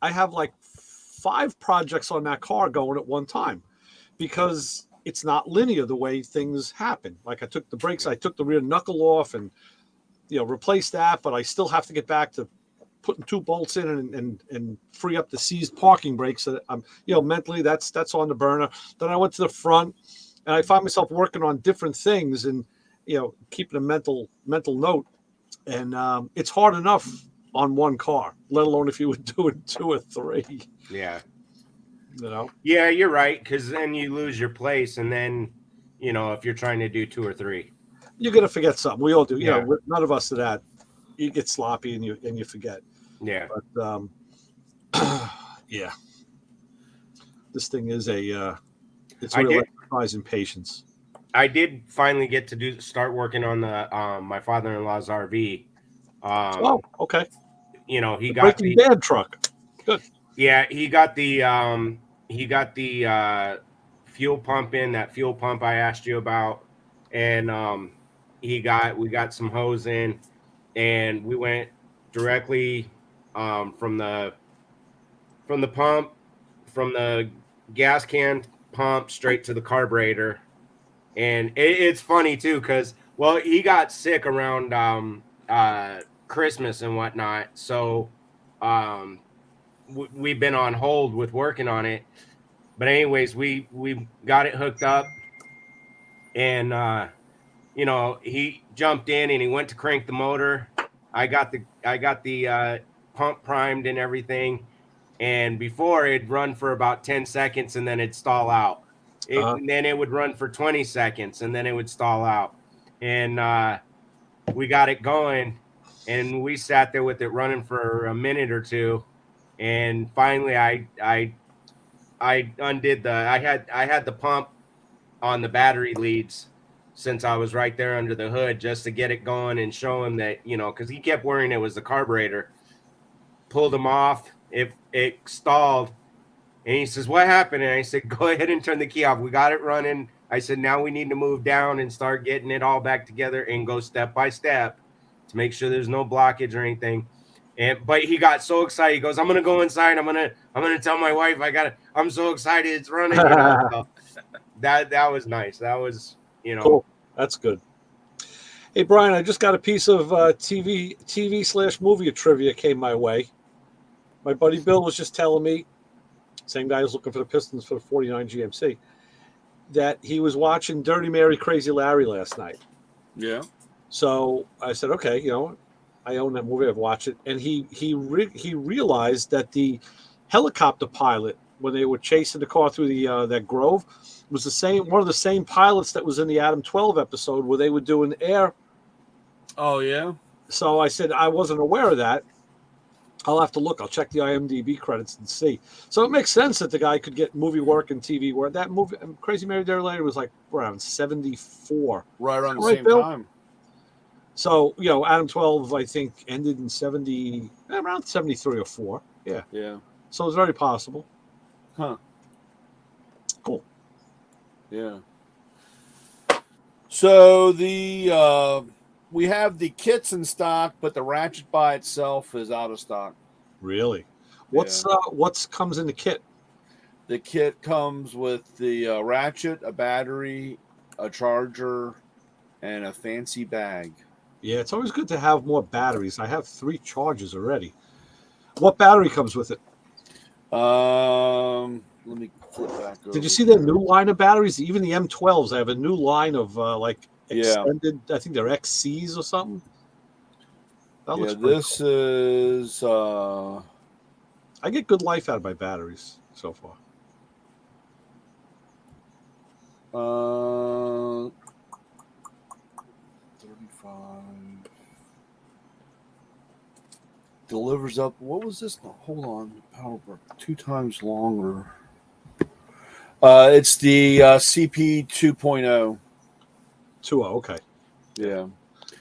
B: I have like 5 projects on that car going at one time because it's not linear the way things happen. Like I took the brakes, I took the rear knuckle off and, replaced that, but I still have to get back to putting 2 bolts in and free up the seized parking brakes. So that I'm, mentally that's on the burner. Then I went to the front and I found myself working on different things and, keeping a mental note. And it's hard enough on one car, let alone if you would do it 2 or 3.
J: Yeah.
B: Yeah,
J: you're right, because then you lose your place, and then if you're trying to do 2 or 3.
B: you're gonna forget something. We all do.
J: Yeah.
B: None of us do that. You get sloppy and you forget.
J: Yeah.
B: But yeah, this thing is it's
J: I
B: real
J: did-
B: exercise in patience.
J: I did finally get to start working on the my father-in-law's RV.
B: Oh, okay.
J: He got
B: Breaking Bad truck. Good.
J: Yeah, he got the fuel pump in, that fuel pump I asked you about, and we got some hose in, and we went directly from the pump, from the gas can pump straight to the carburetor. And it's funny too, because he got sick around Christmas and whatnot, so we've been on hold with working on it. But anyways, we got it hooked up, and he jumped in and he went to crank the motor. I got the pump primed and everything, and before it'd run for about 10 seconds and then it'd stall out. And then it would run for 20 seconds and then it would stall out. And we got it going, and we sat there with it running for a minute or two. And finally I undid I had the pump on the battery leads, since I was right there under the hood, just to get it going and show him that, because he kept worrying it was the carburetor. Pulled him off. It stalled. And he says, "What happened?" And I said, "Go ahead and turn the key off. We got it running." I said, "Now we need to move down and start getting it all back together and go step by step to make sure there's no blockage or anything." But he got so excited. He goes, "I'm gonna go inside. I'm gonna tell my wife I'm so excited it's running." that was nice. That was, you know,
B: Cool. That's good. Hey, Brian, I just got a piece of TV/movie trivia came my way. My buddy Bill was just telling me, same guy who's looking for the Pistons for the 49 GMC, that he was watching Dirty Mary, Crazy Larry last night.
C: Yeah.
B: So I said, okay, I own that movie. I've watched it, and he realized that the helicopter pilot, when they were chasing the car through the that grove, was one of the same pilots that was in the Adam 12 episode where they were doing air.
C: Oh yeah.
B: So I said I wasn't aware of that. I'll have to look. I'll check the IMDb credits and see. So it makes sense that the guy could get movie work and TV work. That movie, Crazy Mary Dirty Larry, was like around 74.
C: Right around the
B: Right,
C: same
B: Bill?
C: time.
B: So, Adam 12, I think, ended in around 73 or 4. Yeah.
C: Yeah.
B: So it's very possible.
C: Huh.
B: Cool.
C: Yeah. So we have the kits in stock, but the ratchet by itself is out of stock.
B: Really? What's comes in the kit?
C: The kit comes with the ratchet, a battery, a charger, and a fancy bag.
B: Yeah, it's always good to have more batteries. I have 3 chargers already. What battery comes with it?
C: Let me flip back over.
B: Did you see their new line of batteries? Even the M12s, I have a new line of extended. I think they're XCs or something. That looks
C: this
B: cool.
C: is.
B: I get good life out of my batteries so far.
C: 35 delivers up. What was this? No, hold on. Power brick 2 times longer. It's the CP 2.0.
B: 2.0, okay.
C: Yeah.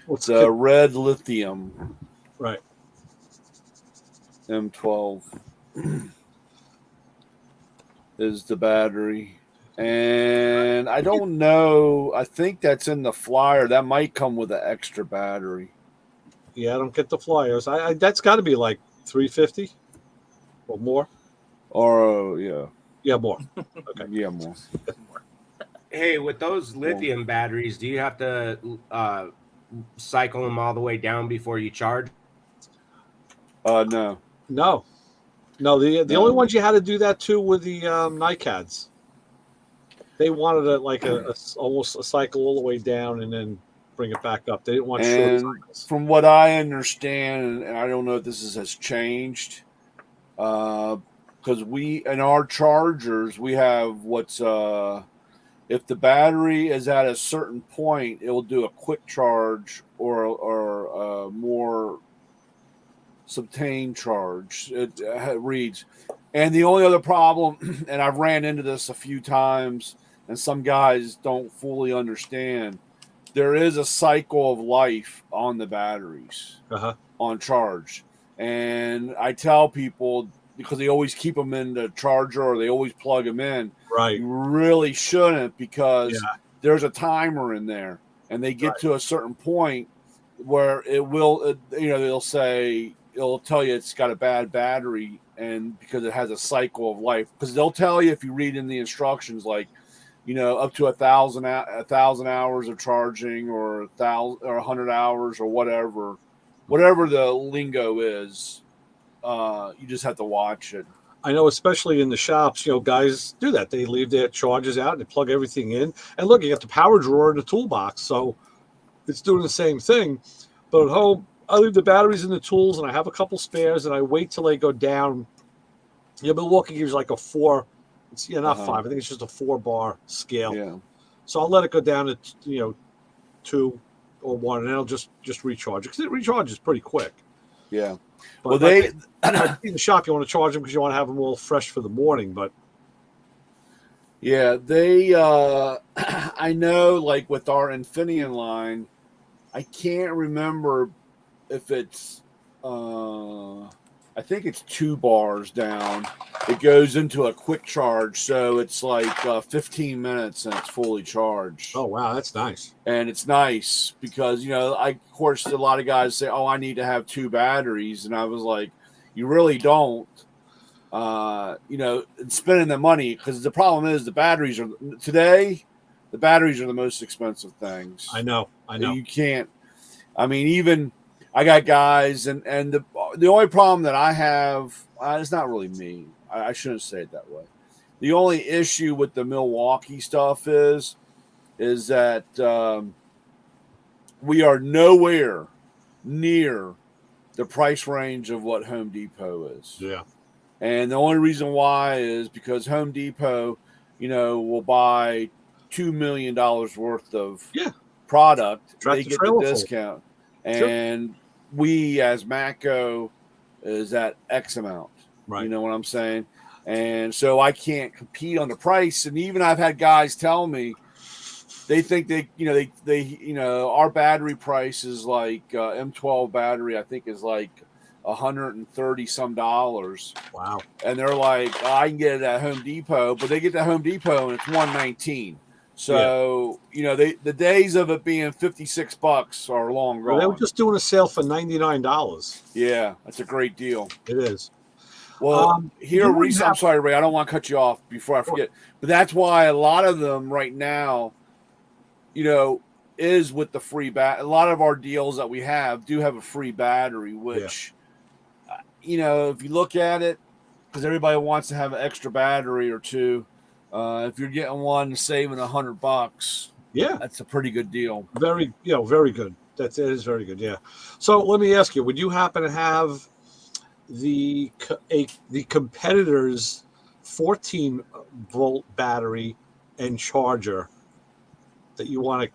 B: What's
C: the red lithium?
B: Right.
C: M12 is the battery. And I don't know. I think that's in the flyer. That might come with an extra battery.
B: Yeah, I don't get the flyers. I that's got to be like $350 or more.
C: Or yeah.
B: Yeah, more. Okay.
C: Yeah, more.
J: Hey, with those lithium batteries, do you have to cycle them all the way down before you charge?
C: No.
B: No. The only ones you had to do that to were the NiCads. They wanted almost a cycle all the way down and then bring it back up. They didn't want short cycles.
C: From what I understand, and I don't know if this has changed, because we in our chargers we have what's if the battery is at a certain point, it will do a quick charge or more subtained charge. It reads. And the only other problem, and I've ran into this a few times, and some guys don't fully understand, there is a cycle of life on the batteries on charge. And I tell people, because they always keep them in the charger or they always plug them in,
B: right?
C: You really shouldn't, because there's a timer in there, and they get to a certain point where it will, they'll say, it'll tell you it's got a bad battery, and because it has a cycle of life. Because they'll tell you, if you read in the instructions, like, up to 1,000 hours of charging, or 1,000 or 100 hours, or whatever the lingo is. You just have to watch it.
B: I know, especially in the shops, guys do that. They leave their chargers out and they plug everything in. And look, you got the power drawer in the toolbox, so it's doing the same thing. But at home, I leave the batteries in the tools, and I have a couple spares, and I wait till they go down. Milwaukee gives like a 4. It's not 5. I think it's just a 4-bar scale.
C: Yeah.
B: So I'll let it go down to 2 or 1, and then I'll just recharge it, because it recharges pretty quick.
C: Yeah.
B: But in the shop, you want to charge them because you want to have them all fresh for the morning. But
C: yeah, they I know, like with our Infineon line, I can't remember if it's I think it's 2 bars down. It goes into a quick charge, so it's like 15 minutes and it's fully charged.
B: Oh wow, that's nice.
C: And it's nice because of course a lot of guys say, "Oh, I need to have 2 batteries," and I was like, "You really don't." and spending the money, because the problem is the batteries are the most expensive things.
B: I know.
C: You can't. I mean, even I got guys, and the only problem that I have, it's not really me. I shouldn't say it that way. The only issue with the Milwaukee stuff is that we are nowhere near the price range of what Home Depot is.
B: Yeah.
C: And the only reason why is because Home Depot, will buy $2 million worth of product.
B: Tractor
C: They get
B: trailer
C: the
B: full.
C: discount.
B: Sure.
C: And we as Matco is at X amount.
B: Right.
C: You know what I'm saying? And so I can't compete on the price. And even I've had guys tell me they think our battery price is like M12 battery, I think is like $130 some.
B: Wow.
C: And they're like, I can get it at Home Depot, but they get to Home Depot and it's $119. So, the days of it being $56 are long gone.
B: Well, they were just doing a sale for $99.
C: Yeah, that's a great deal.
B: It is.
C: Well,
B: I'm
C: sorry, Ray, I don't want to cut you off before I forget, but that's why a lot of them right now, is with the free a lot of our deals that we do have a free battery, which, if you look at it, because everybody wants to have an extra battery or two, if you're getting one saving $100, that's a pretty good deal.
B: Very good. It is very good. Yeah. So let me ask you: would you happen to have the competitor's 14-volt battery and charger that you want to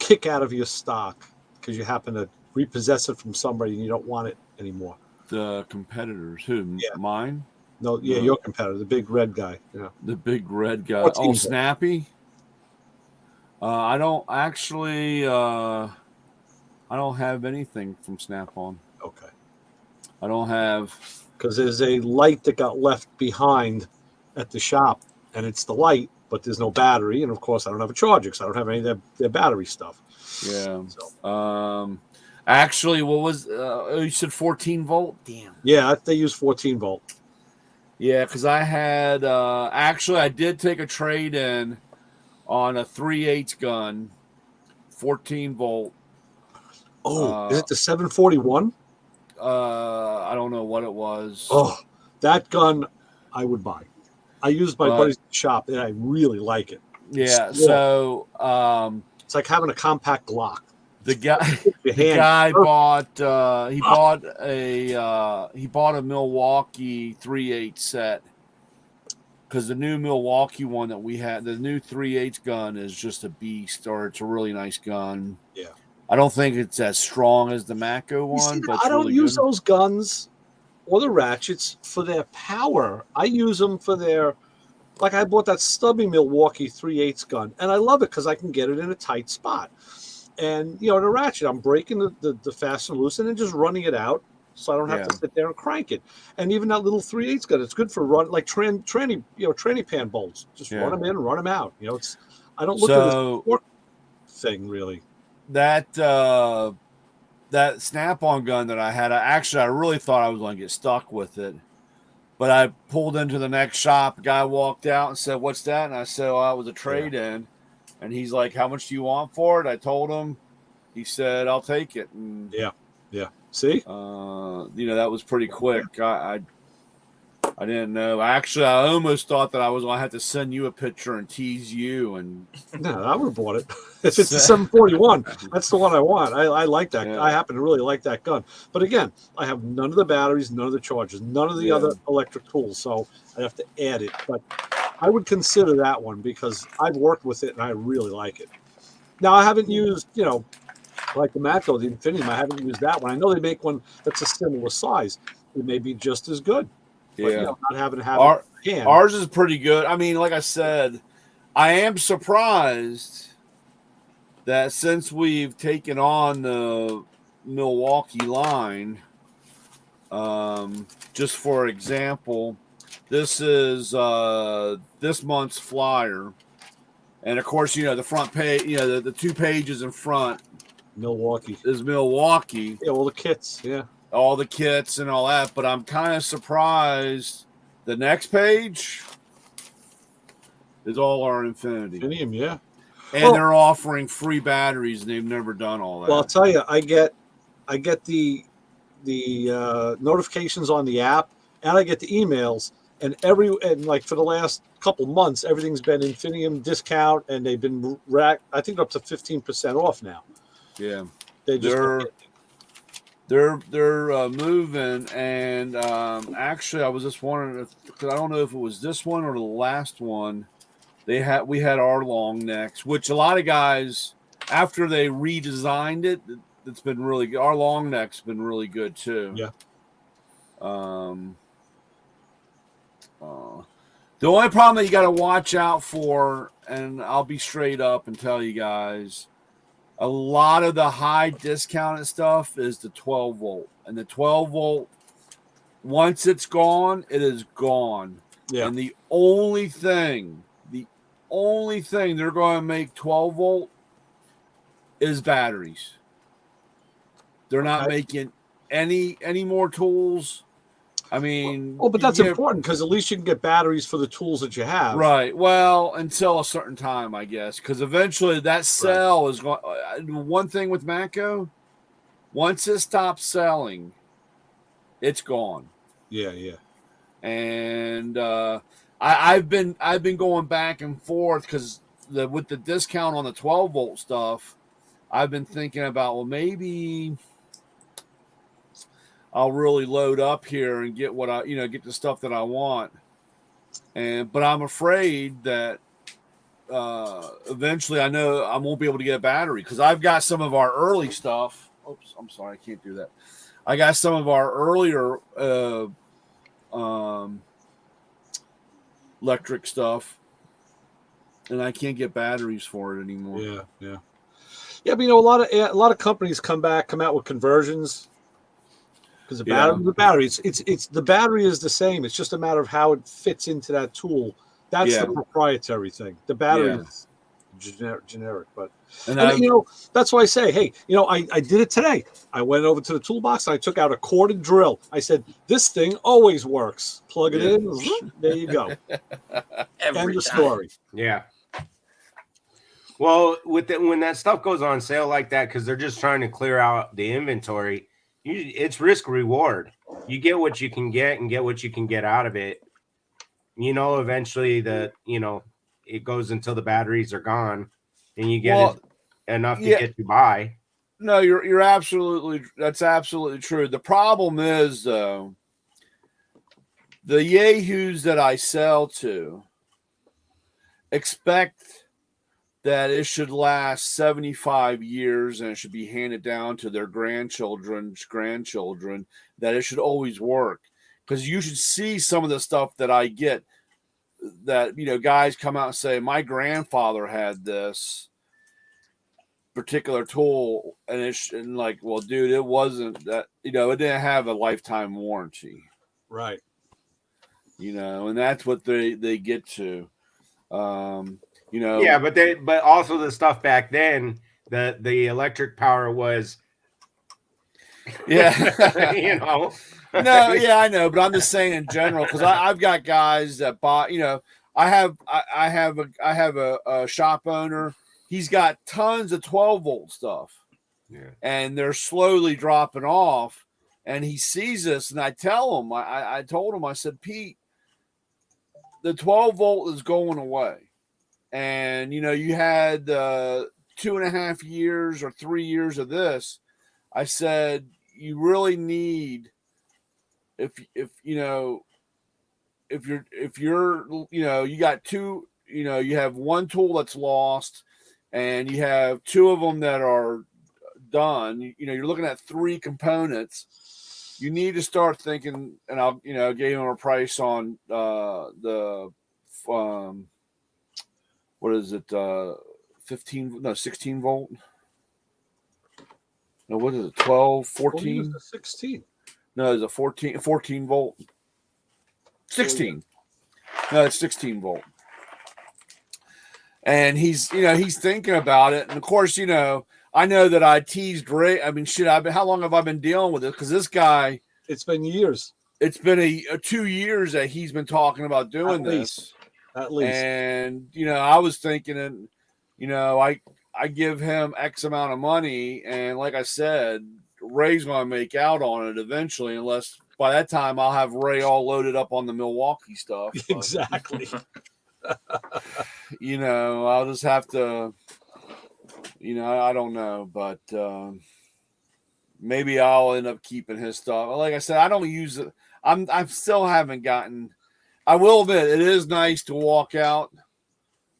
B: kick out of your stock because you happen to repossess it from somebody and you don't want it anymore?
C: The competitors, who?
B: Yeah.
C: Mine?
B: No, your competitor, the big red guy. Yeah.
C: The big red guy. Oh, Snappy? I don't actually. I don't have anything from Snap-on.
B: Okay.
C: I don't have,
B: because there's a light that got left behind at the shop, and it's the light, but there's no battery, and of course I don't have a charger because I don't have any of their battery stuff.
C: Yeah. So. Actually, what was you said 14 volt? Damn.
B: Yeah, they use 14 volt.
C: Yeah, because I had I did take a trade in on a 3/8 gun, 14 volt.
B: Oh, is it the 741?
C: I don't know what it was.
B: Oh, that gun I would buy. I used my buddy's shop and I really like it.
C: Yeah, so
B: it's like having a compact Glock.
C: The guy bought a Milwaukee 3/8 set, because the new Milwaukee one that we had, the new 3/8 gun is just a beast, or it's a really nice gun.
B: Yeah.
C: I don't think it's as strong as the Matco one, but
B: I don't
C: really
B: use
C: good.
B: those guns or the ratchets for their power. I use them for their, like I bought that stubby Milwaukee 3/8 gun, and I love it because I can get it in a tight spot. And, the ratchet, I'm breaking the fast and loose and then just running it out so I don't have to sit there and crank it. And even that little 3/8 gun, it's good for like tranny pan bolts. Just run them in, run them out. I don't look at this torque thing really.
C: That Snap-on gun that I had, I really thought I was going to get stuck with it. But I pulled into the next shop. A guy walked out and said, "What's that?" And I said, "Oh, it was a trade-in." And he's like, "How much do you want for it?" I told him. He said, "I'll take it." And
B: yeah. See,
C: that was pretty quick. I didn't know. Actually, I almost thought that I was going to have to send you a picture and tease you. And
B: no, I would have bought it. If it's the 741, that's the one I want. I like that. Yeah. I happen to really like that gun. But again, I have none of the batteries, none of the chargers, none of the other electric tools. So I have to add it. But I would consider that one because I've worked with it and I really like it. Now, I haven't used, like the Matco, the Infinium, I haven't used that one. I know they make one that's a similar size. It may be just as good. But, not having to have
C: ours is pretty good. I mean, like I said, I am surprised that since we've taken on the Milwaukee line, just for example, this is this month's flyer. And, of course, the front page, the 2 pages in front.
B: Milwaukee.
C: Is Milwaukee.
B: Yeah, all the kits, yeah.
C: All the kits and all that, but I'm kind of surprised The next page is all our Infinity.
B: Infinium, yeah.
C: And
B: Well-
C: they're offering free batteries, and they've never done all that.
B: Well, I'll tell you, I get the notifications on the app, and I get the emails, and like for the last couple months, everything's been Infinium discount, and they've been I think up to 15% off now.
C: Yeah,
B: They're
C: moving, and actually, I was just wondering because I don't know if it was this one or the last one. We had our long necks, which a lot of guys after they redesigned it, it's been really good. Our long neck's been really good too.
B: Yeah.
C: The only problem that you got to watch out for, and I'll be straight up and tell you guys, a lot of the high discounted stuff is the 12 volt, and the 12 volt, once it's gone, it is gone.
B: Yeah.
C: And the only thing they're going to make 12 volt is batteries. They're not making any more tools. I mean,
B: but that's important because at least you can get batteries for the tools that you have.
C: Right. Well, until a certain time, I guess, because eventually that cell is going. One thing with Matco, once it stops selling, it's gone.
B: Yeah, yeah.
C: And I've been going back and forth because with the discount on the 12 volt stuff, I've been thinking about, well, maybe I'll really load up here and get get the stuff that I want. But I'm afraid that eventually I know I won't be able to get a battery because I've got some of our early stuff. Oops, I'm sorry, I can't do that. I got some of our earlier electric stuff, and I can't get batteries for it anymore.
B: Yeah, yeah. Yeah, but a lot of companies come out with conversions. Because the battery, it's the battery is the same. It's just a matter of how it fits into that tool. That's the proprietary thing. The battery is generic, but that's why I say, hey, I did it today. I went over to the toolbox and I took out a corded drill. I said, this thing always works. Plug it in. There you go. End of story.
J: Yeah. Well, when that stuff goes on sale like that, because they're just trying to clear out the inventory. It's risk reward. You get what you can get and get what you can get out of it. Eventually it goes until the batteries are gone and you get enough to get you by.
C: No, that's absolutely true. The problem is though, the yahoos that I sell to expect that it should last 75 years and it should be handed down to their grandchildren's grandchildren, that it should always work. Because you should see some of the stuff that I get that, guys come out and say, my grandfather had this particular tool. And like, well, dude, it wasn't that, it didn't have a lifetime warranty.
B: Right.
C: And that's what they get to.
J: Yeah, but also the stuff back then, the electric power was,
C: No, yeah, I know, but I'm just saying in general because I've got guys that buy. I have a shop owner. He's got tons of 12 volt stuff, and they're slowly dropping off. And he sees this, and I tell him, I told him, I said, Pete, the 12 volt is going away. And, you had 2.5 years or 3 years of this. I said, you really need, if you're, you got two, you have one tool that's lost and you have two of them that are done, you're looking at 3 components. You need to start thinking, and I'll, gave him a price on what is it? 16 volt. No, what is it? 12, 14?
B: 16.
C: No, it's a 14 volt. 16. No, it's 16 volt. And he's thinking about it. And of course, I know that I teased Ray. I mean, shit, how long have I been dealing with this? Because this guy.
B: It's been years.
C: it's been a 2 years that he's been talking about doing this.
B: At least.
C: And, I was thinking, and, I give him X amount of money. And like I said, Ray's going to make out on it eventually, unless by that time I'll have Ray all loaded up on the Milwaukee stuff. But,
B: Exactly.
C: I'll just have to, I don't know, but maybe I'll end up keeping his stuff. Like I said, I don't use it. I still haven't gotten. I will admit it is nice to walk out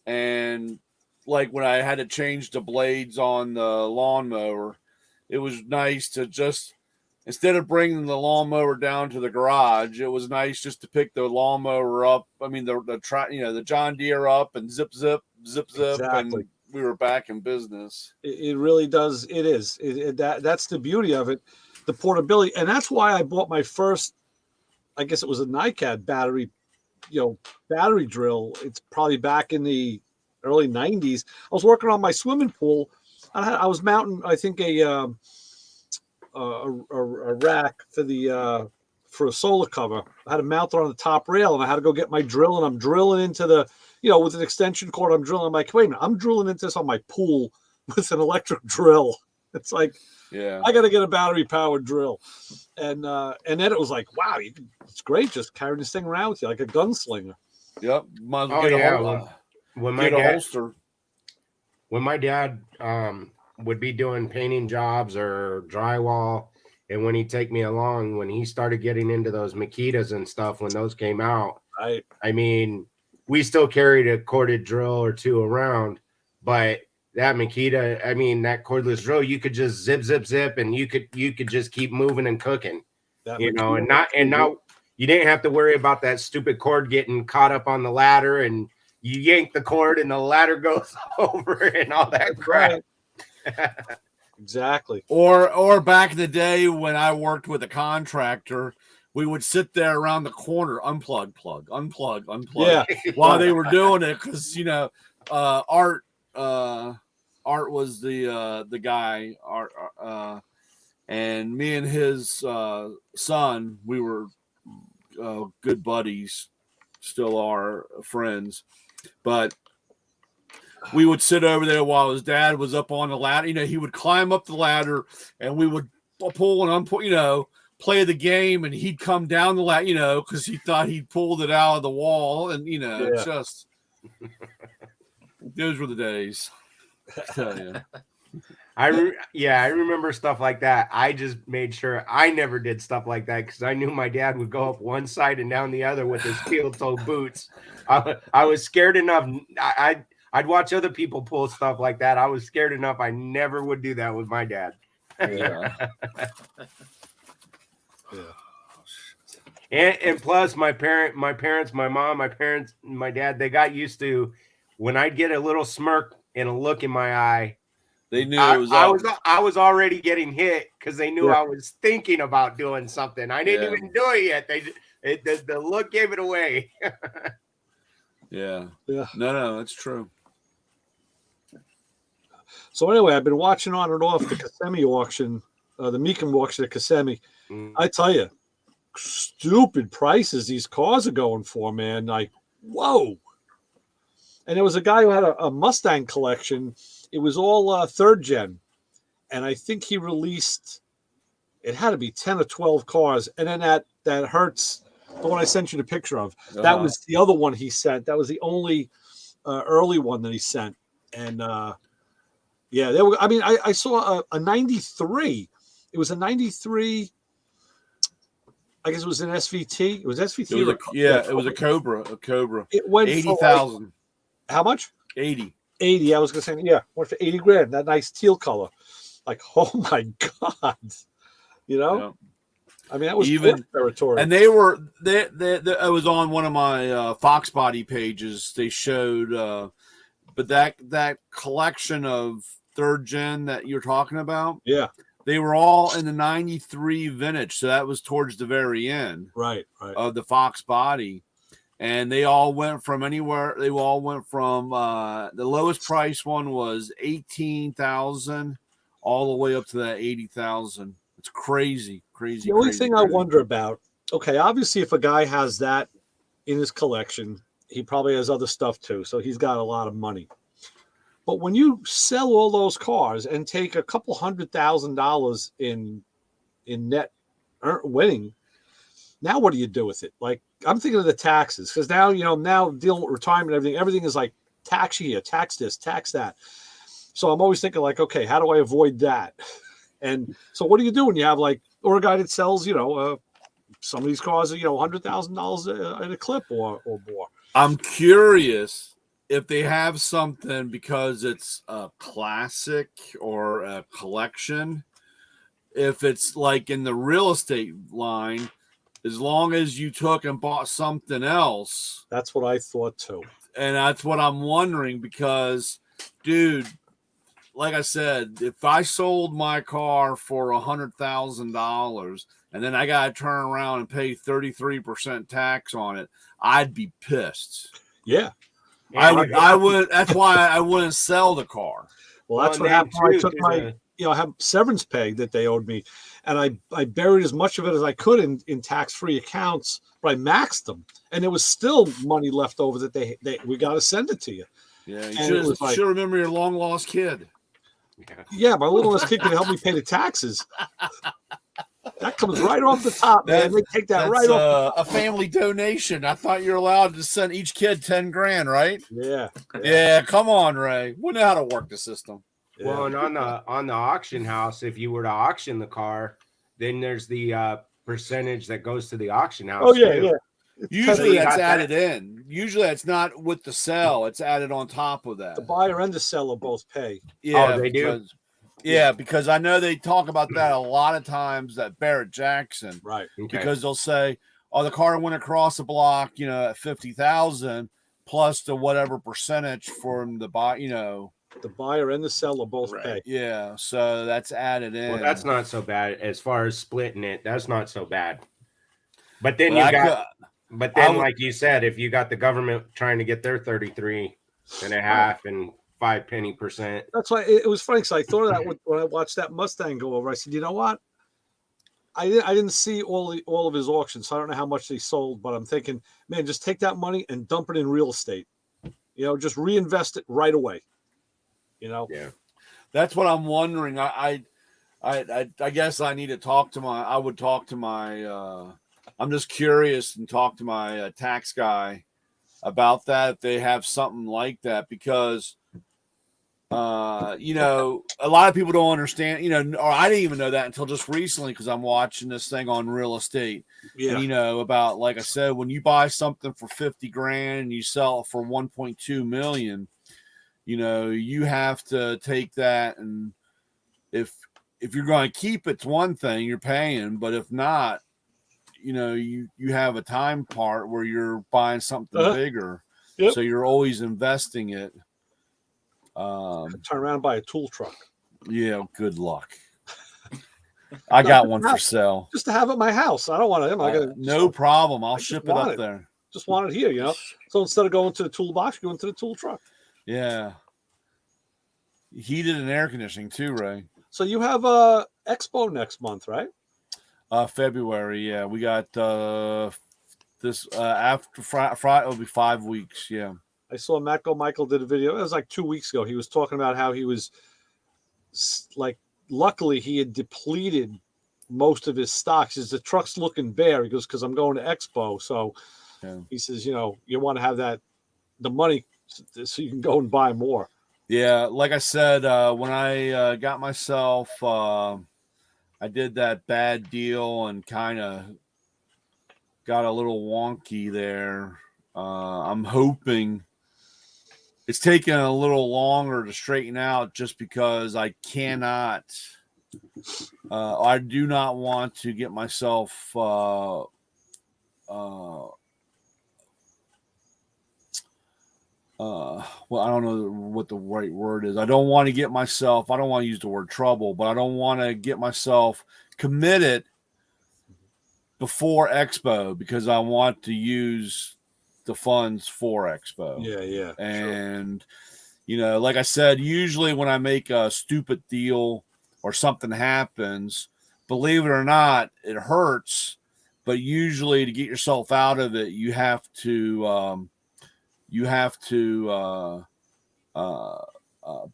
C: and like when I had to change the blades on the lawnmower, it was nice to just instead of bringing the lawnmower down to the garage, it was nice just to pick the lawnmower up. I mean the John Deere up and zip,
B: Exactly.
C: and we were back in business.
B: It really does. It is. That's the beauty of it, the portability, and that's why I bought my first. I guess it was a NiCad battery drill. It's probably back in the early '90s. I was working on my swimming pool. I was mounting, I think, a rack for a solar cover. I had to mount it on the top rail, and I had to go get my drill, and I'm drilling into the, with an extension cord. I'm drilling. I'm like, wait a minute, I'm drilling into this on my pool with an electric drill. It's like,
C: yeah,
B: I got to get a battery powered drill. And then it was like, wow, it's great just carrying this thing around with you like a gunslinger.
C: Yep. Might as well get a holster.
J: When my dad would be doing painting jobs or drywall, and when he'd take me along, when he started getting into those Makitas and stuff, when those came out,
B: right.
J: I mean, we still carried a corded drill or two around, but that Makita, I mean, that cordless drill, you could just zip, and you could just keep moving and cooking, and now you didn't have to worry about that stupid cord getting caught up on the ladder, and you yank the cord and the ladder goes over and all that crap.
B: Right. Exactly.
C: Or back in the day when I worked with a contractor, we would sit there around the corner, unplug,
B: yeah,
C: while they were doing it, because Art was the guy, and me and his son, we were good buddies, still are friends, but we would sit over there while his dad was up on the ladder. He would climb up the ladder, and we would pull and unpull, play the game, and he'd come down the ladder, because he thought he'd pulled it out of the wall, and just those were the days. I tell you.
J: I remember stuff like that. I just made sure I never did stuff like that because I knew my dad would go up one side and down the other with his steel-toe boots. I was scared enough. I'd watch other people pull stuff like that. I was scared enough. I never would do that with my dad.
C: Yeah.
J: And plus, my parents, my mom, my dad, they got used to when I'd get a little smirk and a look in my eye.
C: They knew it was up.
J: I was already getting hit because they knew I was thinking about doing something. I didn't even do it yet. The look gave it away.
C: Yeah. No, that's true.
B: So anyway, I've been watching on and off the Kissimmee auction, the Meekum auction at Kissimmee. I tell you, stupid prices these cars are going for, man. Like, whoa. And there was a guy who had a Mustang collection. It was all third gen. And I think he released, it had to be 10 or 12 cars. And then that Hertz, the one I sent you the picture of, that was the other one he sent. That was the only early one that he sent. And there were, I mean, I saw a 93. It was a 93. I guess it was an SVT. It was SVT.
C: It was a Cobra.
B: It went
C: 80,000.
B: How much?
C: 80.
B: I was going to say, went for 80 grand. That nice teal color. Like, oh my God.
C: Yeah.
B: I mean, that was
C: even
B: territory.
C: And they I was on one of my Fox Body pages. They showed, but that collection of third gen that you're talking about.
B: Yeah.
C: They were all in the 93 vintage. So that was towards the very end.
B: Right.
C: Of the Fox Body. And they all went from anywhere. They all went from the lowest price one was 18,000 all the way up to that 80,000. It's crazy.
B: The only thing I wonder about okay, obviously, if a guy has that in his collection, he probably has other stuff too. So he's got a lot of money. But when you sell all those cars and take a couple $100,000 in net winning, now what do you do with it? Like, I'm thinking of the taxes, because now, now dealing with retirement, everything is like tax here, tax this, tax that. So I'm always thinking like, okay, how do I avoid that? And so what do you do when you have like, or a guy that sells, some of these cars are, $100,000 at a clip or more.
C: I'm curious if they have something because it's a classic or a collection. If it's like in the real estate line, as long as you took and bought something else.
B: That's what I thought too.
C: And that's what I'm wondering because, dude, like I said, if I sold my car for $100,000 and then I got to turn around and pay 33% tax on it, I'd be pissed.
B: Yeah.
C: I would. That's why I wouldn't sell the car.
B: Well, that's what happened. I took my, I have severance pay that they owed me, and I buried as much of it as I could in tax-free accounts, but I maxed them, and there was still money left over that we got to send it to you.
C: Yeah, you should remember your long lost kid.
B: Yeah, my little lost kid can help me pay the taxes. That comes right off the top, man. They take that right off.
C: A family donation. I thought you're allowed to send each kid $10,000, right?
B: Yeah.
C: Come on, Ray. We know how to work the system.
J: Yeah. Well, and on the auction house, if you were to auction the car, then there's the percentage that goes to the auction house.
B: Oh yeah, yeah.
C: Usually that's added in. Usually it's not with the sell. It's added on top of that.
B: The buyer and the seller both pay.
C: Yeah, they do. Yeah, because I know they talk about that a lot of times at Barrett Jackson.
B: Right.
J: Okay.
C: Because they'll say, oh, the car went across the block, at 50,000 plus the whatever percentage from the buy,
B: The buyer and the seller both pay.
C: Yeah, so that's added in.
J: Well, that's not so bad as far as splitting it. That's not so bad. But then like you said, if you got the government trying to get their 33.5 and 5 penny percent.
B: That's why it was funny because I thought of that when I watched that Mustang go over. I said, you know what? I didn't see all of his auctions, so I don't know how much they sold, but I'm thinking, man, just take that money and dump it in real estate. Just reinvest it right away.
J: Yeah.
C: That's what I'm wondering. I guess I need to talk to I'm just curious and talk to my tax guy about that if they have something like that because a lot of people don't understand, or I didn't even know that until just recently because I'm watching this thing on real estate.
B: Yeah.
C: And, about, like I said, when you buy something for $50,000 and you sell it for 1.2 million, you have to take that. And if you're going to keep it's one thing you're paying, but if not, you have a time part where you're buying something bigger.
B: Yep.
C: So you're always investing it.
B: Turn around and buy a tool truck.
C: Yeah, good luck. I got one for sale.
B: Just to have at my house. I don't want to.
C: No problem. I'll ship it up there.
B: Just want it here, So instead of going to the toolbox, go into the tool truck.
C: Yeah. Heated and air conditioning too, Ray.
B: So you have a expo next month, right?
C: February. Yeah, we got this after Friday. It'll be 5 weeks. Yeah.
B: I saw Michael did a video. It was like 2 weeks ago. He was talking about how he was like, luckily he had depleted most of his stocks. He says, the truck's looking bare. He goes, because I'm going to Expo. So he says, you want to have the money so you can go and buy more. Yeah.
C: Like I said, when I got myself, I did that bad deal and kind of got a little wonky there. I'm hoping it's taking a little longer to straighten out just because I cannot. I do not want to get myself. Well, I don't know what the right word is. I don't want to get myself. I don't want to use the word trouble, but I don't want to get myself committed before Expo because I want to use the funds for Expo.
B: Yeah.
C: And, like I said, usually when I make a stupid deal or something happens, believe it or not, it hurts. but usually to get yourself out of it, you have to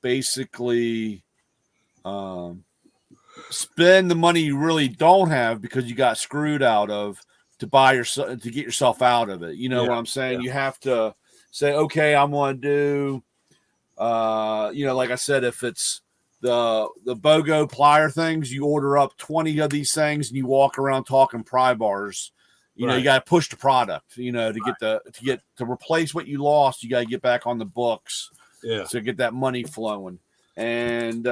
C: basically spend the money you really don't have because you got screwed out of to buy yourself to get yourself out of it. You know what I'm saying? You have to say, okay, I'm going to do, like I said, if it's the BOGO plier things, you order up 20 of these things and you walk around talking pry bars. You know, you got to push the product, to replace what you lost. You got to get back on the books to get that money flowing. And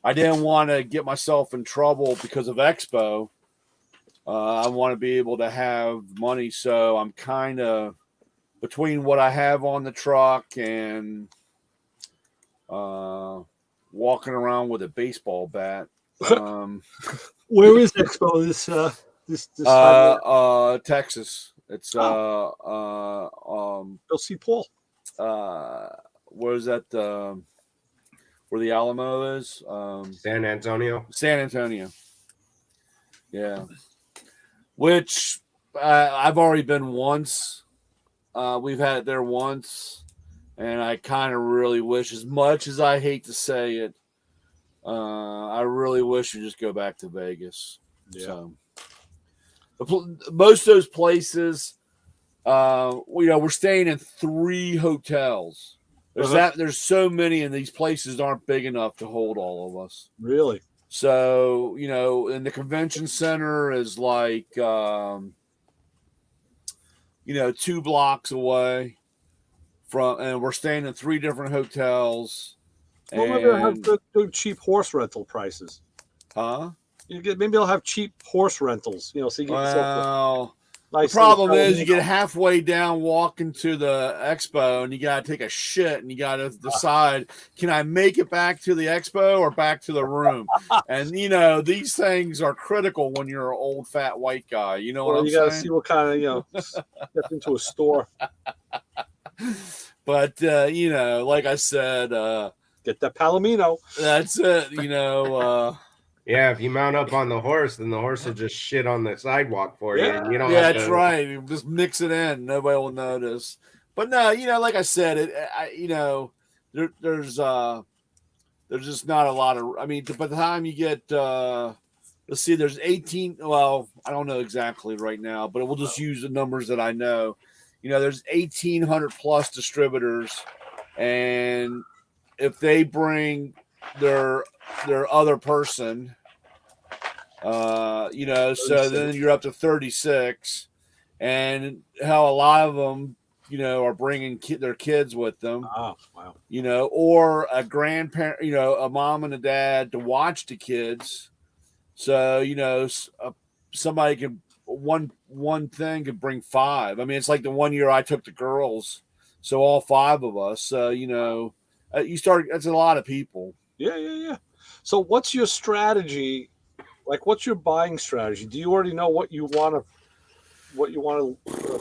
C: I didn't want to get myself in trouble because of Expo. I want to be able to have money. So I'm kind of between what I have on the truck and walking around with a baseball bat.
B: Where is Expo this
C: Texas. It's
B: Go see Paul.
C: Where's that where the Alamo is?
J: San Antonio.
C: Yeah. Which I've already been once. We've had it there once, and I kind of really wish, as much as I hate to say it, I really wish we just go back to Vegas. Yeah. So, most of those places, we're staying in 3 hotels. There's so many, and these places aren't big enough to hold all of us.
B: Really?
C: So, and the convention center is like, 2 blocks away and we're staying in 3 different hotels.
B: Well, maybe they'll have good cheap horse rental prices.
C: Huh?
B: Maybe they'll have cheap horse rentals, so you get yourself nice.
C: The problem is you get halfway down walking to the expo and you got to take a shit and you got to decide, can I make it back to the expo or back to the room? And, these things are critical when you're an old fat white guy. You know what I'm saying? You got to
B: see what kind of, get into a store.
C: But, like I said,
B: get that Palomino.
C: That's it,
J: Yeah, if you mount up on the horse, then the horse will just shit on the sidewalk for you. And you don't
C: have
J: have
C: that's
J: to...
C: right. You just mix it in. Nobody will notice. But no, like I said, there's just not a lot of. I mean, by the time you get, let's see, there's 18. Well, I don't know exactly right now, but we'll just use the numbers that I know. There's 1,800 plus distributors, and if they bring their other person, so then you're up to 36, and how a lot of them, are bringing their kids with them.
B: Oh, wow.
C: Or a grandparent, a mom and a dad to watch the kids. So, somebody can, one thing could bring 5. I mean, it's like the one year I took the girls, so all 5 of us. So, that's a lot of people.
B: Yeah. So what's your strategy? Like, what's your buying strategy? Do you already know what you want to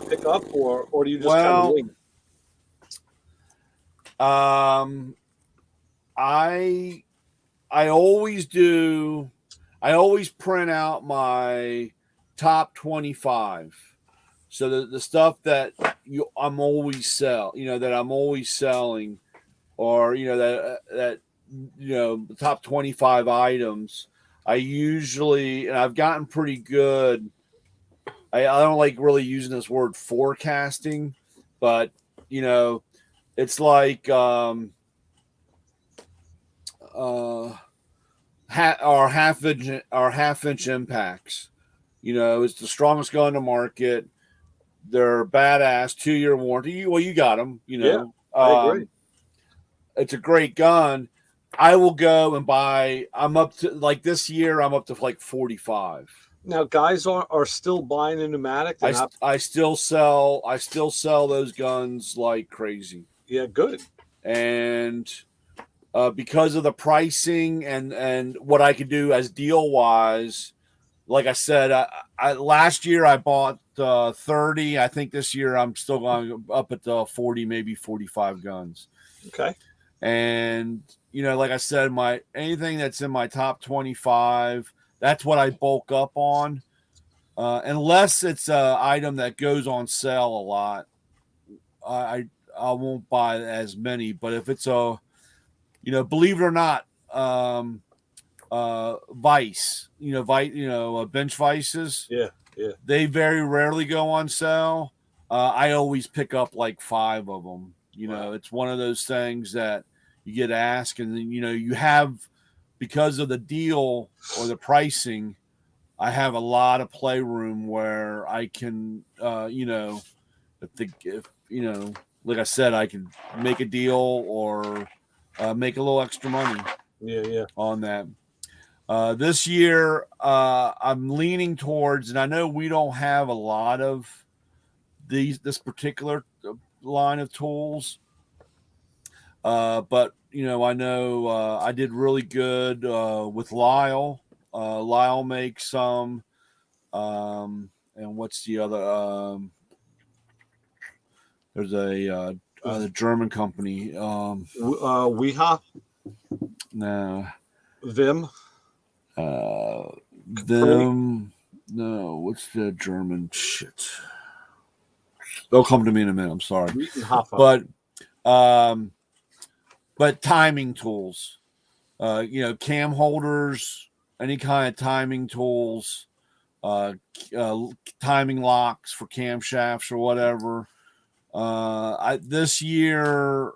B: pick up, or do you just kind of wing?
C: I always do. I always print out my top 25. So the stuff that I'm always that I'm always selling, or that the top 25 items. I usually, and I've gotten pretty good. I don't like really using this word forecasting, but it's like our half inch impacts. It's the strongest gun in the market. They're badass, 2-year warranty. Well, you got them.
B: I agree.
C: It's a great gun. I will go and buy. I'm up to, like, this year, I'm up to like 45.
B: Now, guys are still buying a pneumatic.
C: I still sell those guns like crazy.
B: Yeah, good.
C: And because of the pricing and what I could do as deal wise, like I said, I last year I bought 30. I think this year I'm still going up at the 40, maybe 45 guns.
B: Okay.
C: And like I said, anything that's in my top 25, that's what I bulk up on. unless it's an item that goes on sale a lot, I won't buy as many. But if it's believe it or not, Vice, bench vices.
B: Yeah.
C: They very rarely go on sale. I always pick up like 5 of them.
B: Wow.
C: It's one of those things that you get asked, and then you have, because of the deal or the pricing, I have a lot of playroom where I can, like I said, I can make a deal or make a little extra money.
B: Yeah.
C: On that. This year, I'm leaning towards, and I know we don't have a lot of this particular line of tools, but I know I did really good with Lyle. Lyle makes some, and what's the other? There's the German company.
B: Weha?
C: No.
B: Vim?
C: Them. No, what's the German shit? They'll come to me in a minute. I'm sorry, but timing tools, cam holders, any kind of timing tools, timing locks for camshafts or whatever. This year,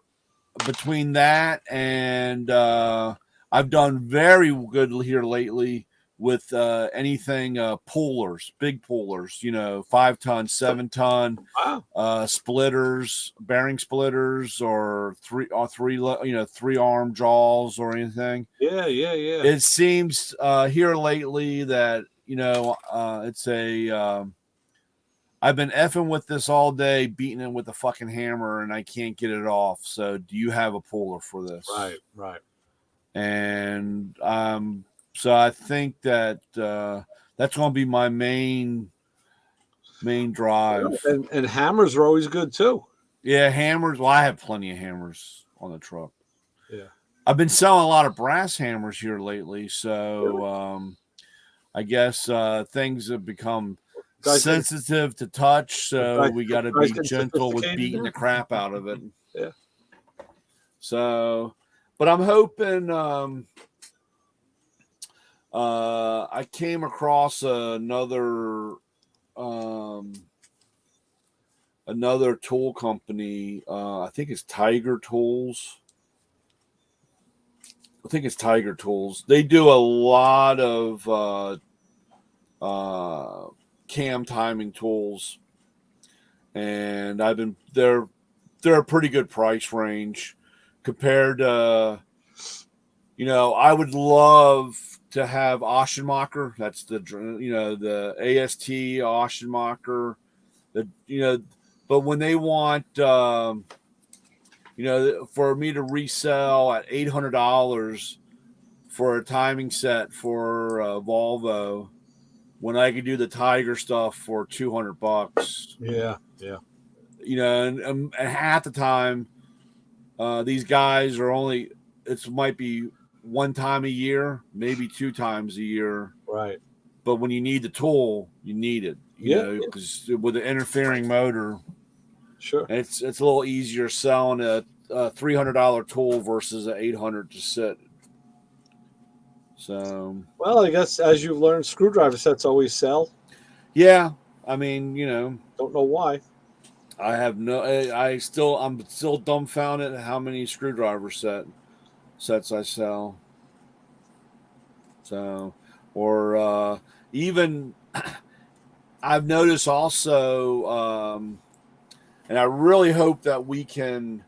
C: between that and I've done very good here lately with anything pullers, big pullers, 5-ton, 7-ton, splitters, bearing splitters, or three arm jaws or anything.
B: Yeah.
C: It seems here lately that it's a I've been effing with this all day, beating it with a fucking hammer, and I can't get it off. So, do you have a puller for this?
B: Right.
C: And so I think that that's going to be my main drive.
B: And hammers are always good too.
C: Yeah, hammers. Well, I have plenty of hammers on the truck.
B: Yeah,
C: I've been selling a lot of brass hammers here lately, so I guess things have become sensitive to touch, so we got to be gentle with beating the crap out of it.
B: Yeah.
C: So, but I'm hoping. I came across another tool company. I think it's Tiger Tools. They do a lot of cam timing tools, and they're a pretty good price range compared to, I would love to have Oschenmacher. That's the AST Oschenmacher. But when they want, for me to resell at $800 for a timing set for Volvo, when I could do the Tiger stuff for $200.
B: Yeah.
C: And half the time, these guys are only. It might be one time a year, maybe 2 times a year.
B: Right.
C: But when you need the tool, you need it. Because with the interfering motor,
B: sure,
C: it's a little easier selling a $300 tool versus an $800 to sit. So,
B: well, I guess as you've learned, screwdriver sets always sell.
C: Yeah, I mean,
B: don't know why.
C: I'm still dumbfounded at how many screwdriver sets I sell. So, or even I've noticed also, and I really hope that we can,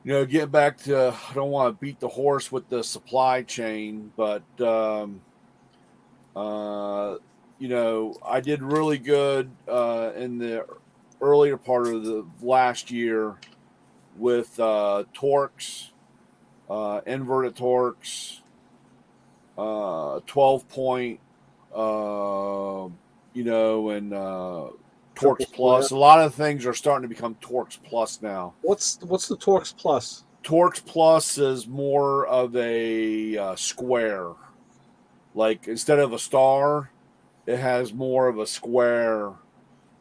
C: get back to, I don't want to beat the horse with the supply chain, but, I did really good in the earlier part of the last year with Torx, inverted Torx, 12-point, and Torx Plus. A lot of things are starting to become Torx Plus now.
B: What's the Torx Plus?
C: Torx Plus is more of a square. Like instead of a star, it has more of a square,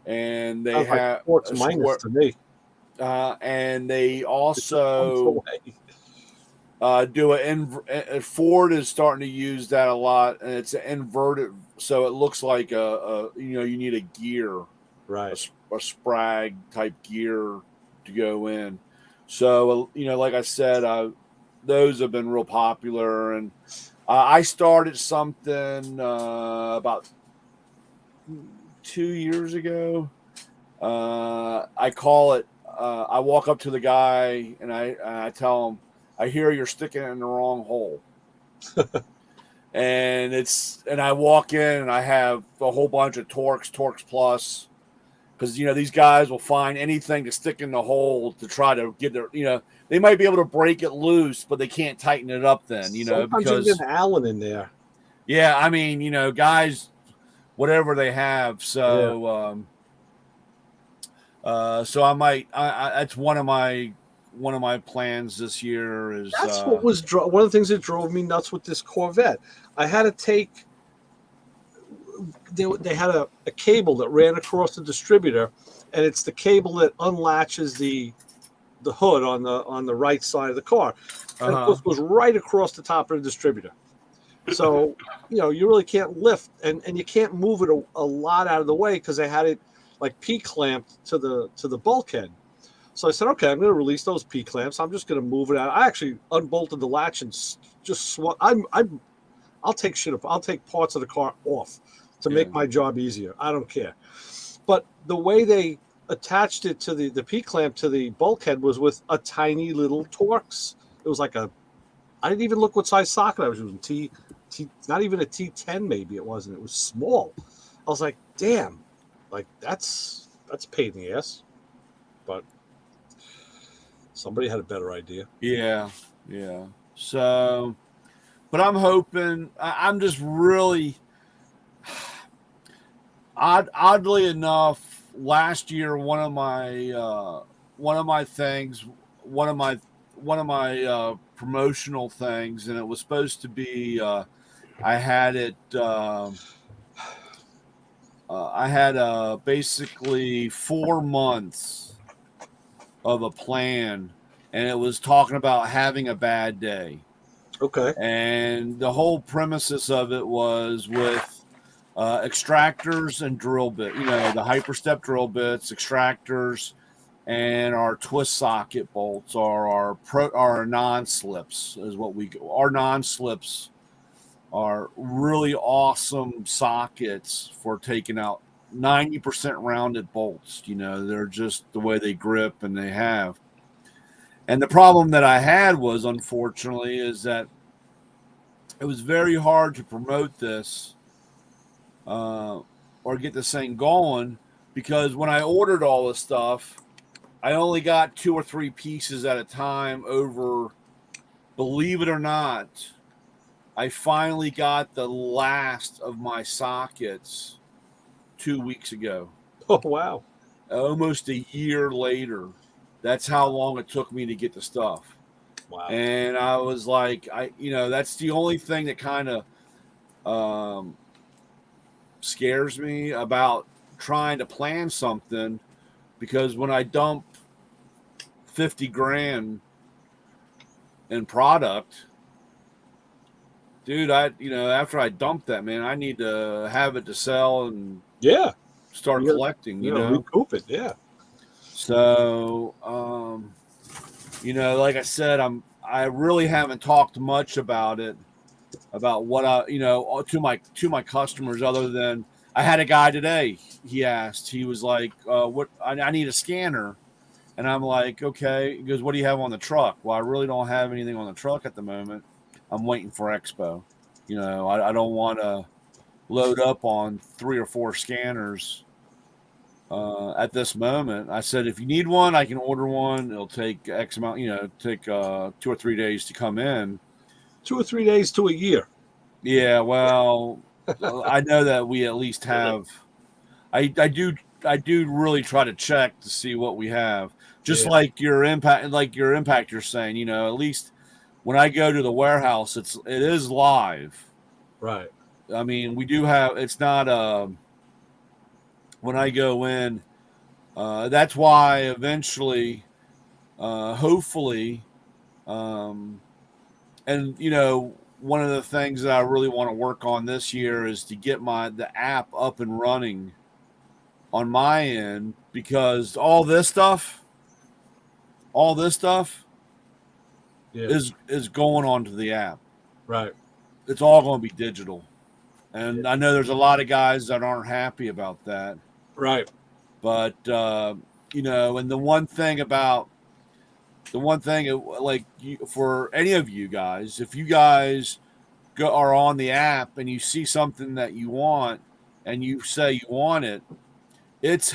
C: and they
B: Sounds like
C: have
B: sports
C: a
B: minus
C: square,
B: to me.
C: and they
B: Pumps
C: also
B: away.
C: do Ford is starting to use that a lot, and it's inverted, so it looks like you need a gear,
B: Right.
C: a sprag type gear to go in. So like I said, those have been real popular, and I started something about 2 years ago. I call it. I walk up to the guy and I tell him, I hear you're sticking it in the wrong hole. and I walk in and I have a whole bunch of Torx Plus, because these guys will find anything to stick in the hole to try to get their, they might be able to break it loose, but they can't tighten it up then,
B: Sometimes
C: because
B: you get an Allen in there.
C: yeah, I mean, guys, whatever they have. So so I might, that's one of my plans this year is
B: That's what was one of the things that drove me nuts with this Corvette. I had to take. They had a cable that ran across the distributor, and it's the cable that unlatches the hood on the right side of the car. And of course, goes right across the top of the distributor. So you really can't lift, and you can't move it a lot out of the way, because they had it like P clamped to the bulkhead. So I said, okay, I'm going to release those P clamps. I'm just going to move it out. I actually unbolted the latch and just swung. I'll take shit up. I'll take parts of the car off to make my job easier. I don't care. But the way they attached it to the P clamp to the bulkhead was with a tiny little Torx. It was like I didn't even look what size socket I was using. T, not even a T10 maybe it wasn't. It was small. I was like, damn, like that's a pain in the ass. But somebody had a better idea.
C: Yeah. So, but I'm hoping. I'm just really, oddly enough, last year one of my promotional things, and it was supposed to be. I had it. I had basically 4 months of a plan, and it was talking about having a bad day.
B: Okay.
C: And the whole premises of it was with extractors and drill bit, the hyperstep drill bits, extractors, and our twist socket bolts, or our non-slips is what our non-slips are really awesome sockets for taking out 90% rounded bolts. They're just the way they grip and they have. And the problem that I had was, unfortunately, is that it was very hard to promote this or get this thing going, because when I ordered all this stuff, I only got 2 or 3 pieces at a time over, believe it or not, I finally got the last of my sockets 2 weeks ago.
B: Oh, wow.
C: Almost a year later. That's how long it took me to get the stuff.
B: Wow.
C: And I was like, that's the only thing that kind of scares me about trying to plan something, because when I dump 50 grand in product, dude, after I dump that, man, I need to have it to sell and start collecting,
B: recoup it. Yeah.
C: So, like I said, I really haven't talked much about it, about what to my customers, other than I had a guy today. He asked, he was like, what, I need a scanner. And I'm like, okay. He goes, what do you have on the truck? Well, I really don't have anything on the truck at the moment. I'm waiting for Expo. I don't want to load up on 3 or 4 scanners at this moment. I said, if you need one, I can order one. It'll take X amount, take 2 or 3 days to come in.
B: 2 or 3 days to a year.
C: Yeah, well, I know that we at least have. I do really try to check to see what we have. Just like your impact, you're saying, at least when I go to the warehouse, it is live.
B: Right.
C: I mean, we do have. It's not when I go in. That's why eventually, hopefully, and one of the things that I really want to work on this year is to get the app up and running on my end, because all this stuff is going onto the app.
B: Right.
C: It's all going to be digital. And I know there's a lot of guys that aren't happy about that.
B: Right.
C: But, and the one thing, like for any of you guys, if you guys are on the app and you see something that you want and you say you want it, it's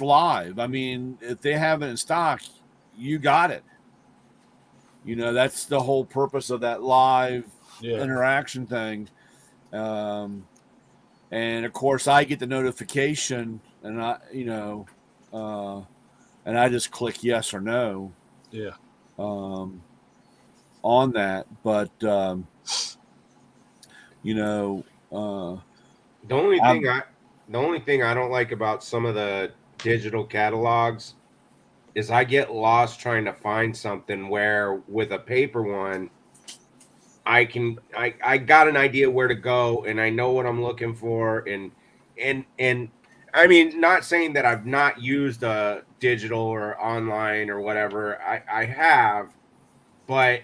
C: live. I mean, if they have it in stock, you got it. That's the whole purpose of that live interaction thing. And of course I get the notification and and I just click yes or no.
B: Yeah.
C: On that. But,
J: the only thing I don't like about some of the digital catalogs is I get lost trying to find something where with a paper one, I got an idea where to go and I know what I'm looking for. And I mean, not saying that I've not used a digital or online or whatever. I have, but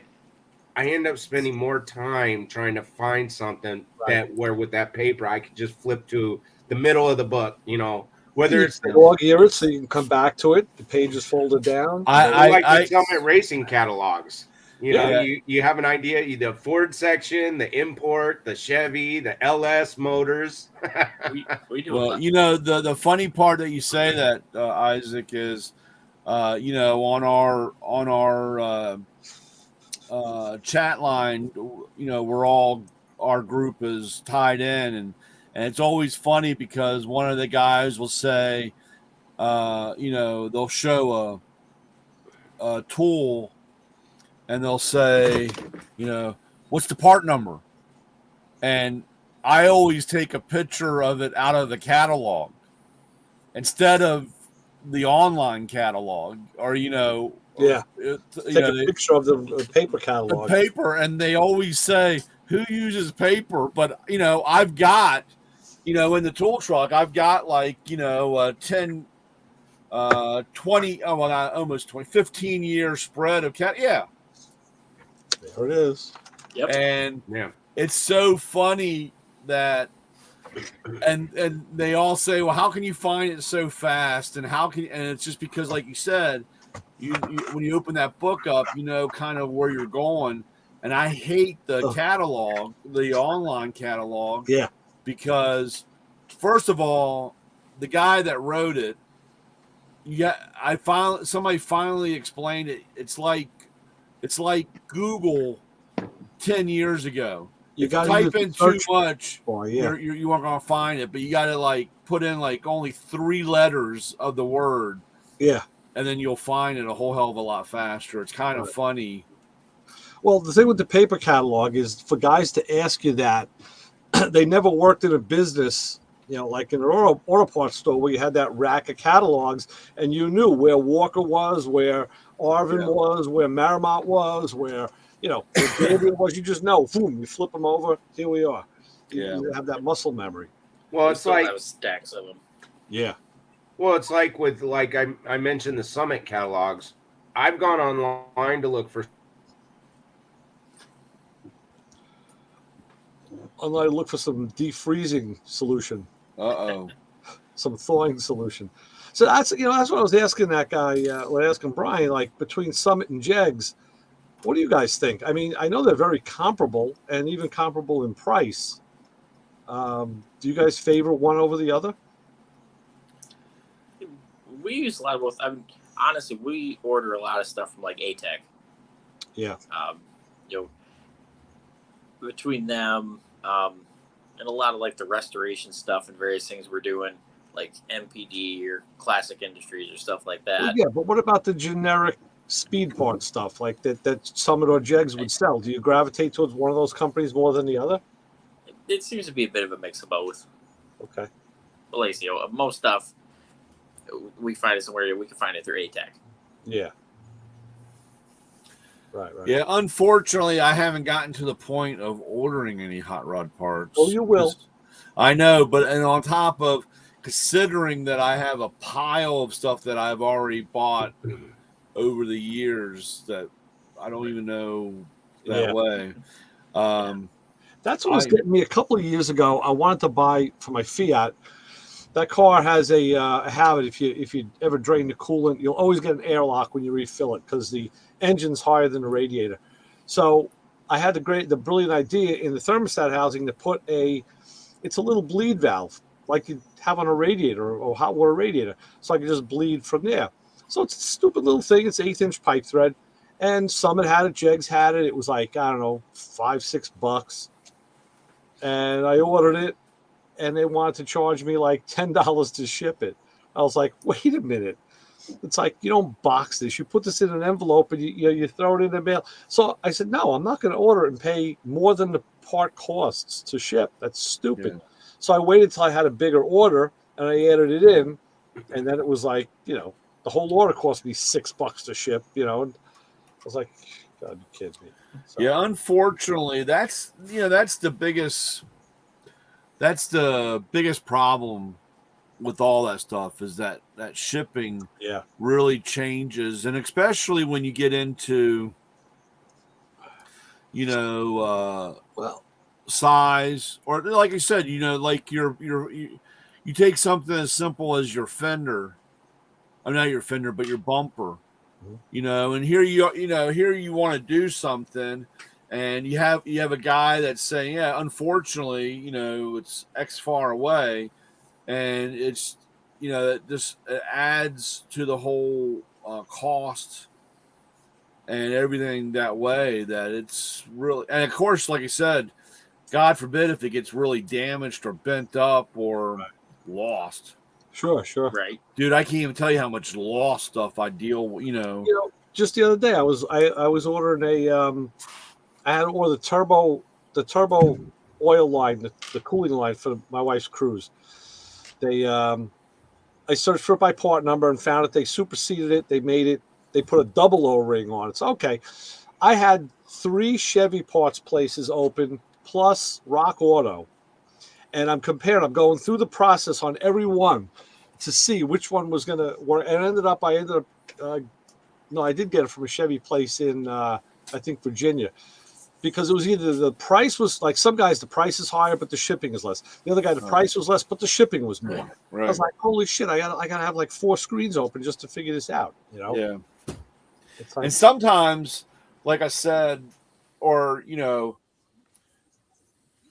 J: I end up spending more time trying to find something where with that paper, I could just flip to the middle of the book, whether it's the
B: log here, so you can come back to it. The page is folded down.
J: I like the Summit Racing catalogs. You have an idea, the Ford section, the import, the Chevy, the LS motors.
G: we do.
C: Well, the funny part that you say that, Isaac, is, on our chat line, our group is tied in, and it's always funny because one of the guys will say, they'll show a tool and they'll say, what's the part number? And I always take a picture of it out of the catalog instead of the online catalog, or,
B: take a picture of the paper catalog.
C: The paper, and they always say, who uses paper? But, I've got, in the tool truck, I've got 10, 20, not almost 20, 15 year spread of
B: There it is.
G: Yep.
C: And it's so funny that, and they all say, well, how can you find it so fast? And it's just because, like you said, you when you open that book up, kind of where you're going. And I hate the catalog, the online catalog.
B: Yeah.
C: Because first of all, the guy that wrote it, somebody finally explained it. It's like Google 10 years ago.
B: You got to
C: type in too much,
B: you
C: aren't going to find it, but you got to put in only 3 letters of the word.
B: Yeah.
C: And then you'll find it a whole hell of a lot faster. It's kind of funny.
B: Well, the thing with the paper catalog is for guys to ask you that, they never worked in a business, like in an auto parts store where you had that rack of catalogs and you knew where Walker was, where Arvin was, where Maramont was, where, where Gabriel was. You just know, boom, you flip them over, here we are. You have that muscle memory.
J: Well, it's like
G: stacks of them.
B: Yeah.
J: Well, it's like with I mentioned the Summit catalogs. I've gone online to look for.
B: Online, look for some defreezing solution. Some thawing solution. So that's that's what I was asking that guy. Asking Brian, between Summit and Jegs, what do you guys think? I mean, I know they're very comparable and even comparable in price. Do you guys favor one over the other?
G: We use a lot of both. I mean, honestly, we order a lot of stuff from ATEC.
B: Yeah.
G: Between them and a lot of the restoration stuff and various things we're doing, like MPD or Classic Industries or stuff like that.
B: Well, yeah, but what about the generic speed part stuff that Summit or Jegs would sell? Do you gravitate towards one of those companies more than the other?
G: it seems to be a bit of a mix of both.
B: Okay.
G: But like, most stuff we find it somewhere we can find it through ATAC.
B: Yeah. Right.
C: Yeah, unfortunately, I haven't gotten to the point of ordering any hot rod parts.
B: Oh, you will.
C: I know, and on top of considering that I have a pile of stuff that I've already bought over the years that I don't even know that way.
B: That's what was getting me a couple of years ago. I wanted to buy for my Fiat. That car has a habit. If you ever drain the coolant, you'll always get an airlock when you refill it because the engine's higher than the radiator. So I had the brilliant idea in the thermostat housing to put it's a little bleed valve like you have on a radiator or hot water radiator, so I could just bleed from there. So it's a stupid little thing. It's 1/8-inch pipe thread, and Summit had it, Jegs had it. It was like, I don't know, $5-6, and I ordered it. And they wanted to charge me like $10 to ship it. I was like, wait a minute. It's like, you don't box this. You put this in an envelope and you throw it in the mail. So I said, no, I'm not going to order it and pay more than the part costs to ship. That's stupid. Yeah. So I waited till I had a bigger order and I added it in. And then it was like, the whole order cost me $6 to ship, and I was like, God, you kidding me. So.
C: Yeah, unfortunately, that's the biggest problem with all that stuff is that shipping really changes. And especially when you get into, size, or like I said, like you take something as simple as your fender. I'm not your fender, but your bumper, and here you want to do something. And you have a guy that's saying, yeah, unfortunately, it's X far away, and it's it adds to the whole cost and everything that way. That it's really, and of course, like I said, God forbid if it gets really damaged or bent up or lost.
B: Sure,
G: right,
B: dude.
C: I can't even tell you how much lost stuff I deal with.
B: Just the other day, I was ordering I had to order the turbo oil line, the cooling line for my wife's Cruise. I searched for it by part number and found it. They superseded it. They put a double O-ring on it. So, okay. I had 3 Chevy parts places open plus Rock Auto. And I'm going through the process on every one to see which one was going to work. And I ended up, no, I did get it from a Chevy place in, I think, Virginia. Because it was either the price was like some guys, the price is higher, but the shipping is less. The other guy, the price was less, but the shipping was more. Right. I was like, holy shit, I gotta have like 4 screens open just to figure this out.
C: Yeah.
B: It's like,
C: and sometimes, like I said, or you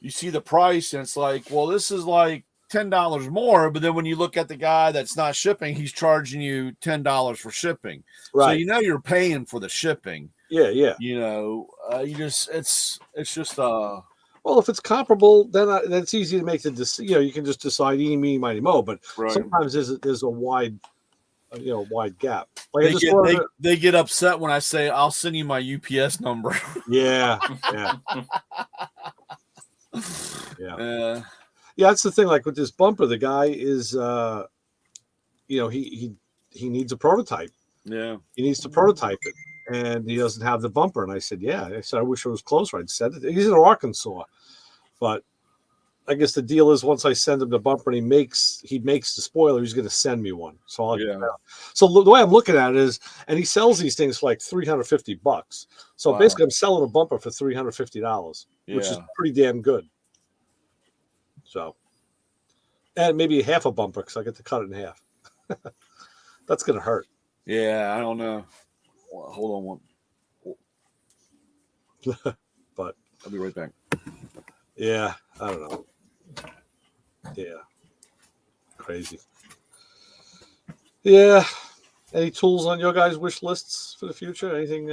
C: see the price and it's like, well, this is like $10 more, but then when you look at the guy that's not shipping, he's charging you $10 for shipping.
B: Right.
C: So you're paying for the shipping.
B: Yeah.
C: It's just
B: well, if it's comparable, then it's easy to make the decision. You can just decide eeny, meeny, miny, mo. But sometimes there's a wide gap. Like
C: they get upset when I say I'll send you my UPS number.
B: Yeah. That's the thing. Like with this bumper, the guy is, he needs a prototype.
C: Yeah,
B: he needs to prototype it. And he doesn't have the bumper. And I said, I wish it was closer. I'd send it. He's in Arkansas. But I guess the deal is once I send him the bumper and he makes the spoiler, he's going to send me one. So So the way I'm looking at it is, and he sells these things for like $350. So basically I'm selling a bumper for $350, which is pretty damn good. So, and maybe half a bumper because I get to cut it in half. That's going to hurt.
C: Yeah, I don't know. Hold on one.
B: But
C: I'll be right back.
B: Yeah, I don't know. Yeah. Crazy. Yeah. Any tools on your guys' wish lists for the future? Anything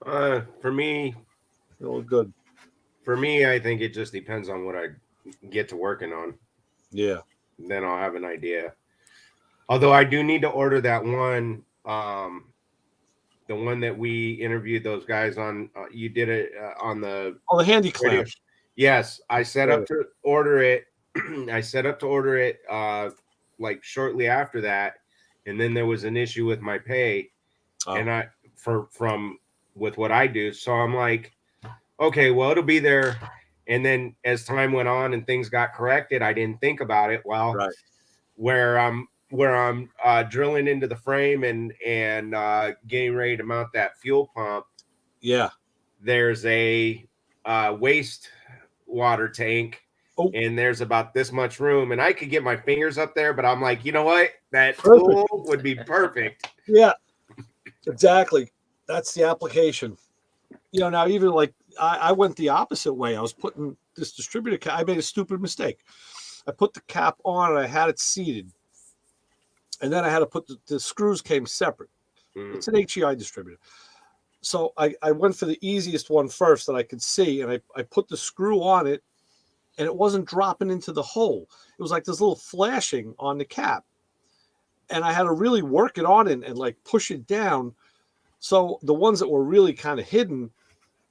J: for me,
B: good.
J: For me, I think it just depends on what I get to working on.
B: Yeah.
J: Then I'll have an idea. Although I do need to order that one the one that we interviewed those guys on. You did it on the
B: handy
J: radio.
B: clamp.
J: Yes, I set up to order it. I set up to order it like shortly after that, and then there was an issue with my pay, and from with what I do. So I'm like, okay, well, it'll be there. And then as time went on and things got corrected, I didn't think about it. Well, where I'm drilling into the frame and getting ready to mount that fuel pump.
B: Yeah,
J: there's a waste water tank, and there's about this much room, and I could get my fingers up there, but I'm like, you know what? That tool would be perfect.
B: Yeah, exactly. That's the application. You know, now even like I went the opposite way. I was putting this distributor cap. I made a stupid mistake. I put the cap on and I had it seated. And then I had to put the screws came separate. It's an HEI distributor. So I went for the easiest one first that I could see. And I put the screw on it and it wasn't dropping into the hole. It was like this little flashing on the cap. And I had to really work it on it and like push it down. So the ones that were really kind of hidden,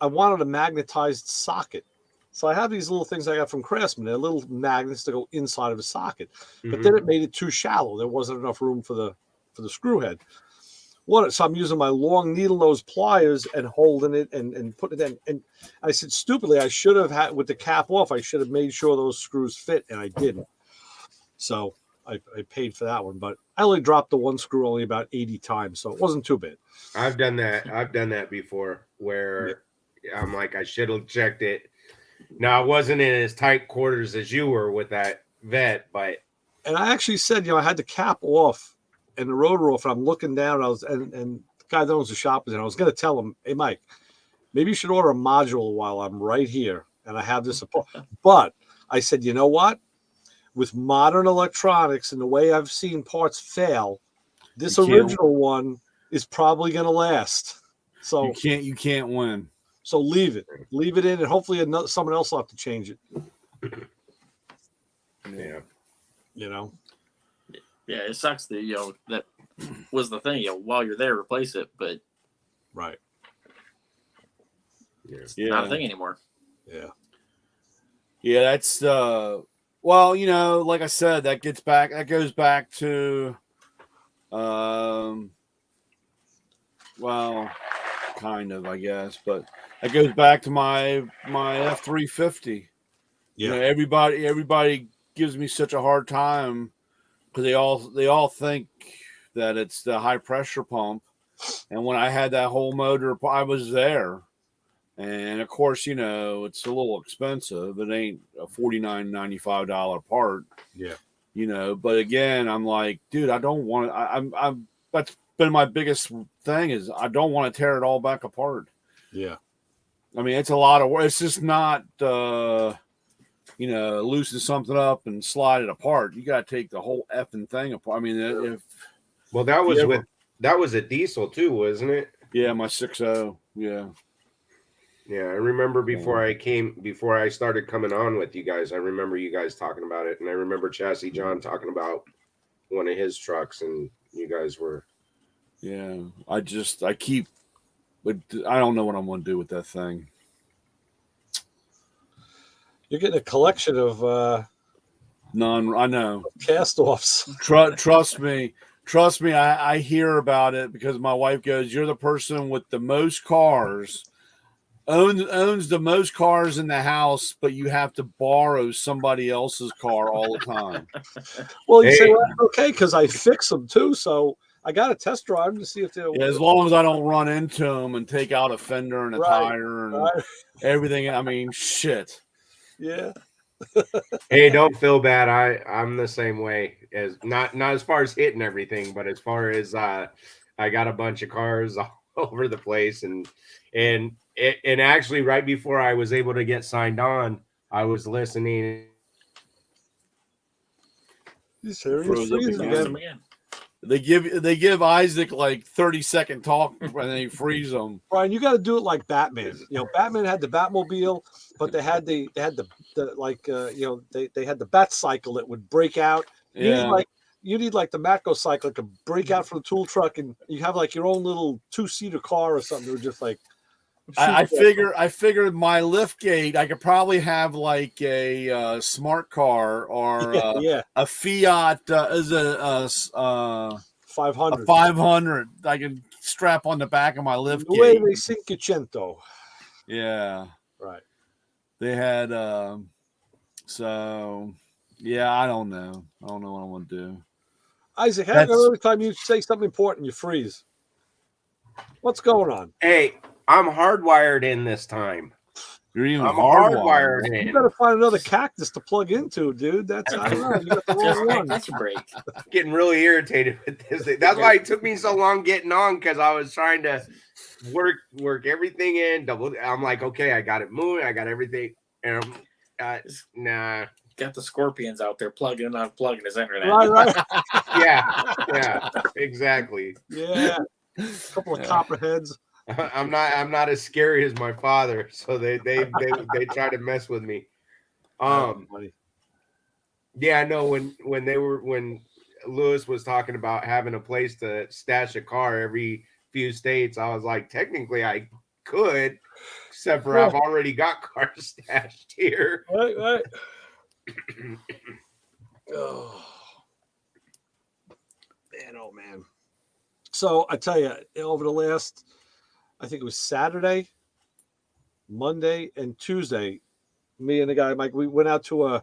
B: I wanted a magnetized socket. So I have these little things I got from Craftsman. They're little magnets to go inside of a socket. But then it made it too shallow. There wasn't enough room for the screw head. So I'm using my long needle nose pliers and holding it and putting it in. And I said, stupidly, I should have had, with the cap off, I should have made sure those screws fit, and I didn't. So I paid for that one. But I only dropped the one screw only about 80 times, so it wasn't too bad.
J: I've done that before where I'm like, I should have checked it. Now, I wasn't in as tight quarters as you were with that vet, but.
B: And I actually said, I had the cap off and the rotor off, and I'm looking down. And the guy that owns the shop was in. I was going to tell him, hey, Mike, maybe you should order a module while I'm right here and I have this. But I said, you know what? With modern electronics and the way I've seen parts fail, this original one is probably going to last. So
C: you can't win.
B: So leave it in, and hopefully someone else will have to change it.
J: Yeah.
G: Yeah, it sucks that that was the thing. While you're there, replace it, but it's not a thing anymore.
C: Yeah, that's well, like I said, that goes back to well, kind of, I guess, but that goes back to my F-350. Yeah, everybody gives me such a hard time because they all think that it's the high pressure pump, and when I had that whole motor, I was there, and of course, it's a little expensive. It ain't a $49.95 part. Yeah, but again, I'm like, dude, I don't want to. I'm that's been my biggest thing is I don't want to tear it all back apart.
B: Yeah.
C: I mean, it's a lot of work. It's just not, loosen something up and slide it apart. You got to take the whole effing thing apart. I mean,
J: that was a diesel too, wasn't it?
C: Yeah, my 6.0. Yeah.
J: Yeah, I remember before I started coming on with you guys, I remember you guys talking about it, and I remember Chassis John talking about one of his trucks, and you guys were.
C: Yeah, I don't know what I'm going to do with that thing.
B: You're getting a collection of
C: I know
B: cast-offs.
C: Trust me. I hear about it because my wife goes, "You're the person with the most cars, owns the most cars in the house, but you have to borrow somebody else's car all the time."
B: Well, you say, well, okay, because I fix them too, so I got to test drive them to see if they're.
C: Yeah, as long as I don't run into them and take out a fender and a tire and everything. I mean, shit.
B: Yeah.
J: Hey, don't feel bad. I'm the same way, as not as far as hitting everything, but as far as I got a bunch of cars all over the place, and actually right before I was able to get signed on, I was listening.
C: They give Isaac like 30-second talk and they freeze them.
B: Brian, you got to do it like Batman. Batman had the Batmobile, but they had the they had the bat cycle that would break out. You need like you need like the Matco cycle to break out from the tool truck, and you have like your own little 2-seater car or something. It was just like.
C: I figured my lift gate, I could probably have like a smart car or a Fiat is a
B: 500.
C: A 500 I can strap on the back of my lift gate.
B: 9,500.
C: Yeah.
B: Right.
C: They had so yeah, I don't know. I don't know what I want to do.
B: Isaac, every time you say something important, you freeze. What's going on?
J: Hey, I'm hardwired in this time.
C: You're even
J: hardwired in.
B: You better find another cactus to plug into, dude. That's I don't know. You got the wrong one.
G: That's a break.
J: Getting really irritated with this. That's why it took me so long getting on, because I was trying to work everything in. I'm like, okay, I got it moving. I got everything. And nah.
G: Got the scorpions out there plugging and unplugging his internet.
B: Right.
J: yeah, exactly.
B: Yeah. A couple of copperheads.
J: I'm not as scary as my father, so they try to mess with me. Yeah, I know when Lewis was talking about having a place to stash a car every few states, I was like, technically I could, except for I've already got cars stashed here.
B: Right. Oh man. So I tell you, over the last, I think it was Saturday, Monday, and Tuesday, me and the guy Mike, we went out to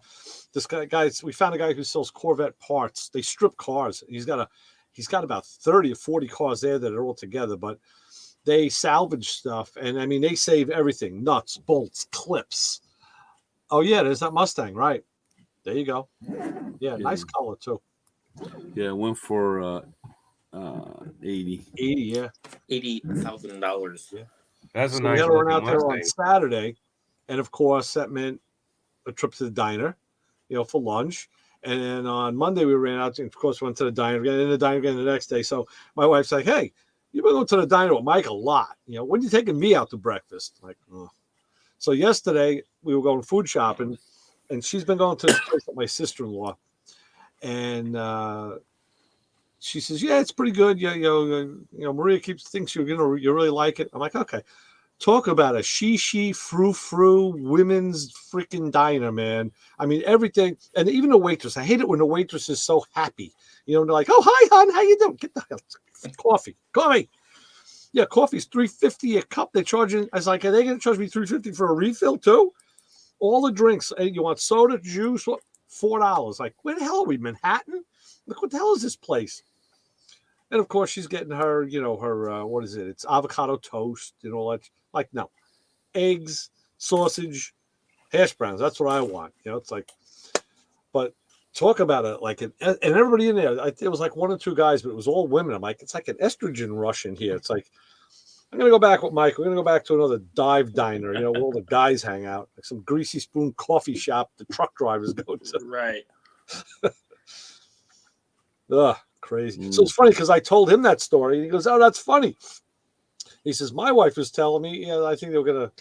B: we found a guy who sells Corvette parts. They strip cars. He's got about 30 or 40 cars there that are all together, but they salvage stuff, and I mean they save everything: nuts, bolts, clips. Oh yeah, there's that Mustang, right? There you go. Yeah, nice color too.
C: Yeah, went for 80.
B: 80, yeah.
G: $80,000.
B: Yeah.
J: That's a
B: so
J: nice.
B: We had to run out there
J: Mustang.
B: on Saturday, and of course that meant a trip to the diner, for lunch. And then on Monday we ran out, and of course went to the diner again, and the diner again the next day. So my wife's like, "Hey, you've been going to the diner with Mike a lot. When are you taking me out to breakfast?" Like, oh. So yesterday we were going food shopping, and she's been going to this place with my sister-in-law, and she says, "Yeah, it's pretty good. Maria thinks you're you really like it." I'm like, "Okay." Talk about a frou women's freaking diner, man. I mean, everything, and even the waitress. I hate it when the waitress is so happy. They're like, "Oh, hi, hon, how you doing? Get the hell coffee." Yeah, coffee's $3.50 a cup. They're charging. I was like, "Are they going to charge me $3.50 for a refill too?" All the drinks. You want soda, juice? What? $4. Like, where the hell are we? Manhattan? Look, what the hell is this place? And of course, she's getting her, her what is it? It's avocado toast and all that. Like, no, eggs, sausage, hash browns. That's what I want. It's like, but talk about it like and everybody in there. It was like one or two guys, but it was all women. I'm like, it's like an estrogen rush in here. It's like, I'm gonna go back with Mike. We're gonna go back to another dive diner. Where all the guys hang out, like some Greasy Spoon coffee shop the truck drivers go to.
G: Right.
B: Ugh. Crazy. So it's funny because I told him that story. He goes, "Oh, that's funny." He says, "My wife was telling me, I think they were gonna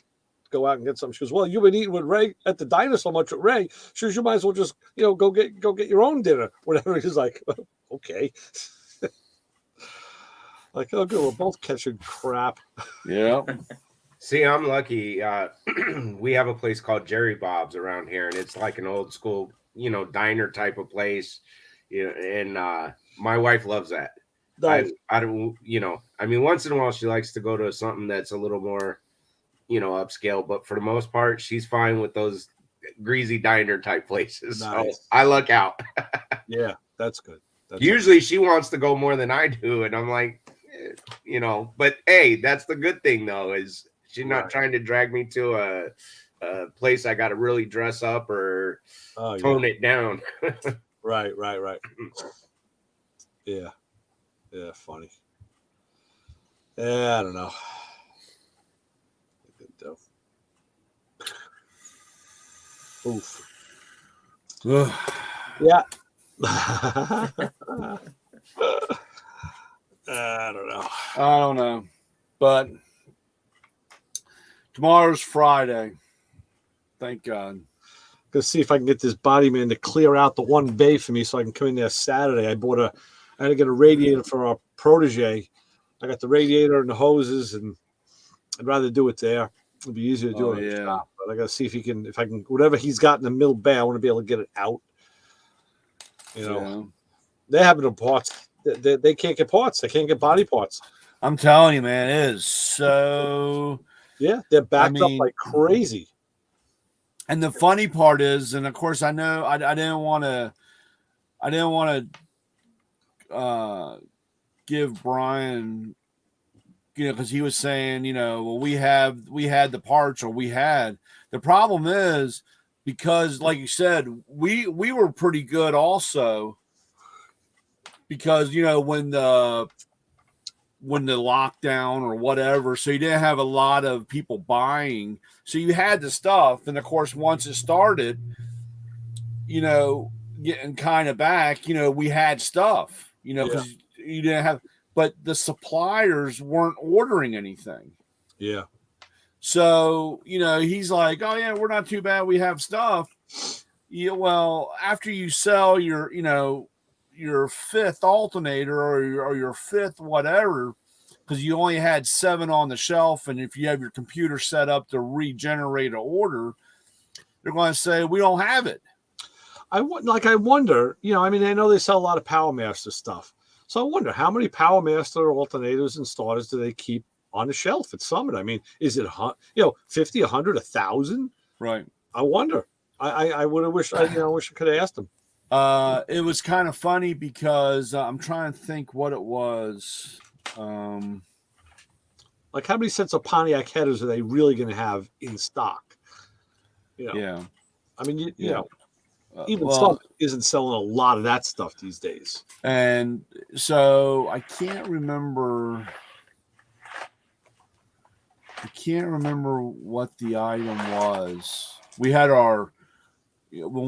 B: go out and get something." She goes, "Well, you've been eating with Ray at the diner so much with Ray. She goes, you might as well just, go get your own dinner." Whatever. He's like, "Okay." Like, oh, good. We're both catching crap.
C: Yeah.
J: See, I'm lucky. We have a place called Jerry Bob's around here, and it's like an old school, diner type of place. And my wife loves that.
B: Nice.
J: I don't, I mean, once in a while she likes to go to something that's a little more, upscale, but for the most part, she's fine with those greasy diner type places.
B: Nice.
J: So I look out.
B: Yeah, that's good.
J: Usually she wants to go more than I do, and I'm like, but hey, that's the good thing though, is she's not trying to drag me to a place I got to really dress up or tone it down.
B: Right. Yeah, funny. Yeah, I don't know. Good though. Oof. Yeah. I
C: don't know. But tomorrow's Friday. Thank God.
B: Gonna see if I can get this body man to clear out the one bay for me so I can come in there Saturday. I had to get a radiator for our protege. I got the radiator and the hoses, and I'd rather do it there. It'd be easier to do it in the shop. But I gotta see if I can, whatever he's got in the middle bay, I want to be able to get it out. They're having the parts. They can't get parts. They can't get body parts.
C: I'm telling you, man, it is so.
B: Yeah, they're backed up like crazy.
C: And the funny part is, and of course, I know I didn't want to give Brian, because he was saying, well, we had the parts, or the problem is, because like you said, we were pretty good also, because when the lockdown or whatever, so you didn't have a lot of people buying, so you had the stuff, and of course once it started getting kind of back, we had stuff, because you didn't have, but the suppliers weren't ordering anything.
B: Yeah.
C: So he's like, oh yeah, we're not too bad, we have stuff. Yeah, well, after you sell your fifth alternator or your fifth whatever, because you only had 7 on the shelf, and if you have your computer set up to regenerate an order, they're going to say we don't have it.
B: I wonder, I know they sell a lot of PowerMaster stuff, so I wonder how many PowerMaster alternators and starters do they keep on the shelf at Summit? Is it 50, 100, 1,000?
C: Right.
B: I wonder. I would have wished I could have asked them.
C: It was kind of funny because I'm trying to think what it was.
B: Like, how many sets of Pontiac headers are they really going to have in stock?
C: Yeah.
B: Even Summit isn't selling a lot of that stuff these days.
C: And so I can't remember what the item was. When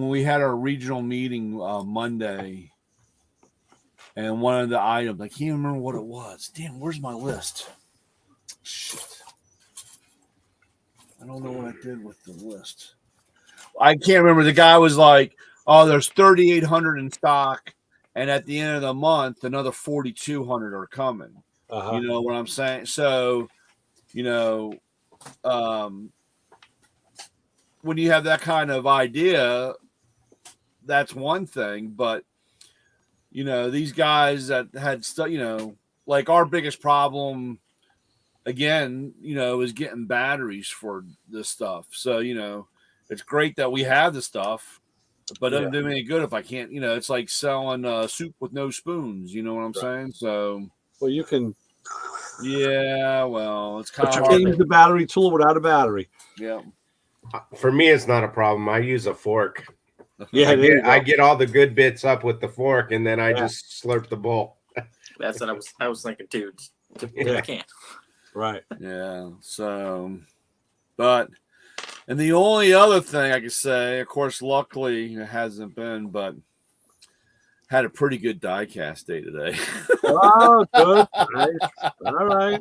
C: we had our regional meeting Monday, and one of the items, I can't remember what it was. Damn, where's my list? Shit. I don't know what I did with the list. I can't remember. The guy was like, oh, there's 3,800 in stock, and at the end of the month, another 4,200 are coming. You know what I'm saying? So, when you have that kind of idea, that's one thing. But, these guys that had stuff, like our biggest problem, again, is getting batteries for this stuff. So, it's great that we have the stuff, but it doesn't do me any good if I can't, it's like selling soup with no spoons. You know what I'm saying? So,
B: well, you can.
C: Yeah, well, it's kind of hard.
B: Change the battery tool without a battery.
C: Yeah.
J: For me, it's not a problem. I use a fork.
B: Yeah,
J: I get all the good bits up with the fork, and then I just slurp the bowl.
G: That's what I was thinking too. I can't.
B: Right.
C: Yeah. So, and the only other thing I could say, of course, luckily it hasn't been, but had a pretty good die cast day today.
B: Oh, good. Nice. All right.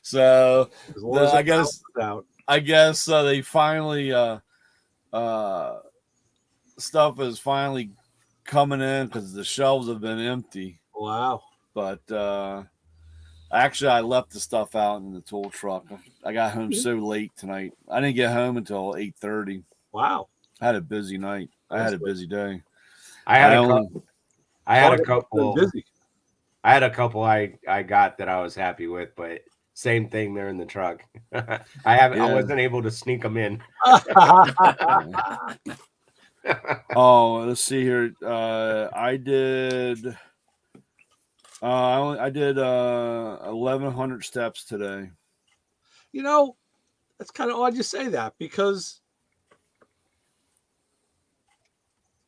C: So I guess they finally stuff is finally coming in because the shelves have been empty.
B: Wow.
C: But actually I left the stuff out in the tool truck. I got home so late tonight. I didn't get home until 8:30.
B: Wow.
C: I had a busy night. I had a busy day.
J: I had a couple
B: busy.
J: I had a couple I got that I was happy with, but same thing, they're in the truck. I wasn't able to sneak them in.
C: Oh, let's see here. I did 1,100 steps today.
B: That's kind of odd you say that, because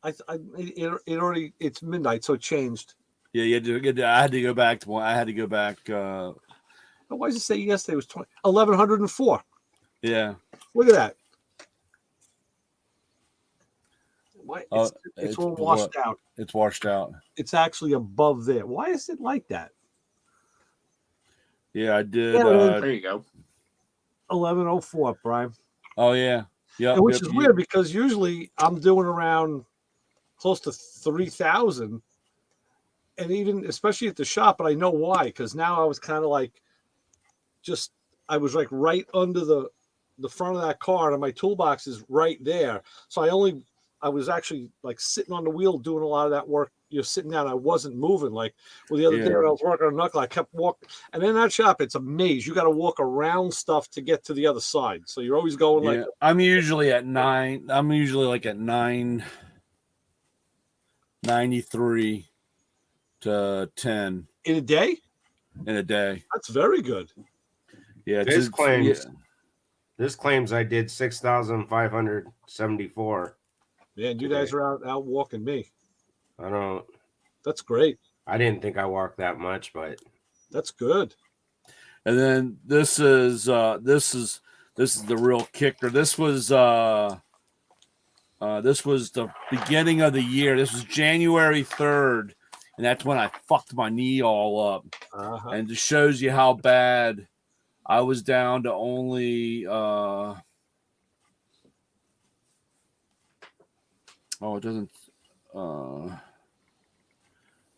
B: it's midnight, so it changed.
C: Yeah, I had to go back to one. I had to go back.
B: Why does it say yesterday was 1,104?
C: Yeah.
B: Look at that. Why? It's all washed out.
C: It's washed out.
B: It's actually above there. Why is it like that?
C: Yeah, I did.
G: There you go.
B: 1104, Brian.
C: Oh yeah. Yeah,
B: which is weird because usually I'm doing around close to 3,000, and even especially at the shop. But I know why, because now I was kind of like, I was like right under the front of that car, and my toolbox is right there. So I was actually like sitting on the wheel doing a lot of that work. You're sitting down. I wasn't moving. Like the other day when I was working on a knuckle, I kept walking. And in that shop, it's a maze. You got to walk around stuff to get to the other side. So you're always going like.
C: I'm usually at 9. I'm usually like at 993 to 10
B: in a day.
C: That's
B: very good.
C: Yeah,
J: this claims I did 6,574.
B: Man, you guys are out walking me.
J: I don't.
B: That's great.
J: I didn't think I walked that much, but
B: that's good.
C: And then this is the real kicker. This was the beginning of the year. This was January 3rd, and that's when I fucked my knee all up. And it shows you how bad I was down to only it doesn't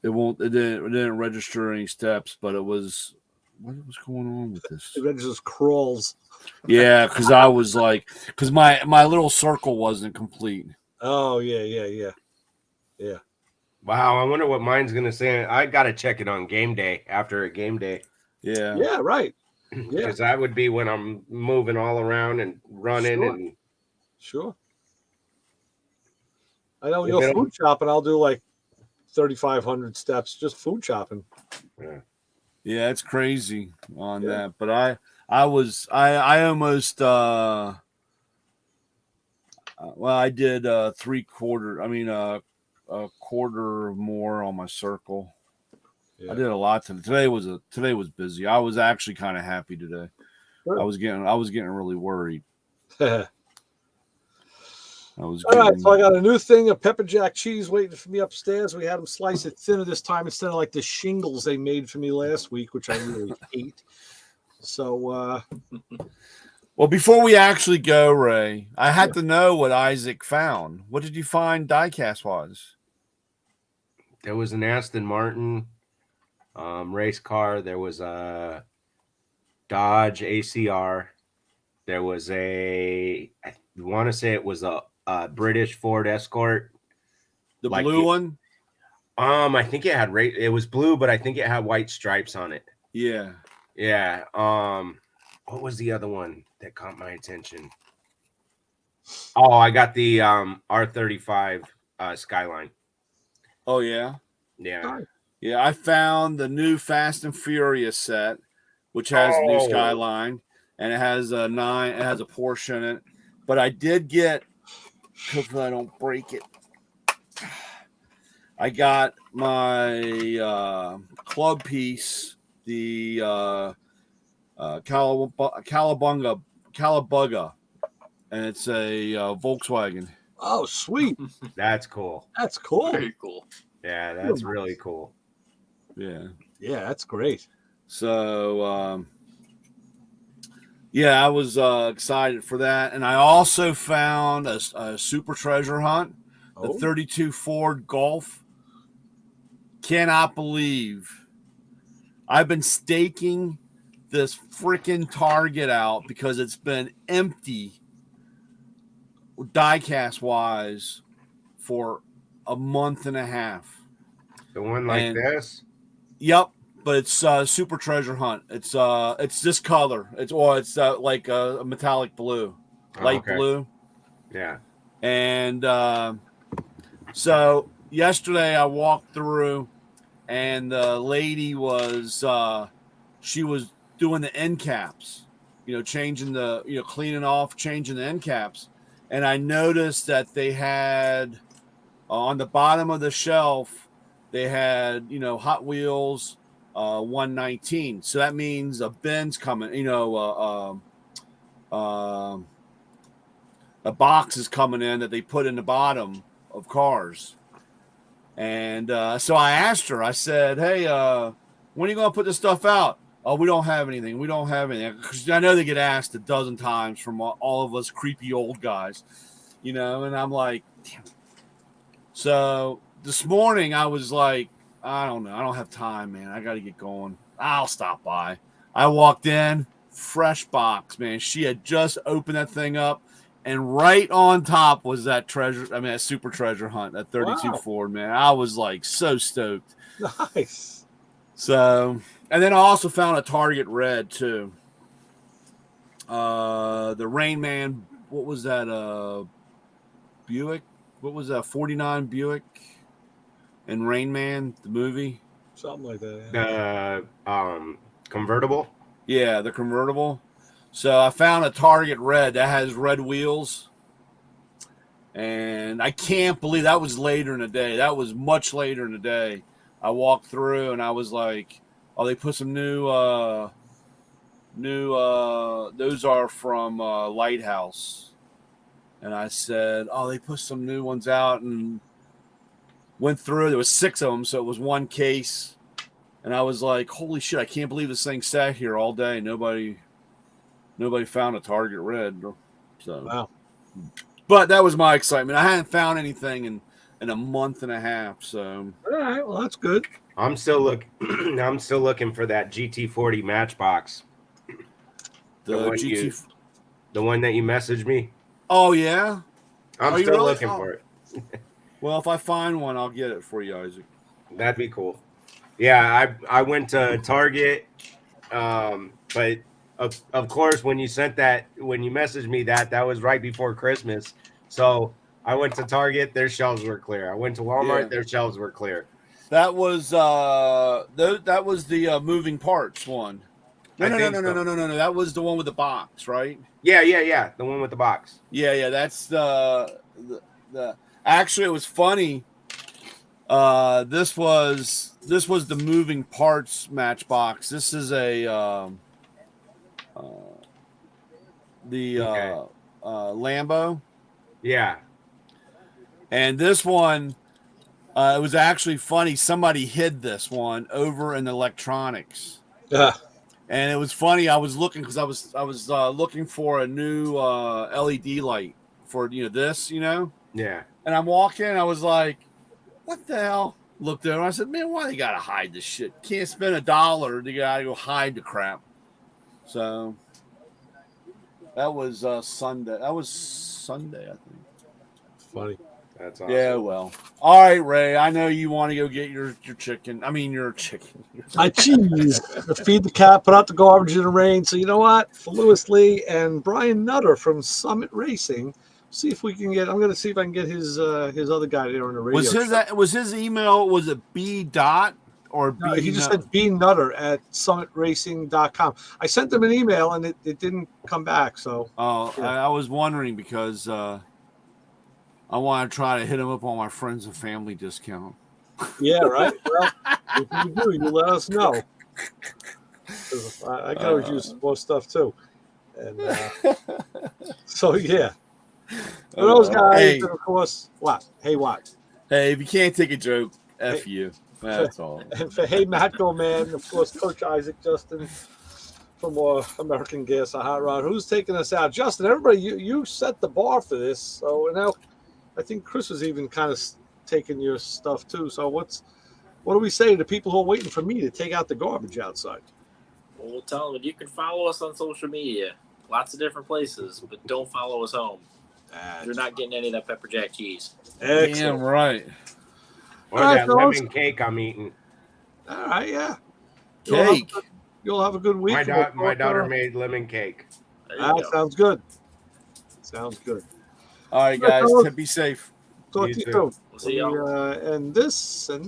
C: it didn't register any steps, but it was what was going on with this?
B: It registers crawls.
C: Yeah, because I was like, because my little circle wasn't complete.
B: Oh yeah.
J: Wow, I wonder what mine's gonna say. I gotta check it on game day after a game day.
B: Yeah, right.
J: Because that would be when I'm moving all around and running
B: Sure. I know when you go food shopping, I'll do like 3,500 steps just food shopping.
C: Yeah, it's crazy on that. But I almost I did a quarter more on my circle. I did a lot today. Today was busy. I was actually kind of happy today. Sure. I was getting really worried.
B: All right, so I got a new thing of pepper jack cheese waiting for me upstairs. We had them slice it thinner this time instead of like the shingles they made for me last week, which I really hate. So,
C: well, before we actually go, Ray, I had to know what Isaac found. What did you find diecast wise?
J: There was an Aston Martin race car. There was a Dodge ACR. There was I want to say it was a British Ford Escort.
C: The blue one?
J: I think it had it was blue, but I think it had white stripes on it.
C: Yeah.
J: Yeah. What was the other one that caught my attention? Oh, I got the R35 Skyline.
C: Oh yeah.
J: Yeah.
C: Yeah, I found the new Fast and Furious set, which has the new Skyline, and it has a Porsche in it. But I did get, hopefully I don't break it. I got my club piece, the Calabunga, and it's a Volkswagen.
B: Oh, sweet.
J: That's cool.
B: That's cool.
G: Very cool.
J: Yeah, that's really cool.
C: Yeah.
B: Yeah, that's great.
C: So, I was excited for that. And I also found a super treasure hunt, the 32 Ford Golf. Cannot believe I've been staking this freaking Target out because it's been empty diecast wise for a month and a half.
J: The one like this?
C: Yep, but it's super treasure hunt. It's this color. It's like a metallic blue, light blue.
J: Yeah.
C: And so yesterday I walked through, and the lady was she was doing the end caps, changing cleaning off, changing the end caps, and I noticed that they had on the bottom of the shelf. They had, Hot Wheels 119. So that means a Ben's coming, a box is coming in that they put in the bottom of cars. And so I asked her, I said, hey, when are you going to put this stuff out? Oh, we don't have anything. We don't have anything. 'Cause I know they get asked a dozen times from all of us creepy old guys, you know, and I'm like, damn. So this morning I was like, I don't know. I don't have time, man. I got to get going. I'll stop by. I walked in, fresh box, man. She had just opened that thing up, and right on top was that that super treasure hunt, that 32
B: Wow.
C: Ford, man. I was like so stoked.
B: Nice.
C: So, and then I also found a Target red too. The Rain Man, what was that? Buick? What was that? 49 Buick and Rain Man, the movie?
B: Something like that. Yeah.
J: The convertible.
C: Yeah, the convertible. So I found a Target red that has red wheels. And I can't believe that was later in the day. That was much later in the day. I walked through and I was like, oh, they put some new those are from Lighthouse. And I said, oh, they put some new ones out, and went through. There was 6 of them, so it was one case. And I was like, holy shit, I can't believe this thing sat here all day. Nobody found a Target red. So
B: Wow.
C: But that was my excitement. I hadn't found anything in a month and a half. So
B: All right, well that's good.
J: I'm still looking for that GT40 Matchbox.
C: the
J: one that you messaged me.
C: Oh yeah.
J: I'm
C: Are you
J: still
C: really?
J: looking
C: Oh.
J: for it.
C: Well, if I find one, I'll get it for you, Isaac.
J: That'd be cool. Yeah, I went to Target, but of course when you messaged me that was right before Christmas. So I went to Target, their shelves were clear. I went to Walmart,
C: Yeah.
J: their shelves were clear.
C: That was the moving parts one. No. That was the one with the box, right?
J: Yeah. The one with the box.
C: Yeah. That's the actually it was funny. This was the moving parts Matchbox. This is a Lambo.
J: Yeah.
C: And this one, it was actually funny. Somebody hid this one over in electronics.
B: Yeah.
C: And it was funny. I was looking because I was looking for a new LED light for this.
J: Yeah.
C: And I'm walking. I was like, "What the hell?" Looked over. I said, "Man, why they gotta hide this shit? Can't spend $1. They gotta go hide the crap." So that was Sunday. That was Sunday, I think.
B: Funny.
J: That's awesome.
C: Yeah, well. All right, Ray. I know you want to go get your chicken. I mean, your chicken.
B: My cheese. Feed the cat, put out the garbage in the rain. So you know what? For Lewis Lee and Brian Nutter from Summit Racing, see if we can get. I'm going to see if I can get his other guy there on the radio.
C: Was his email? Was it B dot or B?
B: No, he just said B Nutter at summitracing.com. I sent them an email and it didn't come back. So
C: I was wondering because I want to try to hit him up on my friends and family discount.
B: Yeah, right. Well, if you do, you let us know. I can always use more stuff too. And so yeah. For those guys, and of course, what? Hey, what?
C: Hey, if you can't take a joke, F you. That's all.
B: And for Hey Matco Man, of course, Coach Isaac Justin from American Gas, a hot rod. Who's taking us out? Justin, everybody, you set the bar for this. So now I think Chris was even kind of taking your stuff too. So what do we say to the people who are waiting for me to take out the garbage outside?
G: Well, we'll tell them you can follow us on social media. Lots of different places, but don't follow us home. You're not getting any of that pepper jack cheese.
B: Excellent.
C: Damn right.
J: Or
B: All right,
J: that
B: fellas.
J: lemon cake I'm eating.
B: All right, yeah.
C: Cake.
B: You'll have a good week.
J: My daughter made lemon cake.
B: Sounds good. Sounds good.
C: All right, guys. Be safe.
B: Talk
J: You
B: to you
J: too.
B: soon.
G: We'll see y'all.
B: And this and